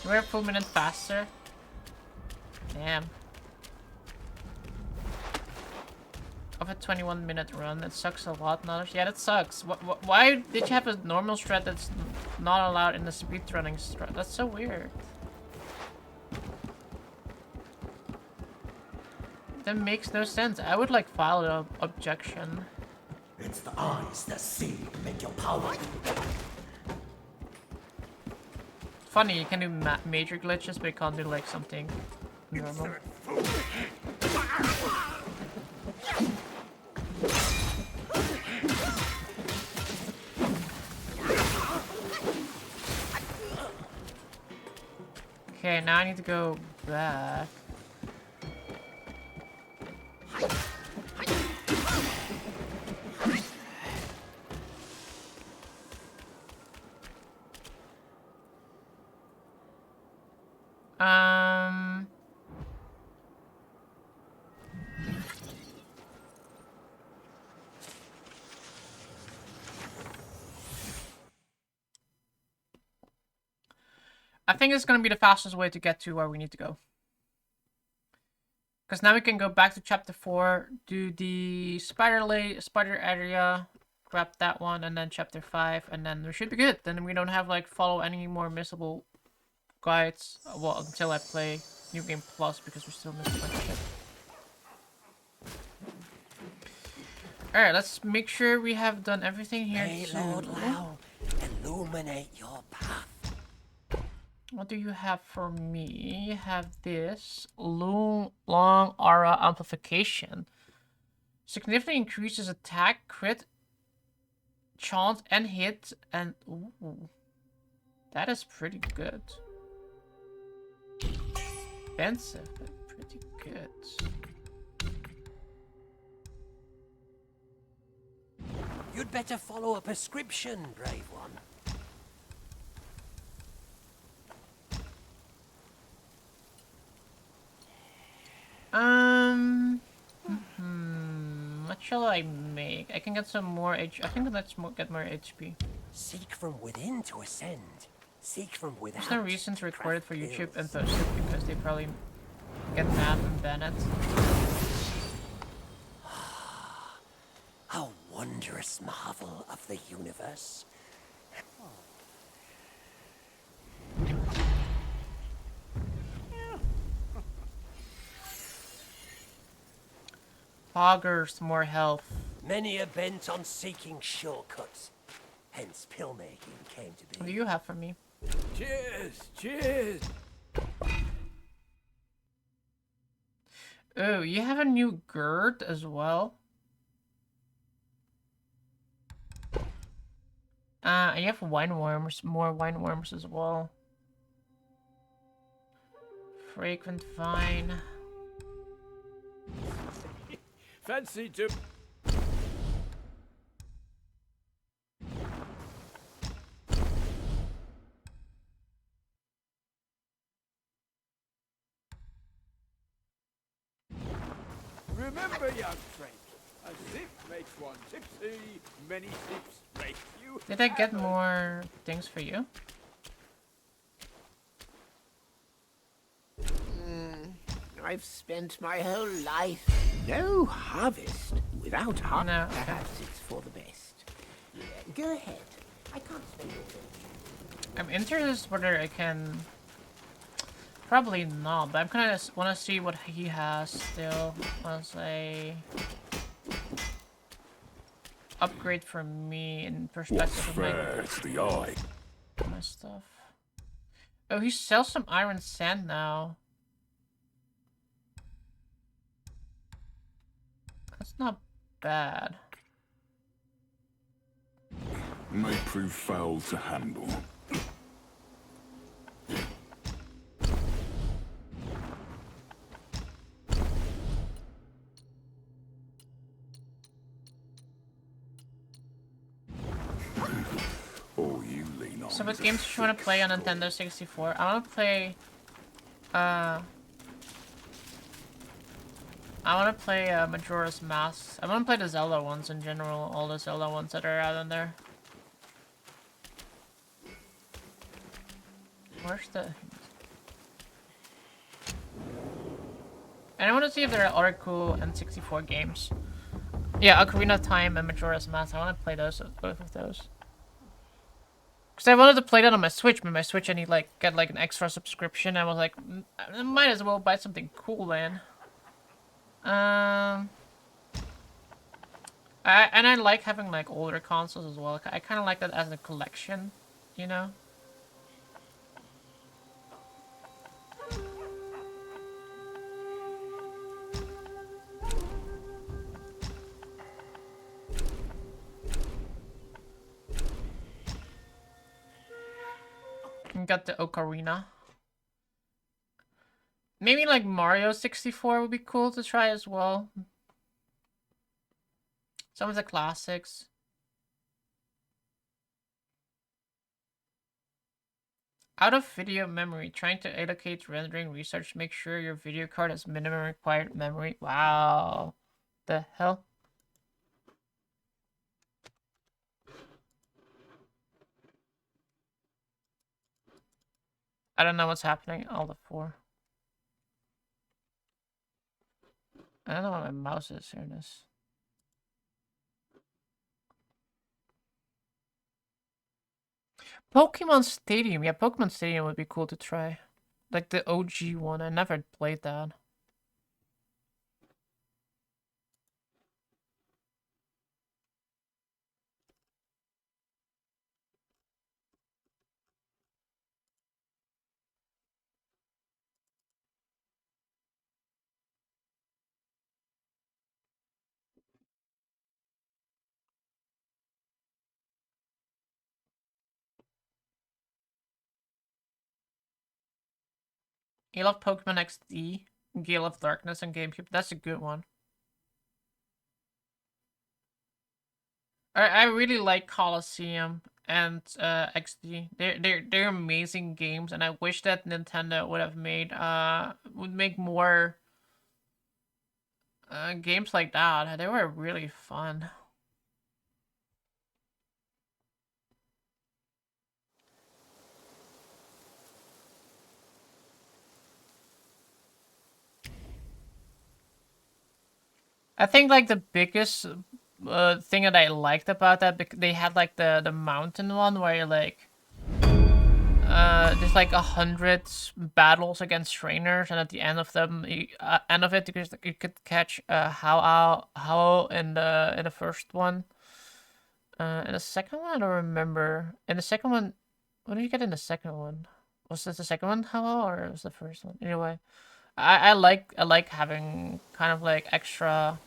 We're a full minute faster. Damn. Of a 21-minute run, it sucks a lot. Not yeah, that sucks. Why did you have a normal strat that's not allowed in the speedrunning strat? That's so weird. That makes no sense. I would like file an objection. It's the eyes that see make your power. Funny, you can do major glitches, but you can't do like something normal. Okay, now I need to go back. I think it's gonna be the fastest way to get to where we need to go. Because now we can go back to chapter 4, do the spider area, grab that one, and then chapter 5, and then we should be good. Then we don't have like follow any more missable guides. Well, until I play New Game Plus, because we're still missing a bunch of shit. Alright, let's make sure we have done everything here. May Lord Lao illuminate your path. What do you have for me? You have this long aura amplification. Significantly increases attack, crit, chance, and hit, and ooh, that is pretty good. Expensive, but pretty good. You'd better follow a prescription, brave one. What shall I make? I can get some more H. I think let's get more HP. Seek from within to ascend. Seek from without. There's no reason to record it for YouTube and post it because they probably get mad and ban it. A wondrous marvel of the universe. Poggers, more health. Many are bent on seeking shortcuts. Hence, pill making came to be. What do you have for me? Cheers! Cheers! Oh, you have a new gird as well. And you have wine worms, more wine worms as well. Fragrant vine. Fancy to... Remember, young friend, a sip makes one tipsy, many sips make you... Did I get more things for you? I've spent my whole life. No harvest without harvest. No, okay. Perhaps it's for the best. Go ahead. I can't spend all day. I'm interested whether I can. Probably not, but I'm kind of want to see what he has still. As a upgrade for me in What's perspective of fair to the eye? my stuff. Oh, he sells some iron sand now. That's not bad. May prove foul to handle. Oh, you lean on. So what games do you want to play on Nintendo 64? I want to play, I want to play Majora's Mask. I want to play the Zelda ones in general, all the Zelda ones that are out in there. Where's the... And I want to see if there are other cool N64 games. Yeah, Ocarina of Time and Majora's Mask. I want to play those, both of those. Because I wanted to play that on my Switch, but my Switch I need like get like an extra subscription. I was like, I might as well buy something cool then. And I like having like older consoles as well. I kind of like that as a collection, you know. You got the Ocarina. Maybe like Mario 64 would be cool to try as well. Some of the classics. Out of video memory, trying to allocate rendering research, make sure your video card has minimum required memory. Wow. The hell? I don't know what's happening. All the four. I don't know what my mouse is. Here it is. Pokemon Stadium. Yeah, Pokemon Stadium would be cool to try. Like the OG one. I never played that. You love Pokemon XD, Gale of Darkness, and GameCube. That's a good one. I really like Colosseum and XD. They're amazing games, and I wish that Nintendo would make more games like that. They were really fun. I think like the biggest thing that I liked about that, they had like the mountain one where you're like there's like 100 battles against trainers, and at the end of them, end of it, you could catch how in the first one. In the second one, I don't remember. In the second one, what did you get in the second one? Was this the second one, how, or was the first one? Anyway, I like having kind of like extra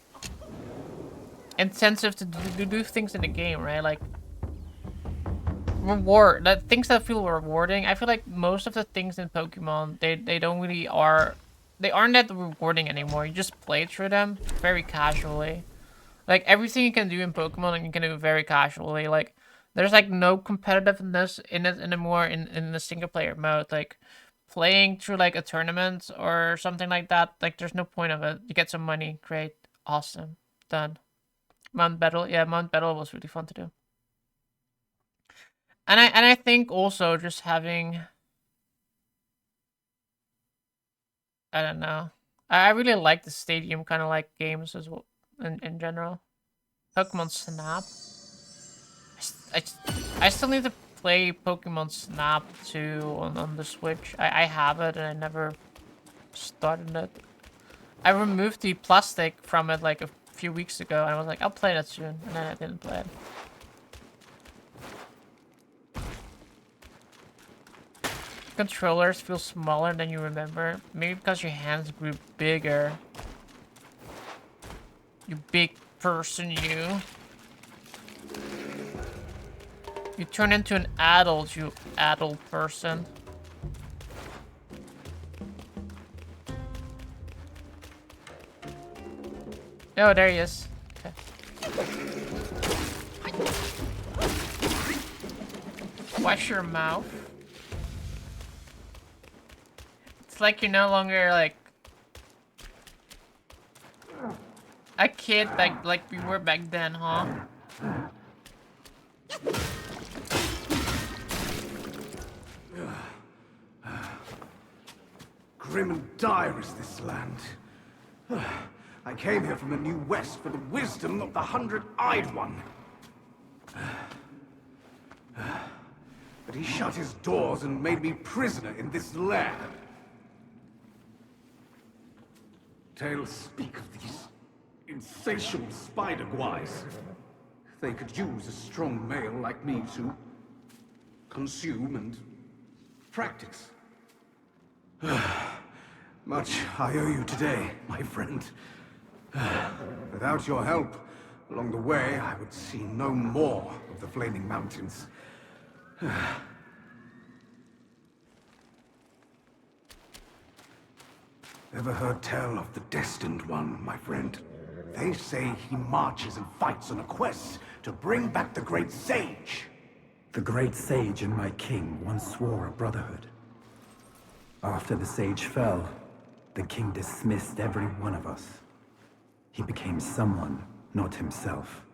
incentive to do things in the game, right? Like things that feel rewarding. I feel like most of the things in Pokemon, they don't really they aren't that rewarding anymore. You just play through them very casually. Like everything you can do in Pokemon, you can do very casually. Like there's like no competitiveness in it anymore in the single player mode. Like playing through like a tournament or something like that, like there's no point of it. You get some money, great, awesome, done. Mount Battle, yeah, Mount Battle was really fun to do. And I think also just having, I don't know, I really like the stadium kind of like games as well in general. Pokemon Snap. I still need to play Pokemon Snap 2 on the Switch. I have it and I never started it. I removed the plastic from it like a few weeks ago and I was like, I'll play that soon, and then I didn't play it. Controllers feel smaller than you remember. Maybe because your hands grew bigger. You big person, you. You turn into an adult, you adult person. Oh, there he is. Okay. Wash your mouth. It's like you're no longer like a kid like we were back then, huh? Grim and dire is this land. I came here from the New West for the wisdom of the 100-Eyed One. But he shut his doors and made me prisoner in this lair. Tales speak of these insatiable spider guys. They could use a strong male like me to consume and practice. Much I owe you today, my friend. Without your help, along the way, I would see no more of the Flaming Mountains. Ever heard tell of the Destined One, my friend? They say he marches and fights on a quest to bring back the Great Sage. The Great Sage and my king once swore a brotherhood. After the Sage fell, the king dismissed every one of us. He became someone, not himself.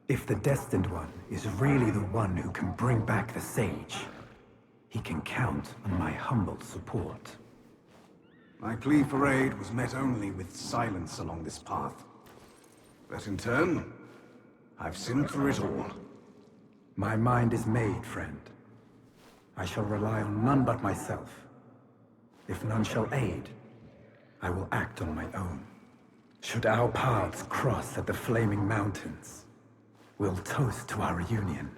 If the Destined One is really the one who can bring back the Sage, he can count on my humble support. My plea for aid was met only with silence along this path. But in turn, I've sinned through it all. My mind is made, friend. I shall rely on none but myself. If none shall aid, I will act on my own. Should our paths cross at the Flaming Mountains, we'll toast to our reunion.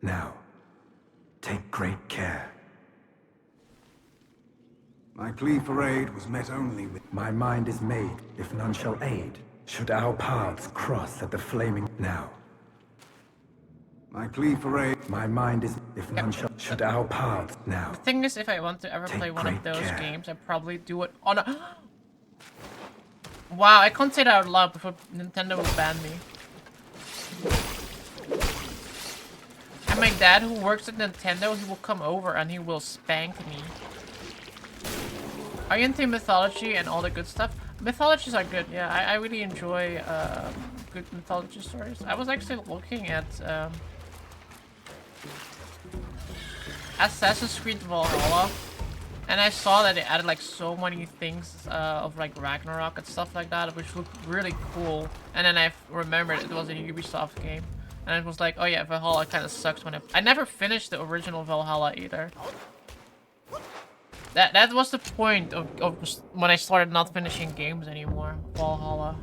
Now, take great care. My plea for aid was met only with... My mind is made, if none shall aid. Should our paths cross at the Flaming... Now. My plea for aid... My mind is, if none shall... Should our paths... Now. The thing is, if I want to ever play one of those games, I probably do it on a... Wow, I can't say that out loud before Nintendo will ban me. And my dad, who works at Nintendo, he will come over and he will spank me. Are you into mythology and all the good stuff? Mythologies are good, yeah. I really enjoy good mythology stories. I was actually looking at Assassin's Creed Valhalla, and I saw that they added like so many things of like Ragnarok and stuff like that, which looked really cool. And then I remembered it was a Ubisoft game, and it was like, oh yeah, Valhalla kind of sucks when I never finished the original Valhalla either. That was the point of when I started not finishing games anymore. Valhalla.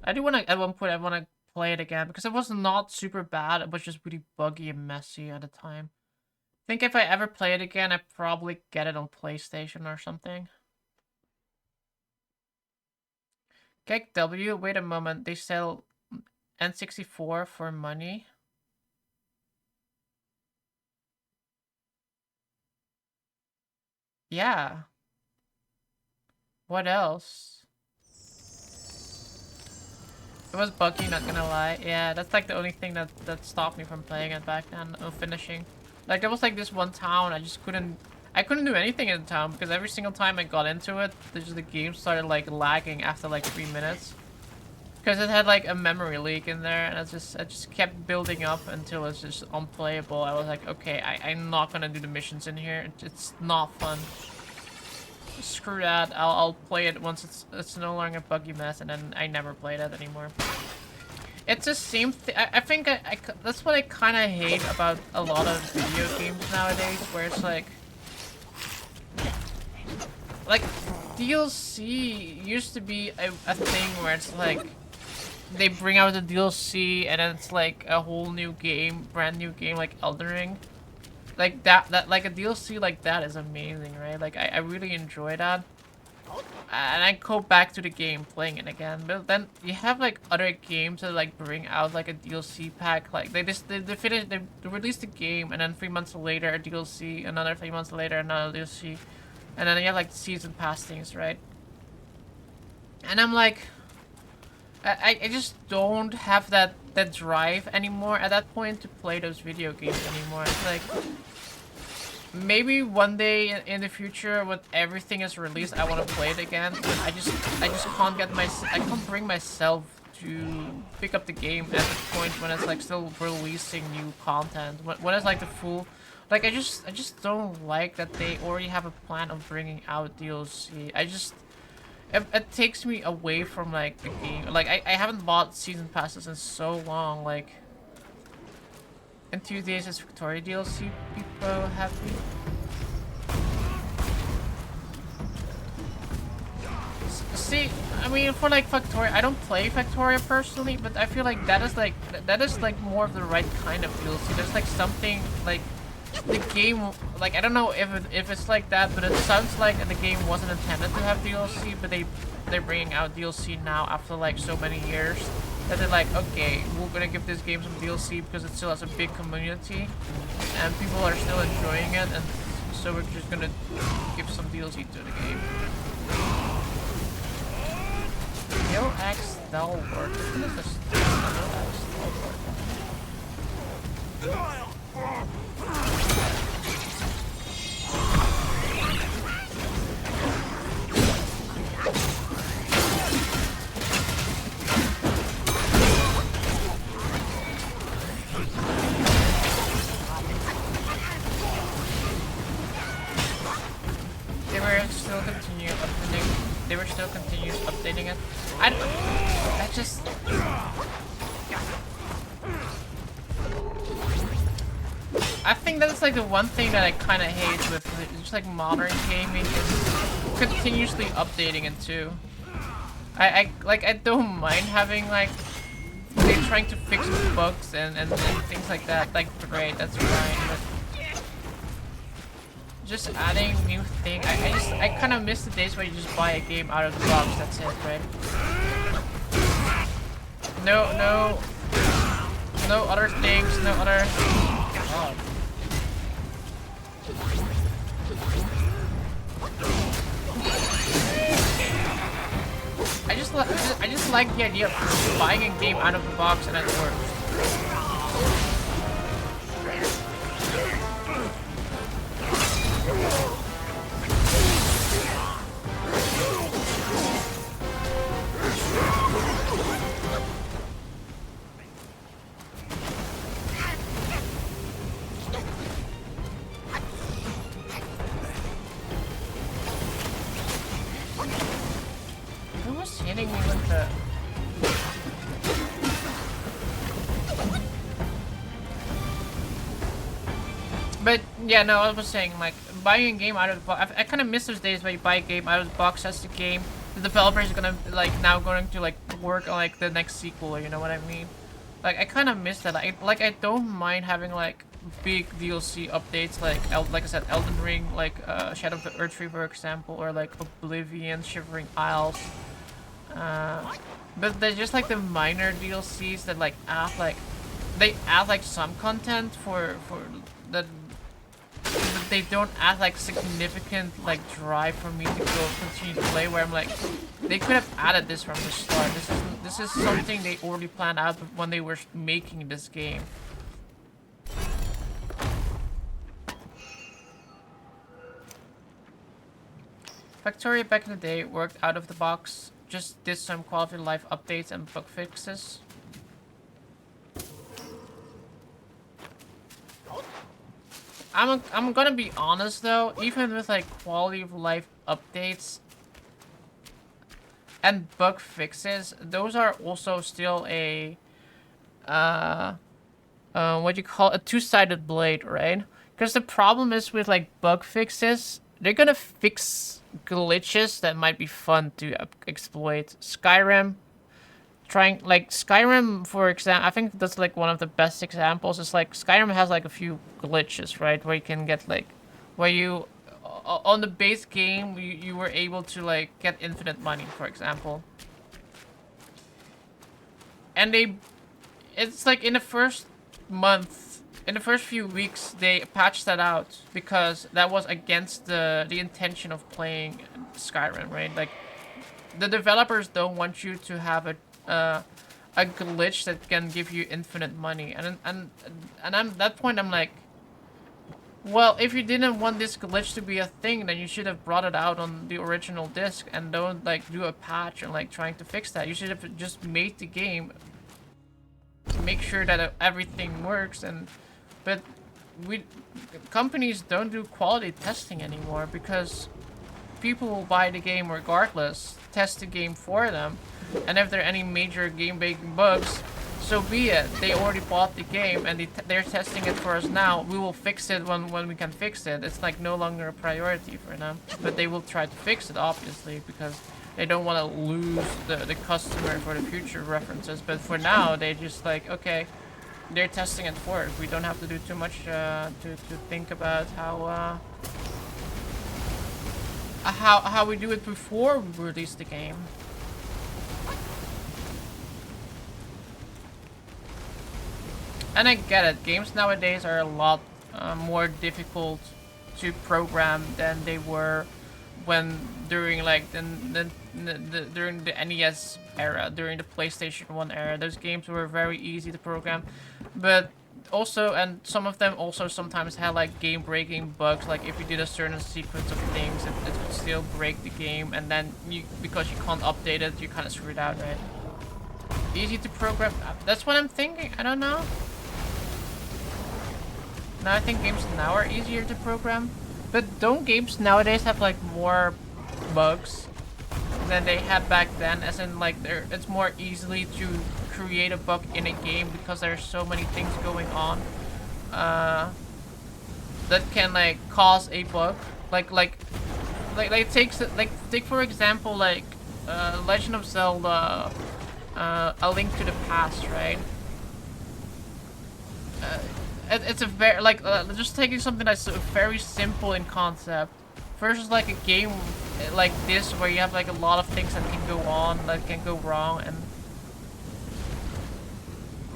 I do want to, at one point, I want to play it again because it was not super bad. It was just really buggy and messy at the time. I think if I ever play it again, I'd probably get it on PlayStation or something. Cake W, wait a moment, they sell N64 for money. Yeah. What else? It was buggy, not gonna lie. Yeah, that's like the only thing that stopped me from playing it back then, or finishing. Like there was like this one town, I couldn't do anything in the town because every single time I got into it, the game started like lagging after like 3 minutes. Because it had like a memory leak in there, and it just kept building up until it's just unplayable. I was like, okay, I'm not gonna do the missions in here. It's not fun. Screw that. I'll play it once it's no longer a buggy mess, and then I never play that anymore. It's the same thing. I think that's what I kind of hate about a lot of video games nowadays, where it's like DLC used to be a thing where it's like they bring out the DLC and then it's like a whole new game, brand new game like Elden Ring. Like that like a DLC like that is amazing, right? Like I really enjoy that. And I go back to the game playing it again. But then you have like other games that like bring out like a DLC pack. Like they release the game and then 3 months later a DLC, another 3 months later another DLC. And then you have like season pass things, right? And I'm like I just don't have that drive anymore at that point to play those video games anymore. It's like maybe one day in the future when everything is released I want to play it again, but I just can't bring myself to pick up the game at the point when it's like still releasing new content. When it's like the full, like I just don't like that they already have a plan of bringing out DLC. It takes me away from like the game. Like I haven't bought season passes in so long. Like in 2 days is Victoria DLC. People happy. See, I mean, for like Factoria, I don't play Factoria personally, but I feel like that is like more of the right kind of DLC. There's like something like the game, like I don't know if it's like that, but it sounds like the game wasn't intended to have DLC, but they're bringing out DLC now after like so many years that they're like, okay, we're gonna give this game some DLC because it still has a big community and people are still enjoying it, and so we're just gonna give some DLC to the game. Yo X Stalwart. What is this? Yo X Stalwart. They were still continue updating it. I just I think that's like the one thing that I kind of hate with just like modern gaming is continuously updating it too. I don't mind having like they're trying to fix bugs and things like that. Like great, that's fine. But just adding new thing. I kind of miss the days where you just buy a game out of the box. That's it, right? No other things. No other. Oh. I just like the idea of buying a game out of the box and it works. Who was hitting me with the... But yeah, no, I was saying like buying a game out of the box. I kind of miss those days where you buy a game out of the box. That's the game. The developer is gonna like now going to like work on like the next sequel. You know what I mean? Like I kind of miss that. I don't mind having like big DLC updates like I said, Elden Ring, like Shadow of the Earthtree for example, or like Oblivion, Shivering Isles. But they're just like the minor DLCs that like add like some content for that. But they don't add like significant like drive for me to go continue to play, where I'm like, they could have added this from the start. This is something they already planned out when they were making this game. Factoria back in the day worked out of the box. just did some quality of life updates and bug fixes. I'm gonna be honest though, even with like quality of life updates and bug fixes, those are also still a what do you call a two-sided blade, right? Because the problem is with like bug fixes, they're gonna fix glitches that might be fun to exploit. Skyrim, Skyrim, for example, I think that's like one of the best examples. It's like Skyrim has like a few glitches, right, where you can get like, where you on the base game you were able to like get infinite money, for example, and it's like in the first month, in the first few weeks, they patched that out because that was against the intention of playing Skyrim, right? Like, the developers don't want you to have a glitch that can give you infinite money, and I'm at that point I'm like, well, if you didn't want this glitch to be a thing, then you should have brought it out on the original disc and don't like do a patch and like trying to fix that. You should have just made the game to make sure that everything works. But companies don't do quality testing anymore because people will buy the game regardless, test the game for them, and if there are any major game-breaking bugs, so be it. They already bought the game and they're testing it for us now. We will fix it when we can fix it. It's like no longer a priority for them, but they will try to fix it obviously because they don't want to lose the customer for the future references. But for now, they just like, okay, they're testing it for us. We don't have to do too much to think about how we do it before we release the game. And I get it. Games nowadays are a lot more difficult to program than they were when during like during the NES era, during the PlayStation 1 era. Those games were very easy to program, but also, and some of them also sometimes had like game-breaking bugs. Like if you did a certain sequence of things, it would still break the game, and then because you can't update it, you're kind of screwed out, right? Easy to program. That's what I'm thinking. I don't know. Now I think games now are easier to program, but don't games nowadays have like more bugs than they had back then? As in like it's more easily to create a bug in a game because there's so many things going on that can like cause a bug. Like take for example like Legend of Zelda, A Link to the Past, right? It's a very like just taking something that's very simple in concept versus like a game like this where you have like a lot of things that can go on, that can go wrong, and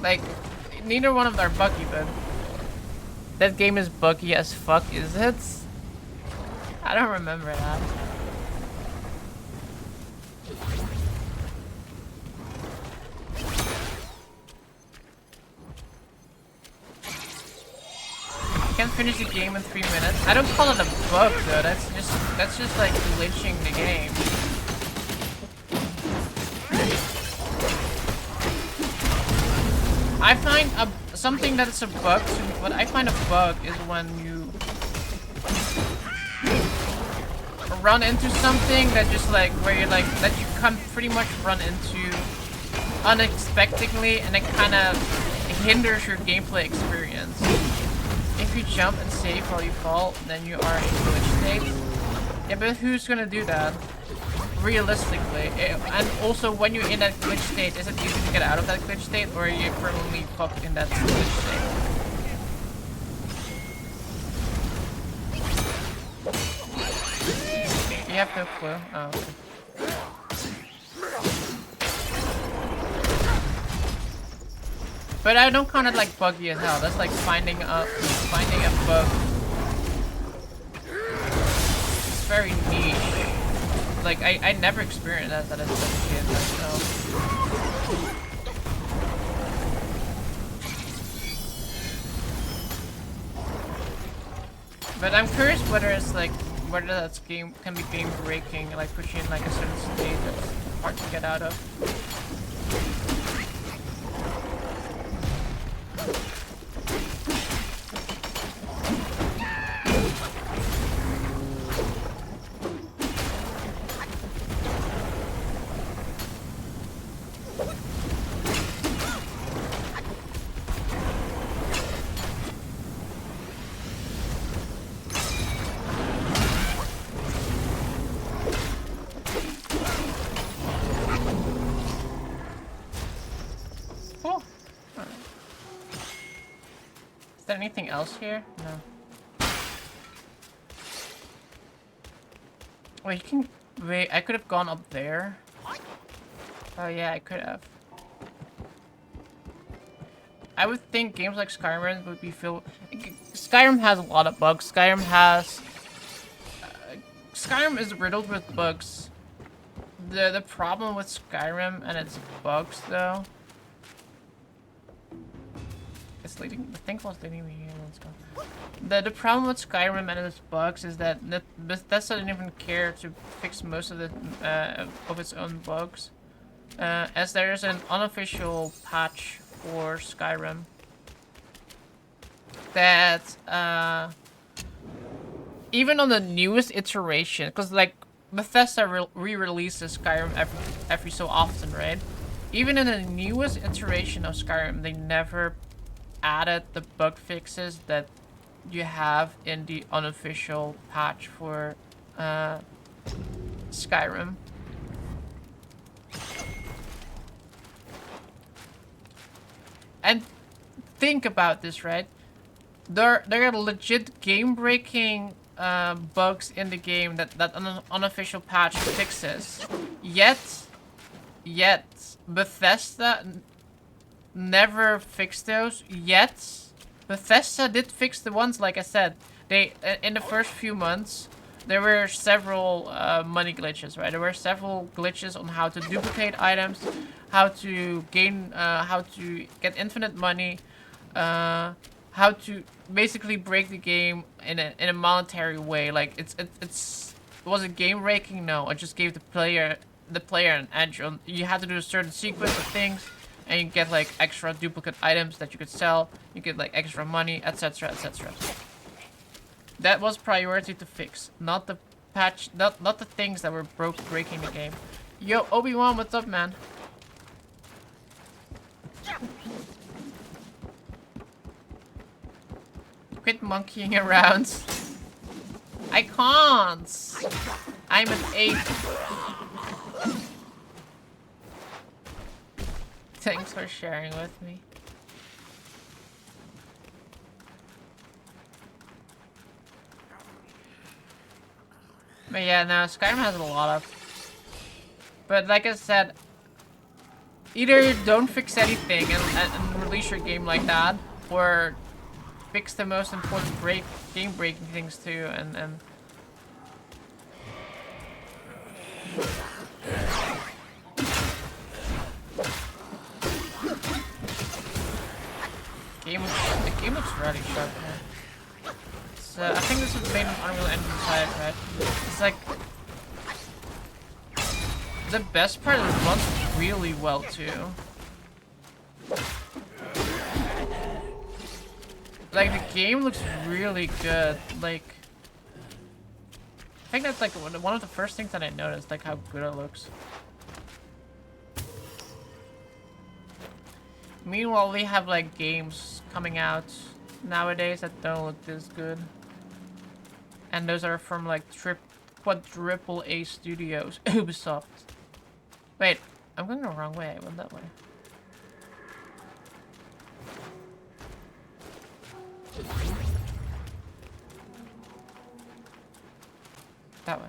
like neither one of them are buggy, but that game is buggy as fuck, is it? I don't remember that. Can't finish the game in 3 minutes. I don't call it a bug though. That's just like glitching the game. I find something that is a bug. What I find a bug is when you run into something that just like where you like that you can pretty much run into unexpectedly, and it kind of hinders your gameplay experience. If you jump and save while you fall, then you are in glitch state. Yeah, but who's gonna do that? Realistically. And also, when you're in that glitch state, is it easy to get out of that glitch state, or are you permanently fucked in that glitch state? You have no clue? Oh, okay. But I don't count it like buggy as hell. That's like finding a bug. It's very niche. Like I never experienced that as a kid myself. But I'm curious whether it's like whether that's game can be game breaking, like push you in like a certain state hard to get out of. Is there anything else here? No. Wait, you can... Wait, I could have gone up there. Oh yeah, I could have. I would think games like Skyrim would be filled... Skyrim has a lot of bugs. Skyrim has... Skyrim is riddled with bugs. The problem with Skyrim and its bugs, though... It's leading... The thing was leading me here. Let's go. The problem with Skyrim and its bugs is that Bethesda didn't even care to fix most of its own bugs. As there is an unofficial patch for Skyrim that even on the newest iteration, because like Bethesda re-releases Skyrim every so often, right? Even in the newest iteration of Skyrim, they never added the bug fixes that you have in the unofficial patch for Skyrim. And think about this, right? There are legit game-breaking bugs in the game that an unofficial patch fixes. Yet Bethesda never fixed those. Yet Bethesda did fix the ones, like I said. They in the first few months there were several money glitches, right? There were several glitches on how to duplicate items, how to gain, how to get infinite money, how to basically break the game in a monetary way. Like was it game breaking? No, it just gave the player an edge on. You had to do a certain sequence of things, and you get like extra duplicate items that you could sell. You get like extra money, etc., etc. That was priority to fix, not the patch, not the things that were breaking the game. Yo, Obi-Wan, what's up, man? Quit monkeying around. I can't. I'm an ape. Thanks for sharing with me. But yeah, no, Skyrim has a lot of... But like I said, either don't fix anything and release your game like that, or fix the most important game-breaking things too, and the game looks really sharp, man. I think this was made on Unreal Engine 5, right? It's like... The best part is it runs really well, too. Like, the game looks really good. Like... I think that's like one of the first things that I noticed, like how good it looks. Meanwhile, we have like games coming out nowadays that don't look this good. And those are from like quadruple A studios. Ubisoft. Wait, I'm going the wrong way. I went that way. That way.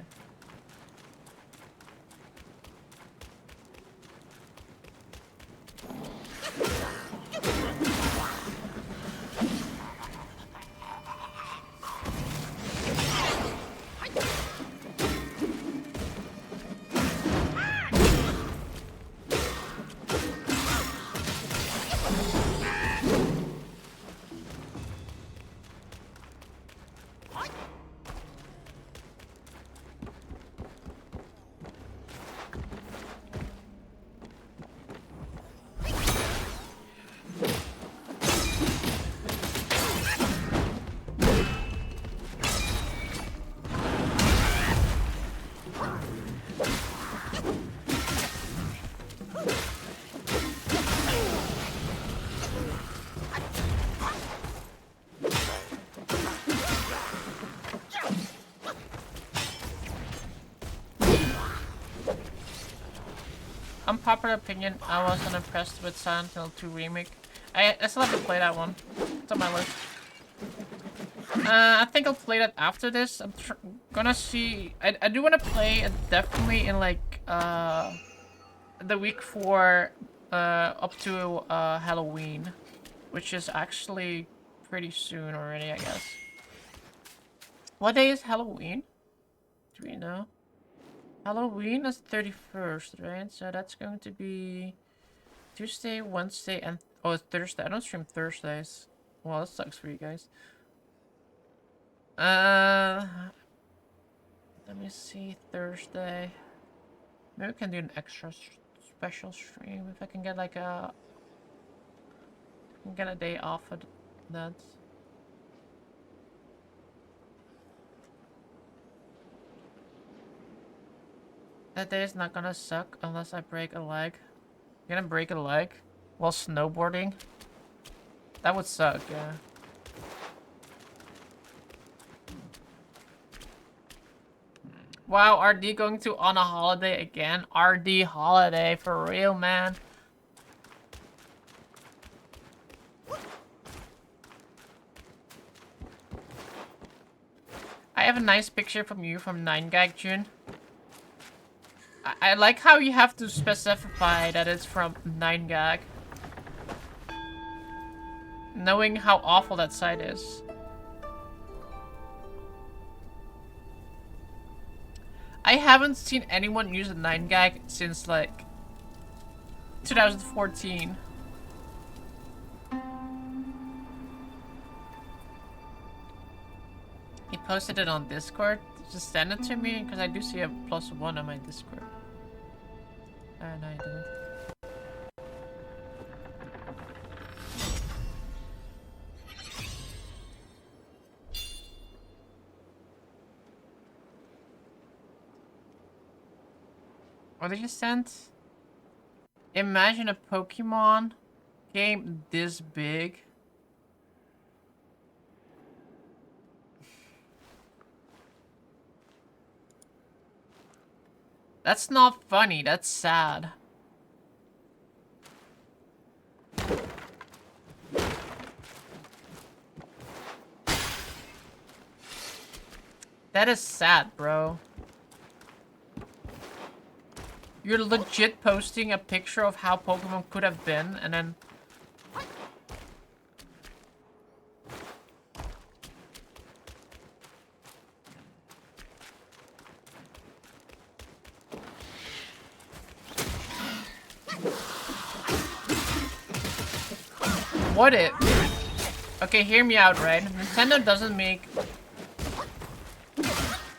unpopular opinion, I wasn't impressed with Silent Hill 2 Remake. I still have to play that one. It's on my list. I think I'll play that after this. I'm gonna see. I do want to play it definitely in like the week for up to Halloween, which is actually pretty soon already, I guess. What day is Halloween? Do we know? Halloween is 31st, right? So that's going to be Tuesday, Wednesday, and oh, Thursday. I don't stream Thursdays. Well, that sucks for you guys. Let me see. Thursday. Maybe we can do an extra special stream if I can get like a day off of that. That day is not gonna suck unless I break a leg. You're gonna break a leg while snowboarding? That would suck, yeah. Wow, RD going to on a holiday again? RD holiday, for real, man. I have a nice picture from you from 9gag, June. I like how you have to specify that it's from 9gag. Knowing how awful that site is. I haven't seen anyone use a 9gag since like 2014. He posted it on Discord. Just send it to me because I do see a +1 on my Discord. No, I didn't. What did you send? Imagine a Pokemon game this big. That's not funny, that's sad. That is sad, bro. You're legit posting a picture of how Pokemon could have been, and then... What if? Okay, hear me out, right? Nintendo doesn't make...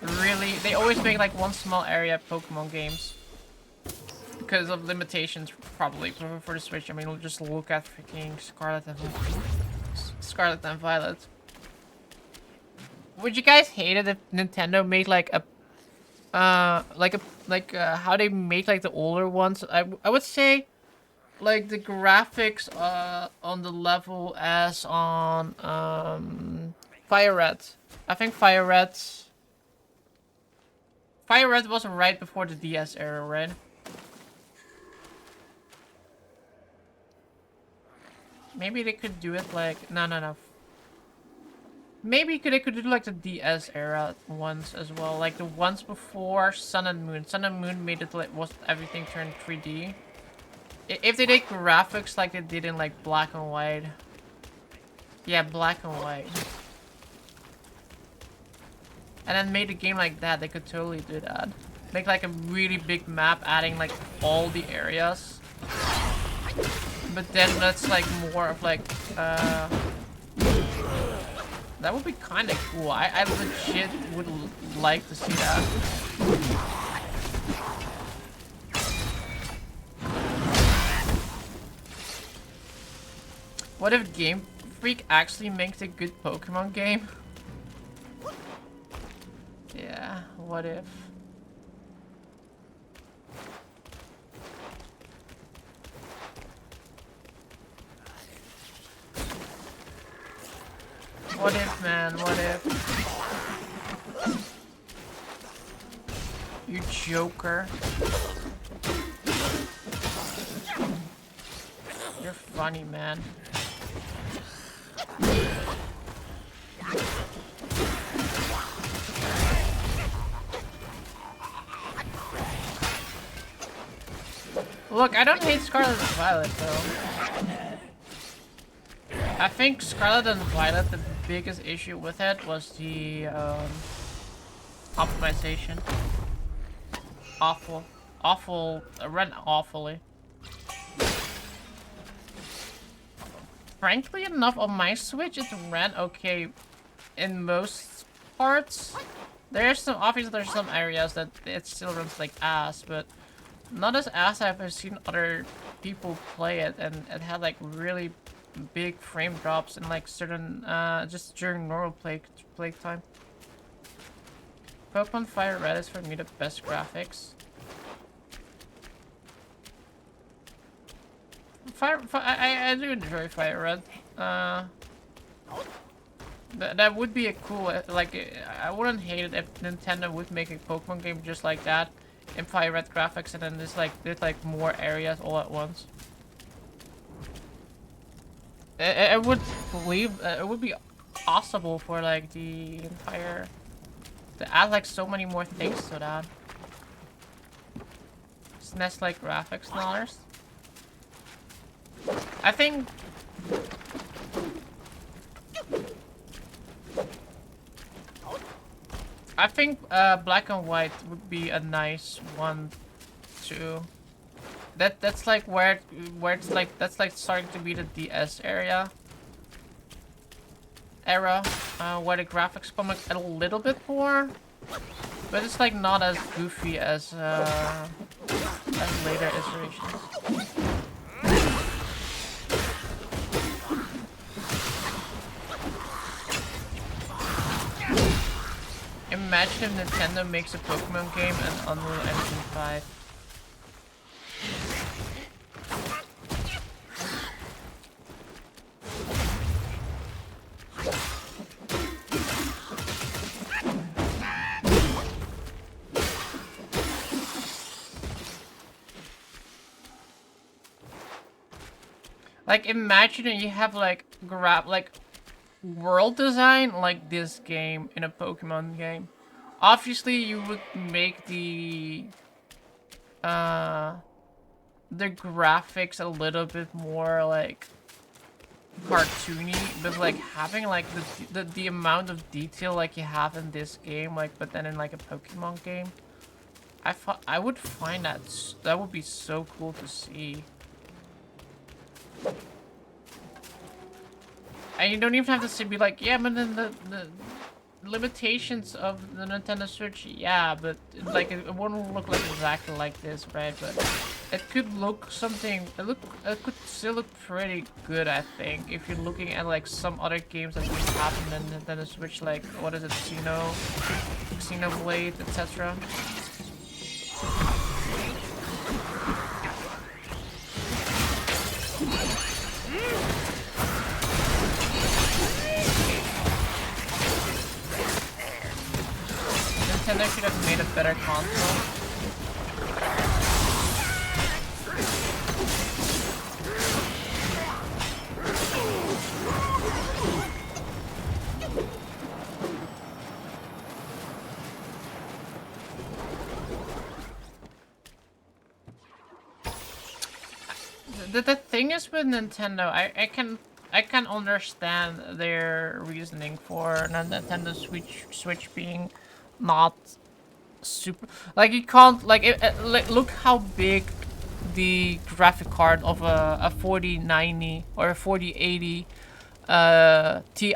Really... They always make like one small area Pokemon games. Because of limitations, probably, for the Switch. I mean, we'll just look at freaking Scarlet and Violet. Would you guys hate it if Nintendo made like a... how they make like the older ones? I would say... Like the graphics on the level as on Fire Red. I think Fire Red was right before the DS era, right? Maybe they could do it like no. Maybe they could do like the DS era ones as well, like the ones before Sun and Moon. Sun and Moon made it like was everything turned 3D. If they did graphics like they did in like black and white. Yeah, black and white. And then made a game like that, they could totally do that. Make like a really big map, adding like all the areas. But then that's like more of like, that would be kind of cool. I legit would like to see that. What if Game Freak actually makes a good Pokemon game? Yeah, what if? What if, man? What if? You joker. You're funny, man. Look, I don't hate Scarlet and Violet, though. I think Scarlet and Violet, the biggest issue with it was the optimization. Awful. Awful. Ran awfully. Frankly enough, on my Switch, it ran okay in most parts. Obviously there's some areas that it still runs like ass, but not as ass I've seen other people play it, and it had like really big frame drops in like certain, just during normal play time. Pokemon Fire Red is for me the best graphics. I do enjoy Fire Red. That would be a cool, like, I wouldn't hate it if Nintendo would make a Pokemon game just like that, in Fire Red graphics, and then just like did like more areas all at once. I would believe it would be possible for like the entire to add like so many more things to that. SNES like graphics and others. I think black and white would be a nice one too. That's like where it's like that's like starting to be the DS era, where the graphics come like a little bit more, but it's like not as goofy as later iterations. Imagine if Nintendo makes a Pokemon game and Unreal Engine 5. Like, imagine you have like world design like this game in a Pokemon game. Obviously, you would make the graphics a little bit more like cartoony, but like having like the amount of detail like you have in this game, like but then in like a Pokemon game, I would find that would be so cool to see. And you don't even have to be like, yeah, but then the limitations of the Nintendo Switch, yeah, but like it wouldn't look like exactly like this, right? But it could look something. It could still look pretty good, I think, if you're looking at like some other games that we have in the Nintendo Switch, like what is it, Xenoblade, etc. Nintendo should have made a better console. The thing is with Nintendo, I can understand their reasoning for Nintendo Switch being not super, like you can't like like look how big the graphic card of a 4090 or a 4080 Ti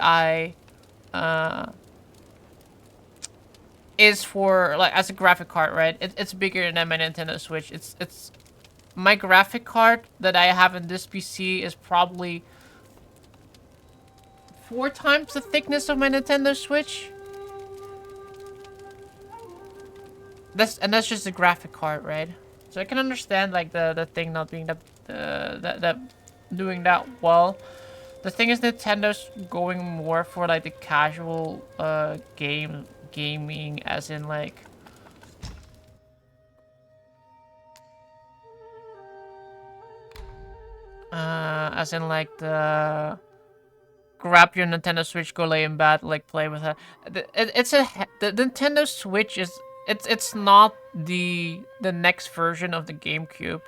is for like as a graphic card, right? It's bigger than my Nintendo Switch. It's my graphic card that I have in this PC is probably 4 times the thickness of my Nintendo Switch. That's just a graphic card, right? So I can understand like the thing not being that doing that well. The thing is, Nintendo's going more for like the casual gaming, as in like As in like the grab your Nintendo Switch, go lay in bed, like play with it. The Nintendo Switch is it's not the next version of the GameCube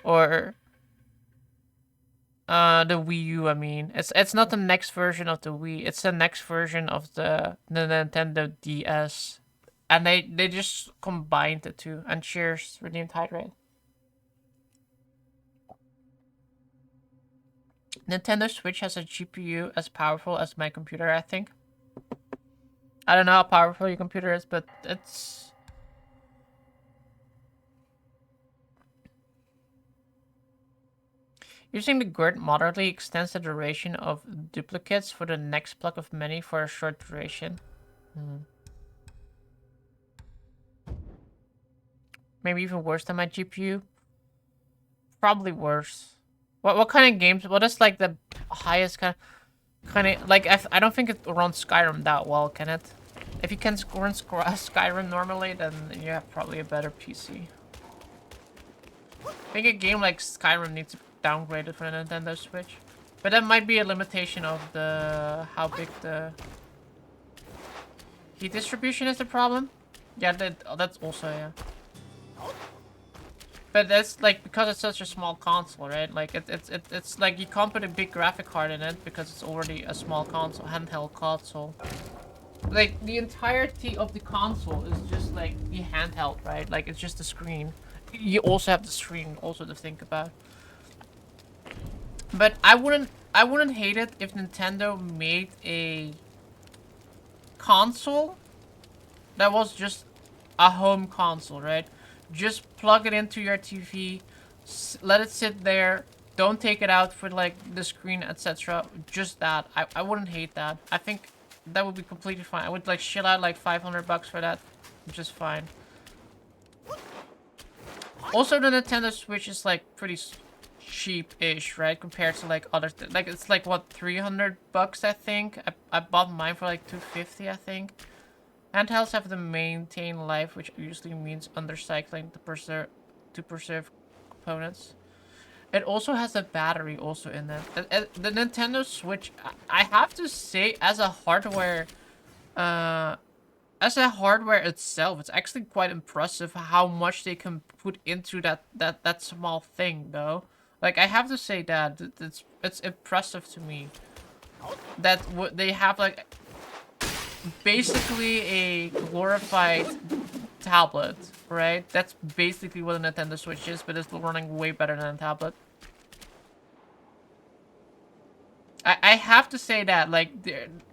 or the Wii U. I mean, it's not the next version of the Wii. It's the next version of the Nintendo DS, and they just combined the two. And cheers, redeemed hydrate. Nintendo Switch has a GPU as powerful as my computer, I think. I don't know how powerful your computer is, but it's... Using the grid moderately extends the duration of duplicates for the next block of many for a short duration. Maybe even worse than my GPU. Probably worse. What kind of games? What is like the highest kind of like? I don't think it runs Skyrim that well, can it? If you can run Skyrim normally, then you have probably a better PC. I think a game like Skyrim needs to be downgraded for the Nintendo Switch, but that might be a limitation of the how big the heat distribution is the problem. Yeah, that's also yeah. But that's like because it's such a small console, right? Like it's like you can't put a big graphic card in it because it's already a small console, handheld console. Like the entirety of the console is just like the handheld, right? Like it's just the screen. You also have the screen also to think about. But I wouldn't hate it if Nintendo made a console that was just a home console, right? Just plug it into your TV, let it sit there, don't take it out for like the screen, etc. Just that. I wouldn't hate that. I think that would be completely fine. I would like shell out like $500 for that. Just fine. Also, the Nintendo Switch is like pretty cheap-ish, right? Compared to like other like it's like what, $300 I think. I bought mine for like $250 I think. Handhelds have to maintain life, which usually means undercycling to preserve components. It also has a battery also in it. The Nintendo Switch, I have to say, as a hardware itself, it's actually quite impressive how much they can put into that small thing, though. Like I have to say that it's impressive to me that they have like basically a glorified tablet, right? That's basically what a Nintendo Switch is, but it's running way better than a tablet. I have to say that, like,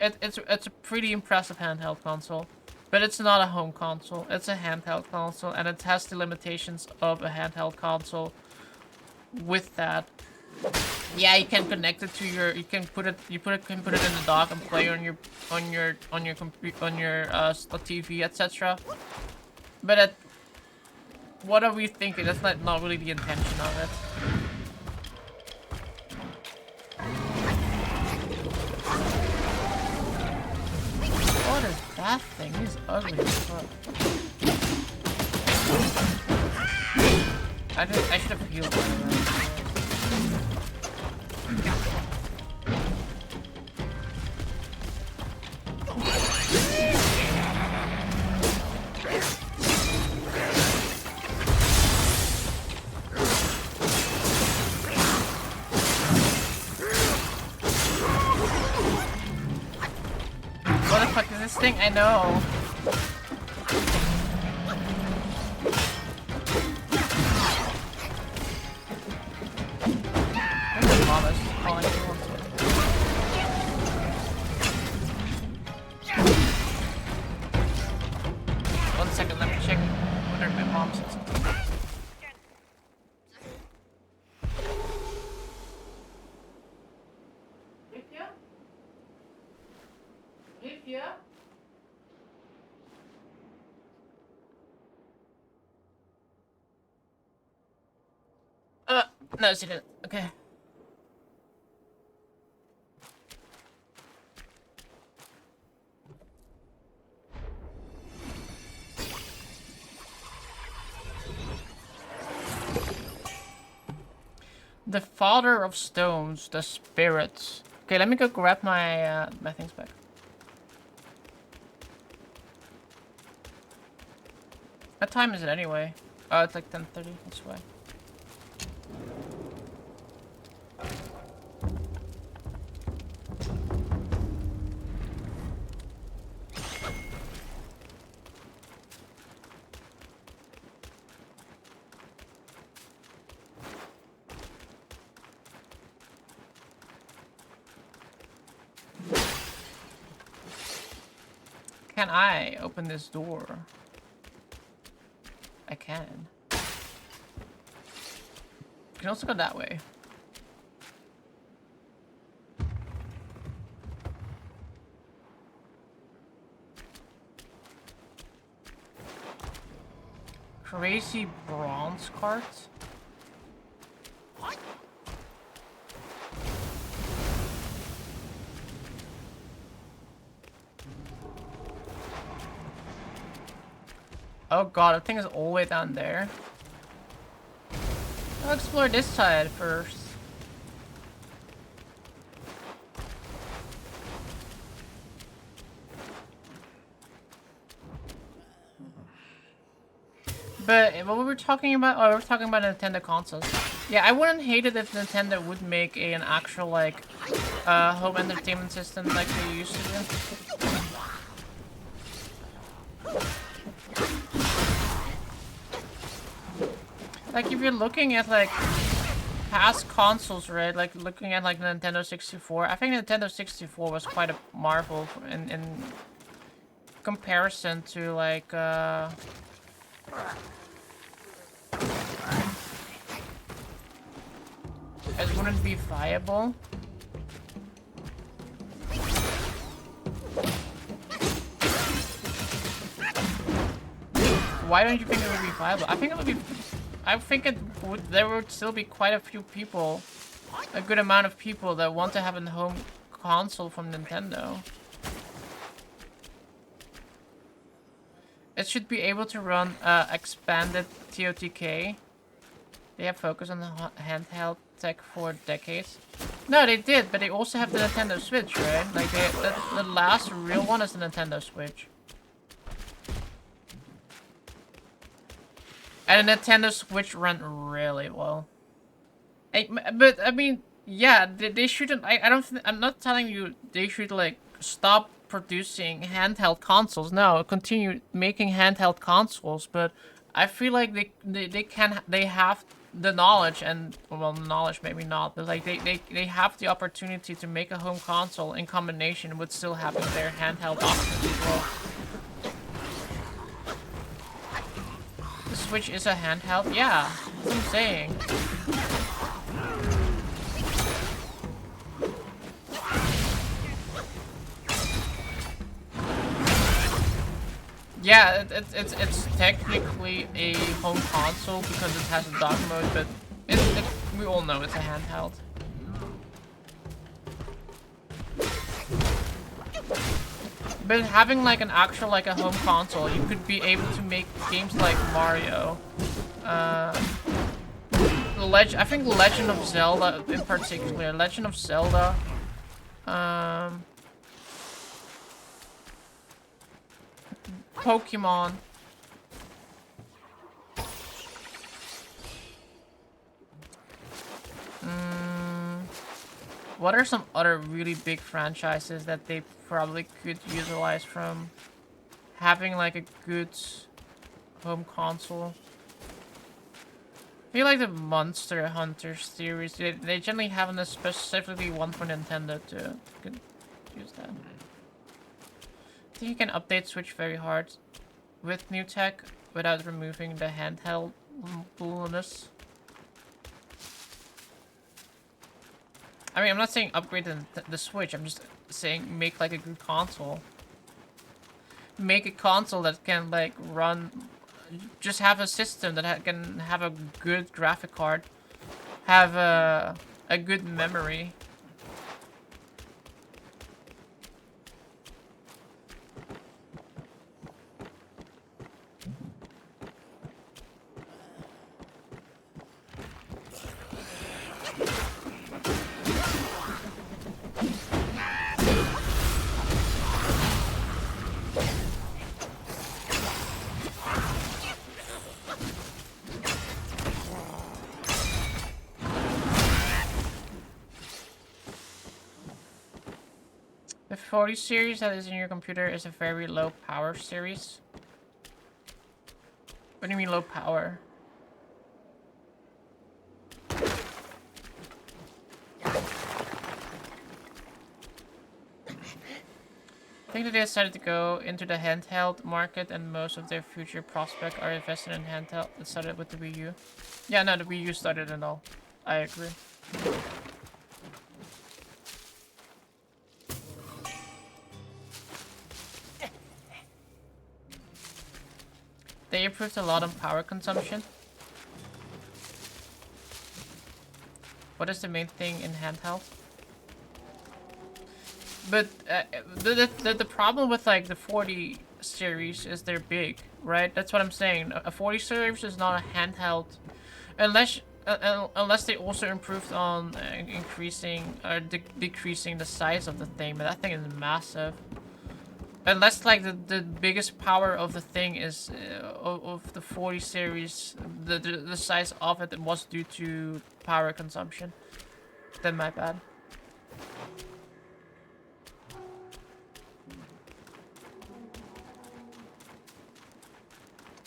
it's a pretty impressive handheld console, but it's not a home console. It's a handheld console, and it has the limitations of a handheld console. With that, yeah, you can connect it to your. You can put it in the dock and play on your TV, etc. But what are we thinking? That's not really the intention of it. What is that thing? He's ugly as fuck. I should have healed him. What the fuck is this thing? I know. One second, let me check whether my mom said something. Olivia? No, she didn't. Okay. The father of stones, the spirits. Okay, let me go grab my my things back. What time is it anyway? Oh, it's like 10:30. That's why. Can I open this door? I can. You can also go that way. Crazy bronze carts? Oh god, the thing is all the way down there. I'll explore this side first. But what we were talking about, oh, we were talking about Nintendo consoles. Yeah, I wouldn't hate it if Nintendo would make an actual, like, home entertainment system like they used to do. Like, if you're looking at, like, past consoles, right? Like, looking at, like, Nintendo 64. I think Nintendo 64 was quite a marvel in comparison to, like, it wouldn't be viable. Why don't you think it would be viable? I think it would be... I think it would... There would still be quite a few people, a good amount of people that want to have a home console from Nintendo. It should be able to run expanded TOTK. They have focused on the handheld tech for decades. No, they did, but they also have the Nintendo Switch, right? Like, the last real one is the Nintendo Switch. And the Nintendo Switch ran really well. But, I mean, yeah, they shouldn't... I don't... I'm not telling you they should, like, stop producing handheld consoles. No, continue making handheld consoles, but I feel like they have the knowledge and, well, knowledge maybe not, but like they have the opportunity to make a home console in combination with still having their handheld options as well. The Switch is a handheld? Yeah, that's what I'm saying. Yeah, it's technically a home console because it has a dock mode, but we all know it's a handheld. But having like an actual like a home console, you could be able to make games like Mario, I think Legend of Zelda in particular, Legend of Zelda, Pokemon. What are some other really big franchises that they probably could utilize from having like a good home console? I feel like the Monster Hunter series, they generally have a specifically one for Nintendo to use that. I think you can update Switch very hard with new tech without removing the handheld bullness. I mean, I'm not saying upgrade the Switch, I'm just saying make like a good console. Make a console that can like run, just have a system that can have a good graphic card, have a good memory. 40 series that is in your computer is a very low power series. What do you mean low power? I think that they decided to go into the handheld market, and most of their future prospects are invested in handheld. It started with the Wii U. Yeah, no, the Wii U started and all. I agree. They improved a lot on power consumption. What is the main thing in handheld? But the problem with like the 40 series is they're big, right? That's what I'm saying. A 40 series is not a handheld, unless they also improved on increasing or decreasing the size of the thing. But that thing is massive. Unless like the biggest power of the thing is of the 40 series, the size of it was due to power consumption. Then my bad.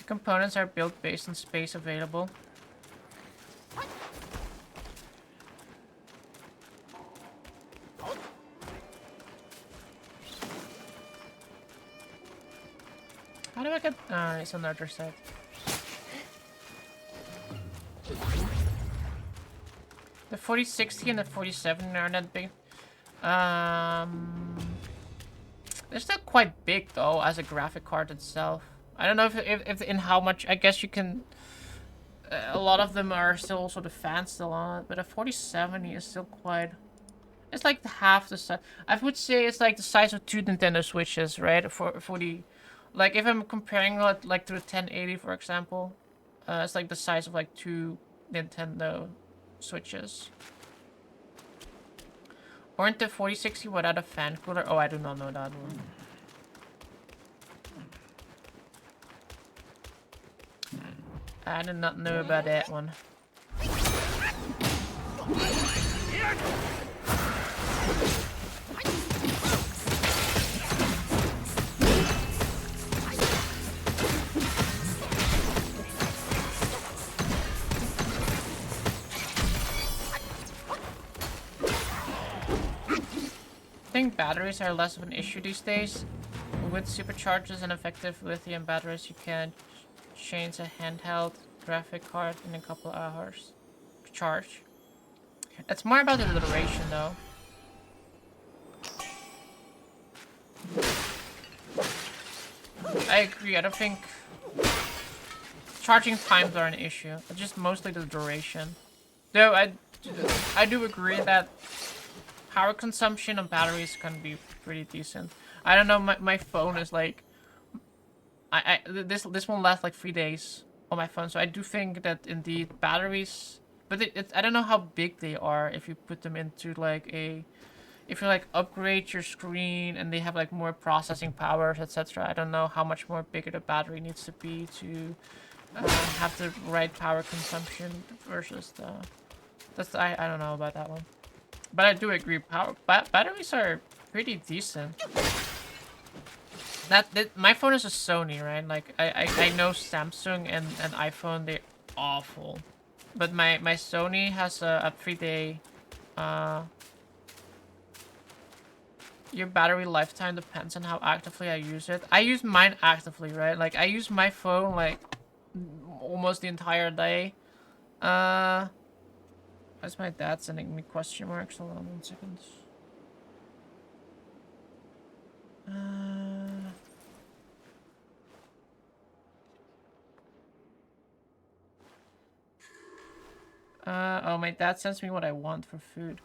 Components are built based on space available. How do I get... it's on the other side. The 4060 and the 47 aren't that big. They're still quite big though, as a graphic card itself. I don't know if in how much... I guess you can... a lot of them are still also the fans still on it, but a 4070 is still quite... It's like half the size. I would say it's like the size of 2 Nintendo Switches, right? For the... Like, if I'm comparing it, like, to the 1080, for example, it's like the size of, like, 2 Nintendo Switches. Aren't the 4060 without a fan cooler? Oh, I do not know that one. I did not know about that one. I think batteries are less of an issue these days. With superchargers and effective lithium batteries, you can change a handheld graphic card in a couple of hours. Charge. It's more about the duration though. I agree, I don't think charging times are an issue. It's just mostly the duration. Though I do agree that power consumption on batteries can be pretty decent. I don't know, my phone is like... This one lasts like 3 days on my phone, so I do think that indeed batteries... But I don't know how big they are if you put them into like a... If you like upgrade your screen and they have like more processing powers, etc. I don't know how much more bigger the battery needs to be to have the right power consumption versus the... I don't know about that one. But I do agree, batteries are pretty decent. My phone is a Sony, right? Like, I know Samsung and iPhone, they're awful. But my Sony has a 3-day... your battery lifetime depends on how actively I use it. I use mine actively, right? Like, I use my phone, like, almost the entire day. Why's my dad sending me question marks? Hold on 1 second. Oh, my dad sends me what I want for food.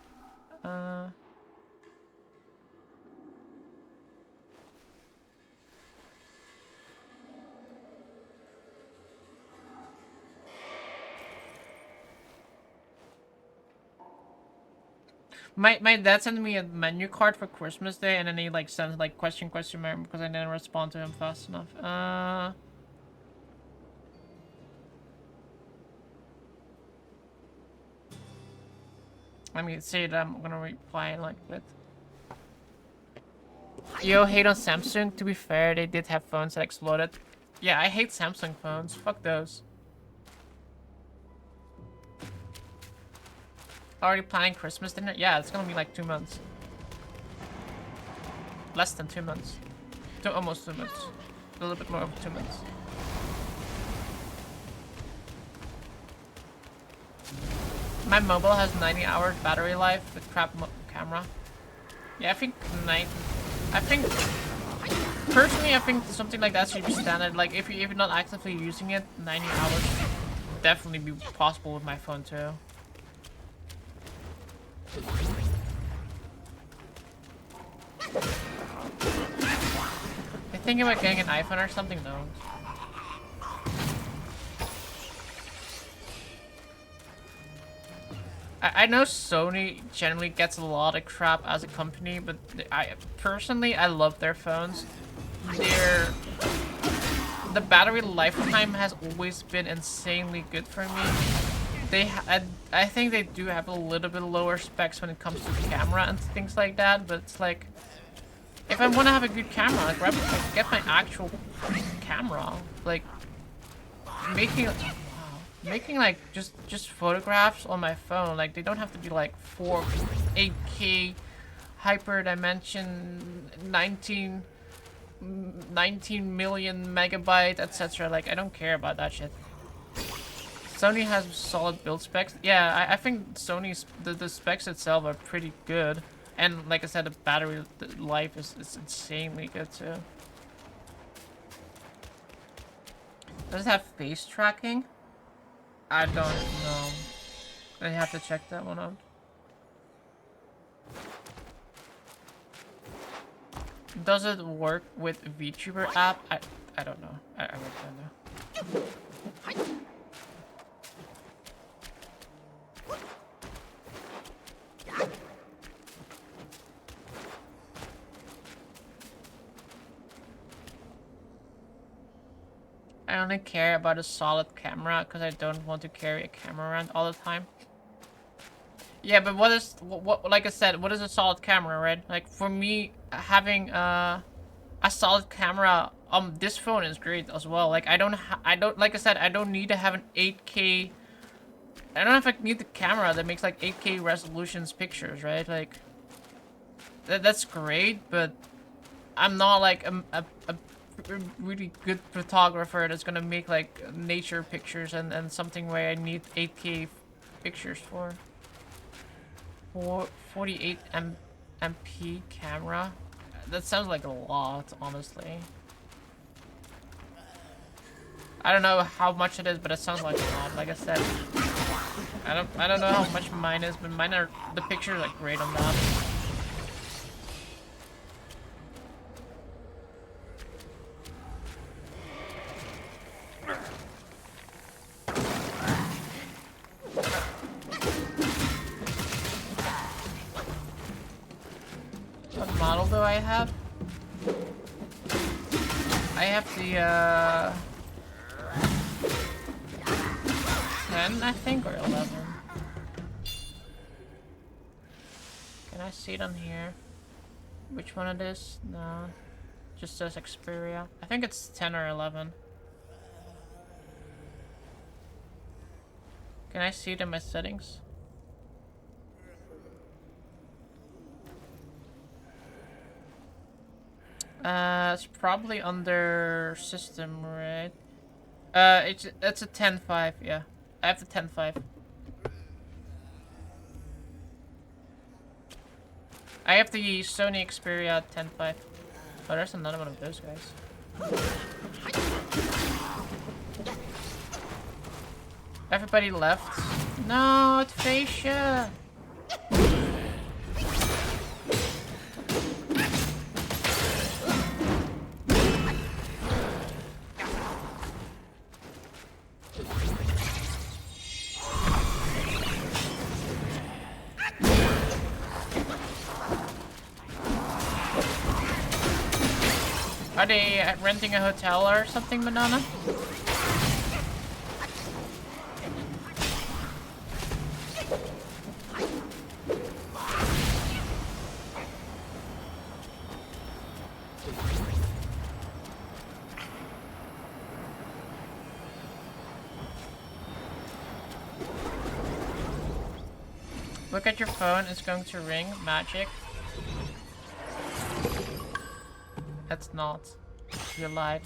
My dad sent me a menu card for Christmas Day, and then he like sent like question mark because I didn't respond to him fast enough. Let me say that I'm gonna reply like with. Yo, hate on Samsung. To be fair, they did have phones that exploded. Yeah, I hate Samsung phones. Fuck those. Already planning Christmas dinner? Yeah, it's gonna be like 2 months. Less than 2 months. Almost 2 months. A little bit more over 2 months. My mobile has 90 hours battery life with crap camera. Yeah, I think personally, I think something like that should be standard. Like if you're not actively using it, 90 hours should definitely be possible with my phone too. You thinking about getting an iPhone or something? No. I know Sony generally gets a lot of crap as a company, but I love their phones. The battery lifetime has always been insanely good for me. I think they do have a little bit lower specs when it comes to camera and things like that, but it's like, if I want to have a good camera, like, get my actual camera. Like, making like just photographs on my phone, like they don't have to be like 8K hyper dimension 19 million megabyte, etc. Like, I don't care about that shit. Sony has solid build specs. Yeah, I think Sony's the specs itself are pretty good, and like I said, the battery life is insanely good too. Does it have face tracking? I don't know. I have to check that one out. Does it work with VTuber app? I don't know. I really don't know. I only care about a solid camera because I don't want to carry a camera around all the time. Yeah, but what like I said, what is a solid camera, right? Like for me, having a solid camera on this phone is great as well. Like I don't like I said, I don't need to have an 8K. I don't know if I need the camera that makes like 8K resolutions pictures, right? Like that's great, but I'm not like a really good photographer that's gonna make like nature pictures and something where I need 8K pictures for 48 MP camera. That sounds like a lot, honestly. I don't know how much it is, but it sounds like a lot. Like I said, I don't know how much mine is, but the pictures are great on that. What model do I have? I have the 10, I think, or 11. Can I see it on here? Which one it is? No. Just says Xperia. I think it's 10 or 11. Can I see it in my settings? It's probably under system, right? It's a 10.5, yeah. I have the 10.5. I have the Sony Xperia 10.5. Oh, there's another one of those guys. Everybody left. No, it's Fascia. Are they renting a hotel or something, Banana? Look at your phone, it's going to ring. Magic. That's not. You lied.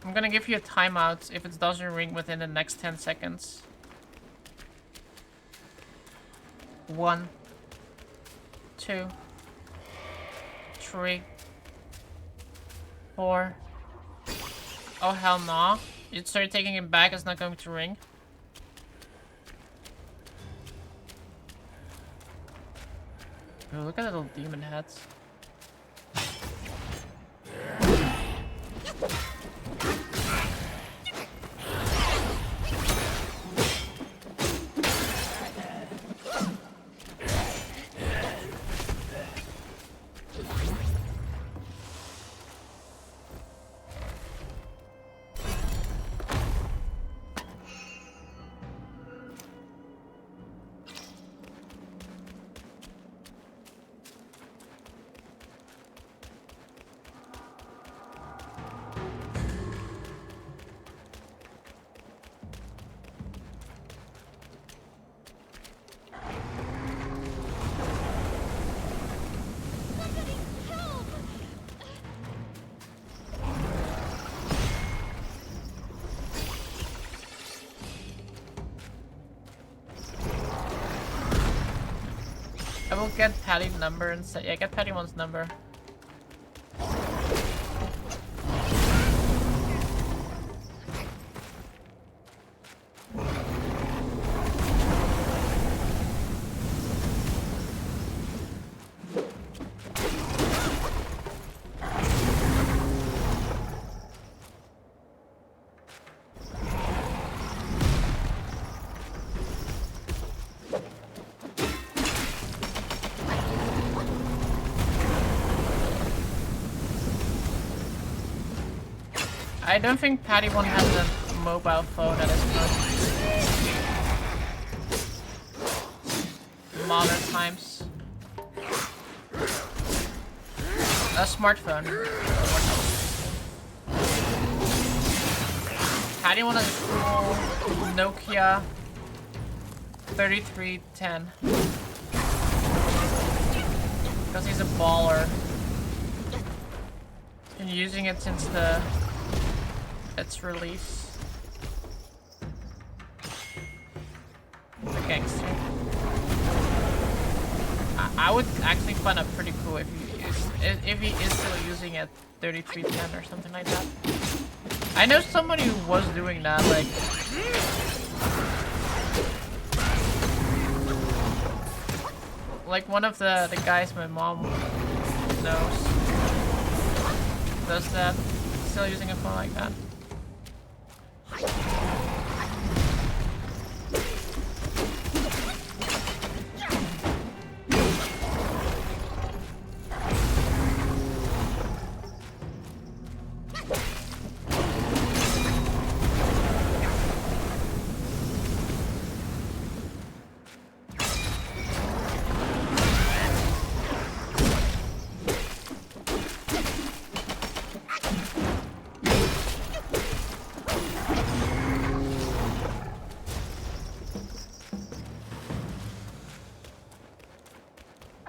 I'm gonna give you a timeout if it doesn't ring within the next 10 seconds. 1, 2, 3, 4. Oh hell no. You started taking it back, it's not going to ring. Oh, look at the little demon heads. I will get Patty's number and say, yeah, get Patty one's number. I don't think Patty one has a mobile phone at this point. Modern times. A smartphone. Patty one has a cool Nokia 3310. Because he's a baller. Been using it since its release. The gangster. I would actually find it pretty cool if he is still using it 3310 or something like that. I know somebody who was doing that, like one of the guys my mom knows does that. Still using a phone like that.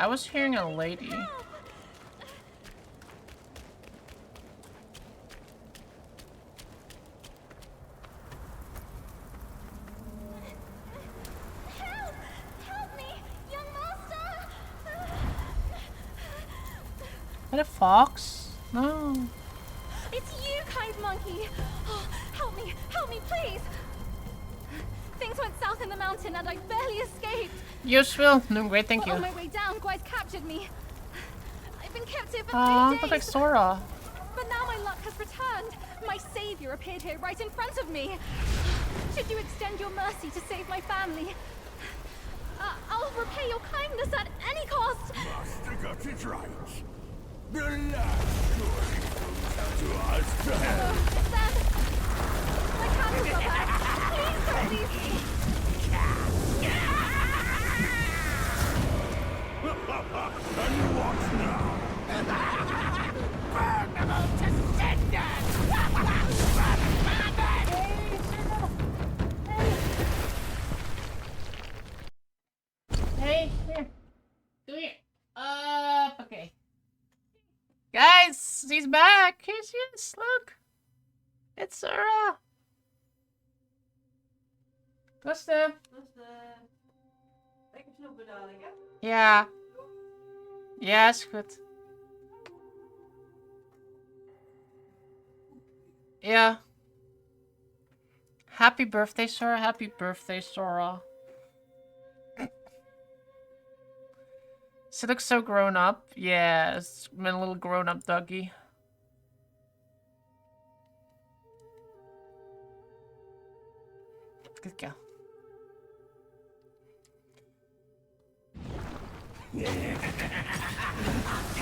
I was hearing a lady. Help me, young master! What a fox? No. It's you, kind monkey. Oh, help me, please. Things went south in the mountain and I barely escaped. Useful. No, great, thank you. On my way down, Guys captured me. I've been captive for 3 days. Look like Sora. But now my luck has returned. My savior appeared here right in front of me. Should you extend your mercy to save my family, I'll repay your kindness at any cost. Master got it right. The last glory comes to us. Then, my candles are back. Please don't leave me. And what now? Burn them all to cinders! He's back. Yes, look. It's Sarah. Rustig. Lekker snoepen dadelijk, hè? Ja. Ja, is goed. Ja. Happy birthday, Sora. Happy birthday, Sora. She looks so grown up. Yeah, it's been a little grown up doggy. Good girl.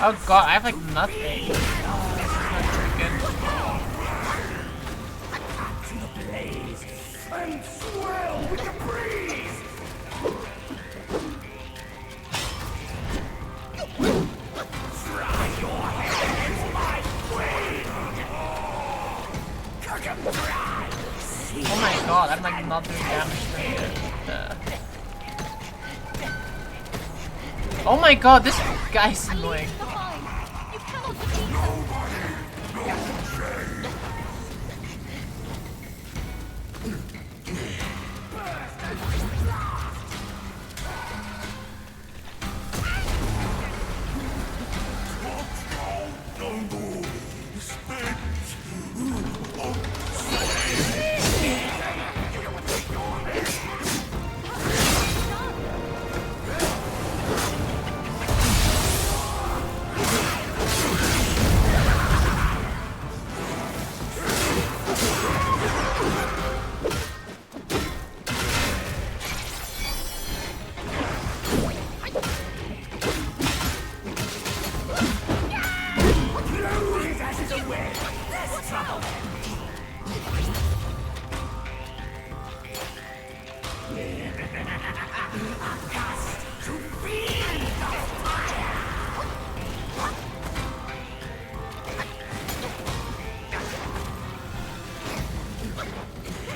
Oh god, I have like nothing. Oh, this is not very good. To the blaze and swell with the breeze. Try your hands, my queen. Cook 'em dry. Oh my god, I'm like not doing damage to it. Oh my god, this guy's annoying.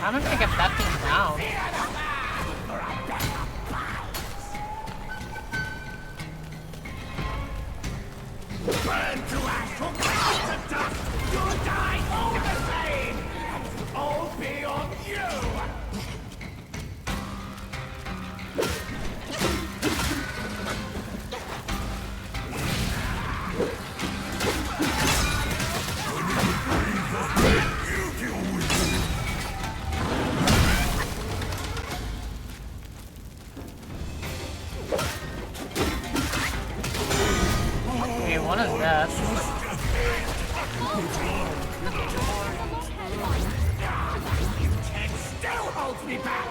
I'm gonna get that thing down. Burn to ash, or burn to dust. You'll die all the same. And it'll all be on you. Okay, one is that. It still holds me back.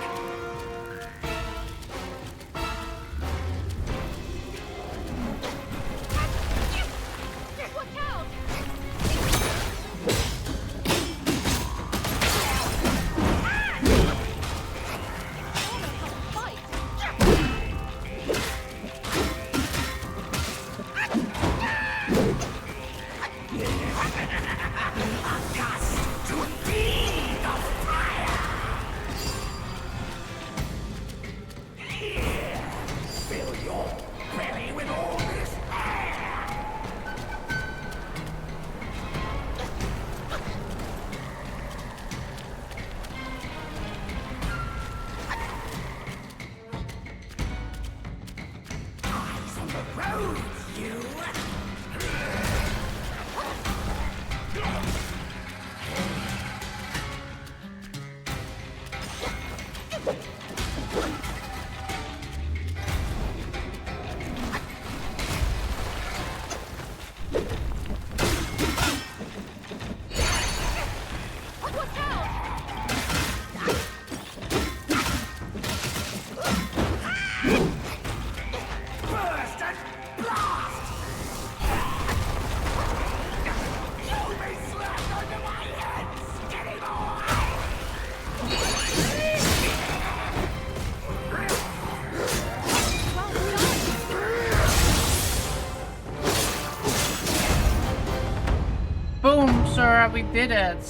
Boom, Sora, we did it.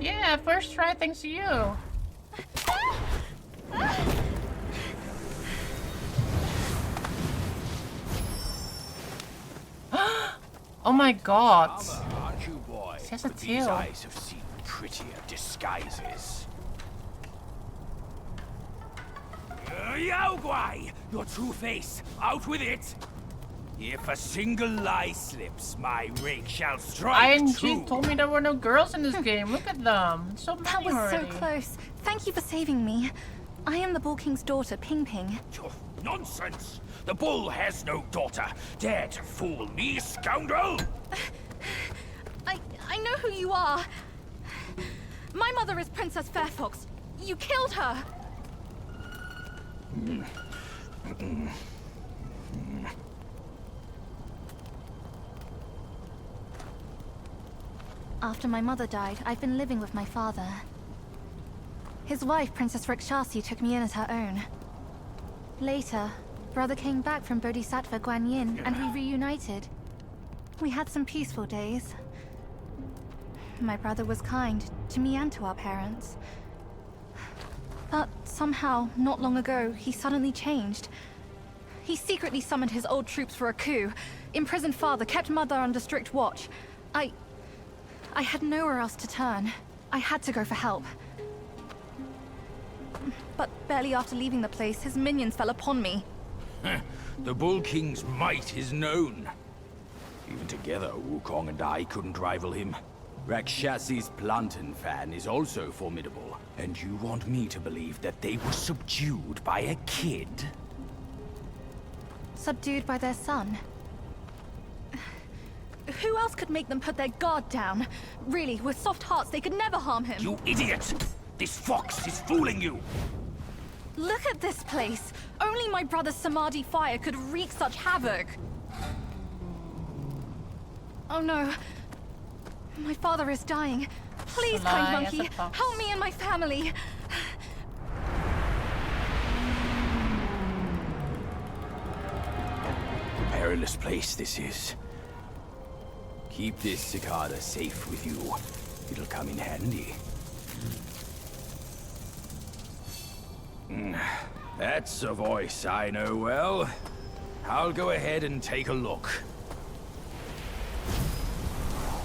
Yeah, first try thanks to you. Oh my god. Armor, aren't you He has a but these tail. eyes have seen prettier disguises. Yao Guai! Your true face! Out with it! If a single lie slips, my rake shall strike true. ING told me there were no girls in this game. Look at them. So many That was already. so close. Thank you for saving me. I am the Bull King's daughter, Ping Ping. Oh, nonsense! The bull has no daughter. Dare to fool me, scoundrel! I know who you are. My mother is Princess Fairfox. You killed her. After my mother died, I've been living with my father. His wife, Princess Rikshasi, took me in as her own. Later, brother came back from Bodhisattva Guanyin, and we reunited. We had some peaceful days. My brother was kind to me and to our parents. But somehow, not long ago, he suddenly changed. He secretly summoned his old troops for a coup, imprisoned father, kept mother under strict watch. I had nowhere else to turn. I had to go for help. But barely after leaving the place, his minions fell upon me. The Bull King's might is known. Even together, Wukong and I couldn't rival him. Rakshasi's plantain fan is also formidable. And you want me to believe that they were subdued by a kid? Subdued by their son. Who else could make them put their guard down? Really, with soft hearts, they could never harm him. You idiot! This fox is fooling you! Look at this place! Only my brother's Samadhi fire could wreak such havoc! Oh no. My father is dying. Please, kind monkey, help me and my family! Perilous place this is. Keep this cicada safe with you. It'll come in handy. That's a voice I know well. I'll go ahead and take a look.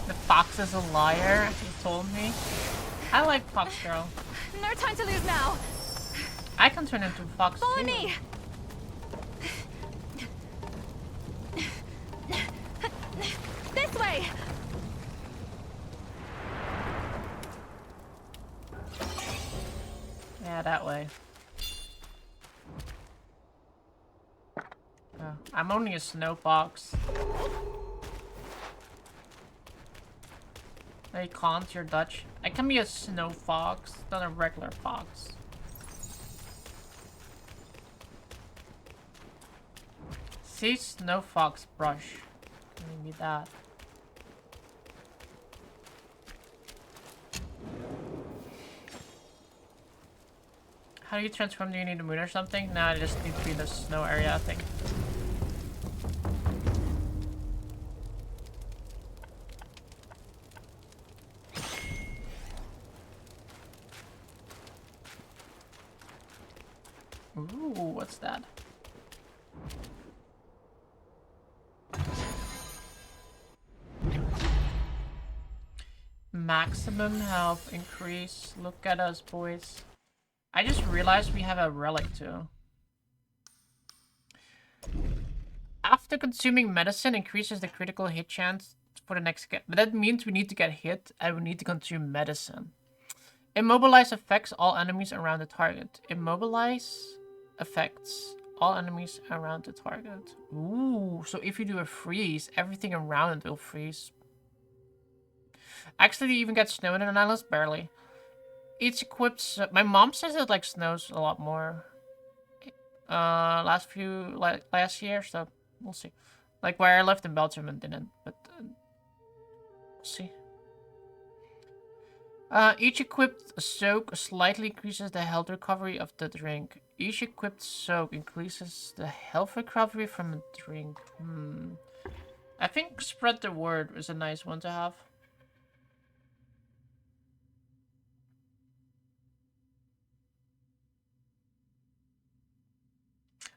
The fox is a liar, he told me. I like Fox Girl. No time to lose now! I can turn into a fox Follow too. me! This way! Yeah, that way. Oh, I'm only a snow fox. No, you can't, you're Dutch. I can be a snow fox, not a regular fox. See, snow fox brush. Maybe that. How do you transform? Do you need a moon or something? No, I just need to be in the snow area, I think. Ooh, what's that? Maximum health increase. Look at us, boys. I just realized we have a relic too. After consuming medicine, increases the critical hit chance for the next get. But that means we need to get hit and we need to consume medicine. Immobilize affects all enemies around the target. Immobilize affects all enemies around the target. Ooh, so if you do a freeze, everything around it will freeze. Actually, you even get snow in an island, barely. Each equips. My mom says it like snows a lot more. Last year, so we'll see. Like where I lived in Belgium and didn't, but we'll see. Each equipped soak slightly increases the health recovery of the drink. Each equipped soak increases the health recovery from a drink. I think spread the word is a nice one to have.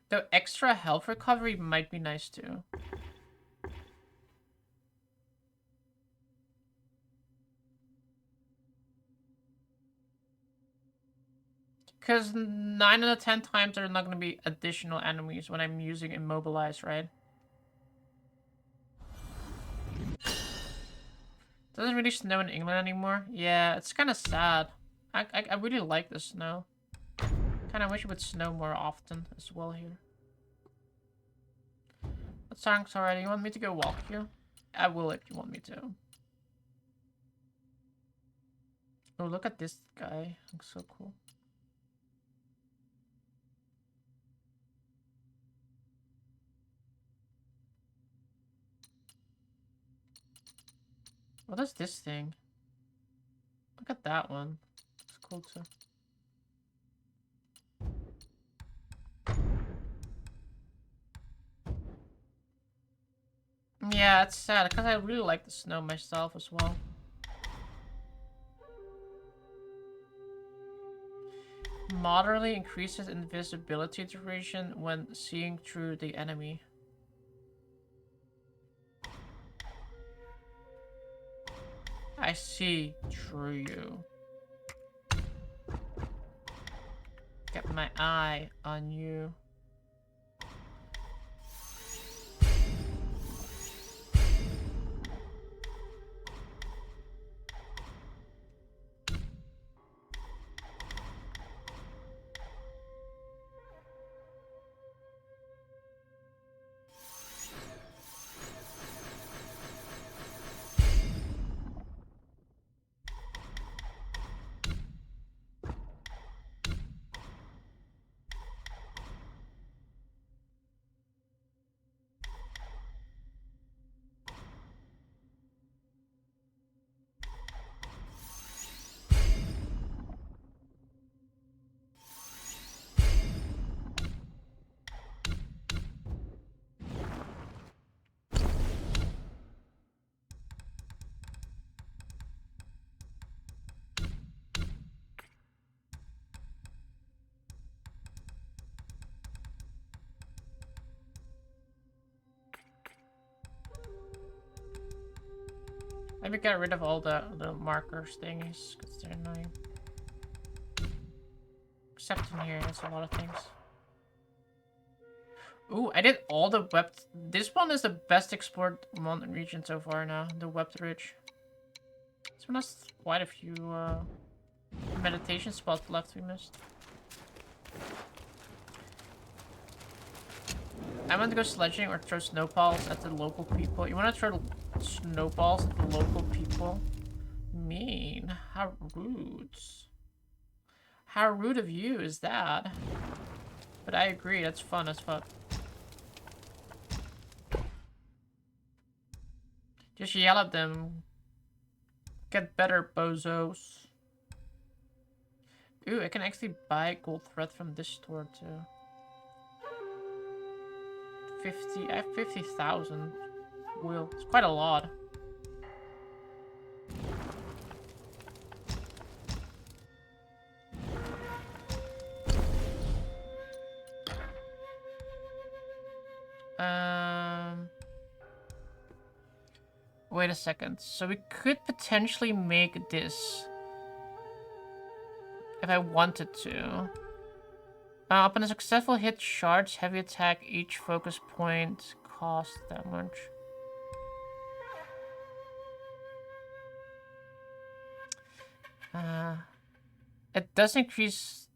Though extra health recovery might be nice too. Because 9 out of 10 times there are not going to be additional enemies when I'm using Immobilize, right? Doesn't really snow in England anymore. Yeah, it's kind of sad. I really like the snow. Kind of wish it would snow more often as well here. But thanks already. You want me to go walk you? I will if you want me to. Oh, look at this guy. Looks so cool. What is this thing? Look at that one. It's cool too. Yeah, it's sad because I really like the snow myself as well. Moderately increases invisibility duration when seeing through the enemy. I see through you. Get my eye on you. Let me get rid of all the markers thingies, because they're annoying. Except in here, there's a lot of things. Ooh, I did all the web... This one is the best explored mountain region so far now, the Webbed Ridge. This one has quite a few meditation spots left we missed. I want to go sledging or throw snowballs at the local people. You want to throw snowballs at the local people? Mean. How rude. How rude of you is that? But I agree, that's fun as fuck. Just yell at them. Get better, bozos. Ooh, I can actually buy gold thread from this store too. 50, I have 50,000. Well, it's quite a lot. Wait a second. So we could potentially make this if I wanted to. Upon a successful hit, shards, heavy attack, each focus point costs that much. It does increase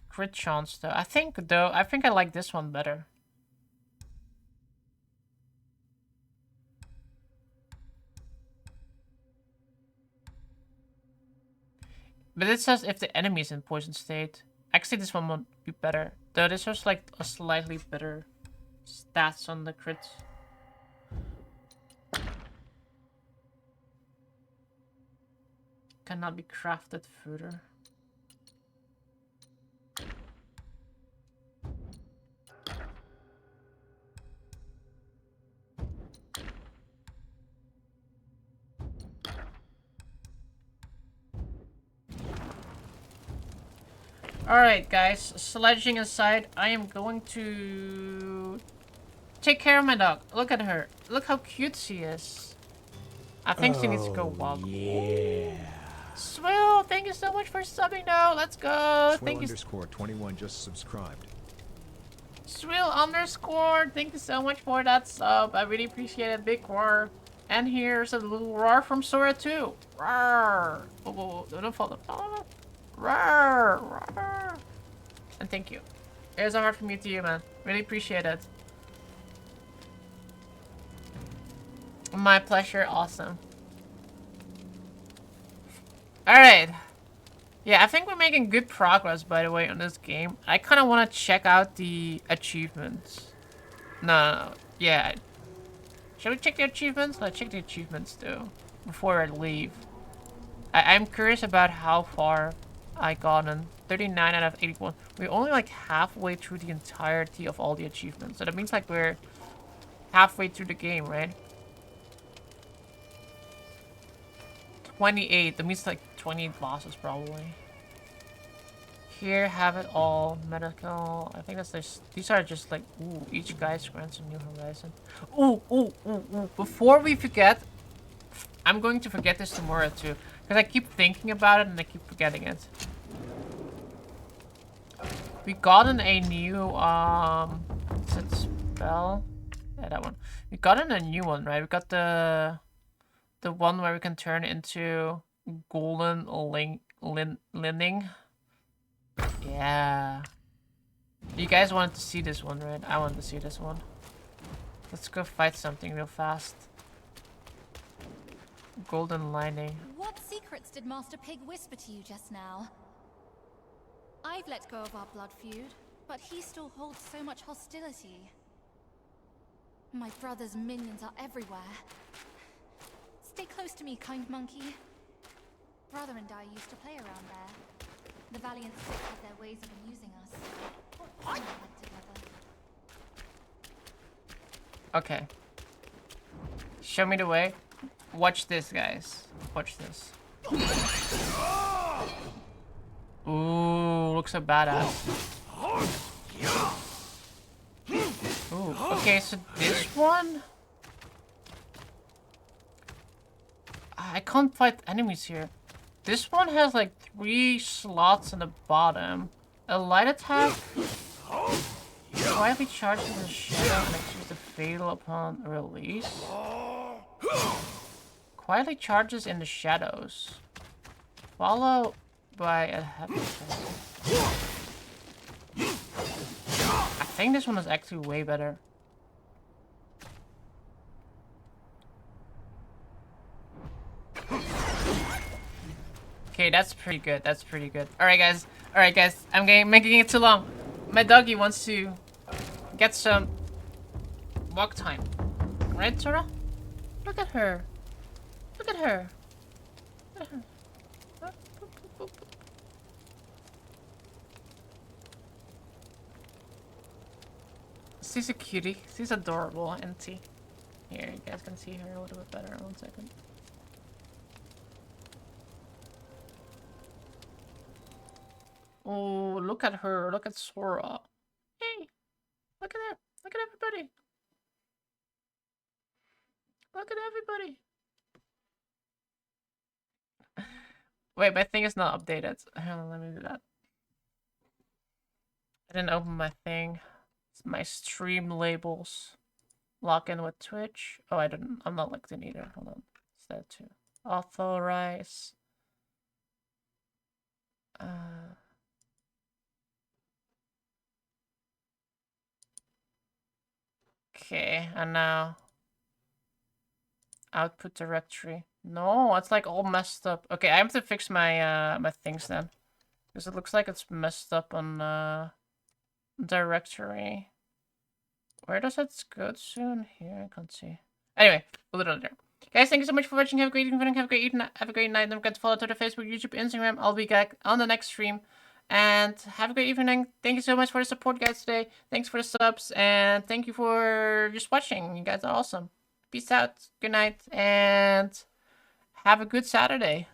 crit chance though. I think I like this one better. But it says if the enemy is in poison state. Actually, this one would be better. Though this has like a slightly better stats on the crits. Cannot be crafted further. Alright guys, sledging aside, I am going to take care of my dog. Look at her. Look how cute she is. I think she needs to go walk. Yeah. Swill, thank you so much for subbing now. Let's go. Swill Thank you. underscore 21 just subscribed. Swill underscore, thank you so much for that sub. I really appreciate it. Big roar. And here's a little roar from Sora too. Roar. Oh, don't fall. Roar. Roar. And thank you. Here's a heart from me to you, man. Really appreciate it. My pleasure. Awesome. Alright. Yeah, I think we're making good progress, by the way, on this game. I kind of want to check out the achievements. No. Yeah. Should we check the achievements? Let's check the achievements, too. Before I leave. I'm curious about how far I gotten. 39 out of 81. We're only like halfway through the entirety of all the achievements. So that means like we're halfway through the game, right? 28. That means like 28 bosses probably. Here, have it all. Medical. I think that's this. These are just like, ooh, each guy's grants a new horizon. Ooh. Before we forget, I'm going to forget this tomorrow too. Because I keep thinking about it and I keep forgetting it. We gotten a new, is it spell? Yeah, that one. We gotten a new one, right? We got the one where we can turn into golden linning. Yeah. You guys wanted to see this one, right? I wanted to see this one. Let's go fight something real fast. Golden lining. What secrets did Master Pig whisper to you just now? I've let go of our blood feud, but he still holds so much hostility. My brother's minions are everywhere. Stay close to me, kind monkey. Brother and I used to play around there. The Valiant Six have their ways of amusing us. What? Okay. Show me the way. Watch this, guys. Watch this. Ooh, looks so badass. Ooh, okay, so this one... I can't fight enemies here. This one has like 3 slots in the bottom. A light attack. Quietly charges the shadow and executes the fatal upon release. Quietly charges in the shadows. Followed by a heavy attack. I think this one is actually way better. Okay, that's pretty good. That's pretty good. Alright, guys. Alright, guys. I'm making it too long. My doggy wants to get some walk time. Right, Sora? Look at her. Look at her. Look at her. She's a cutie. She's adorable, isn't she? Here, you guys can see her a little bit better. 1 second. Oh, look at her. Look at Sora. Hey, look at her. Look at everybody. Look at everybody. Wait, my thing is not updated. Hang on, let me do that. I didn't open my thing. It's my stream labels. Lock in with Twitch. Oh, I didn't. I'm not logged in either. Hold on. It's that too. Authorize. Okay, and now output directory. No, it's like all messed up. Okay, I have to fix my my things then, because it looks like it's messed up on directory. Where does it go soon? Here, I can't see. Anyway, a little there. Guys, thank you so much for watching. Have a great evening, have a great evening, have a great night. Don't forget to follow Twitter, Facebook, YouTube, Instagram. I'll be back on the next stream. And have a great evening. Thank you so much for the support, guys, today. Thanks for the subs, and thank you for just watching. You guys are awesome. Peace out, good night, and have a good Saturday.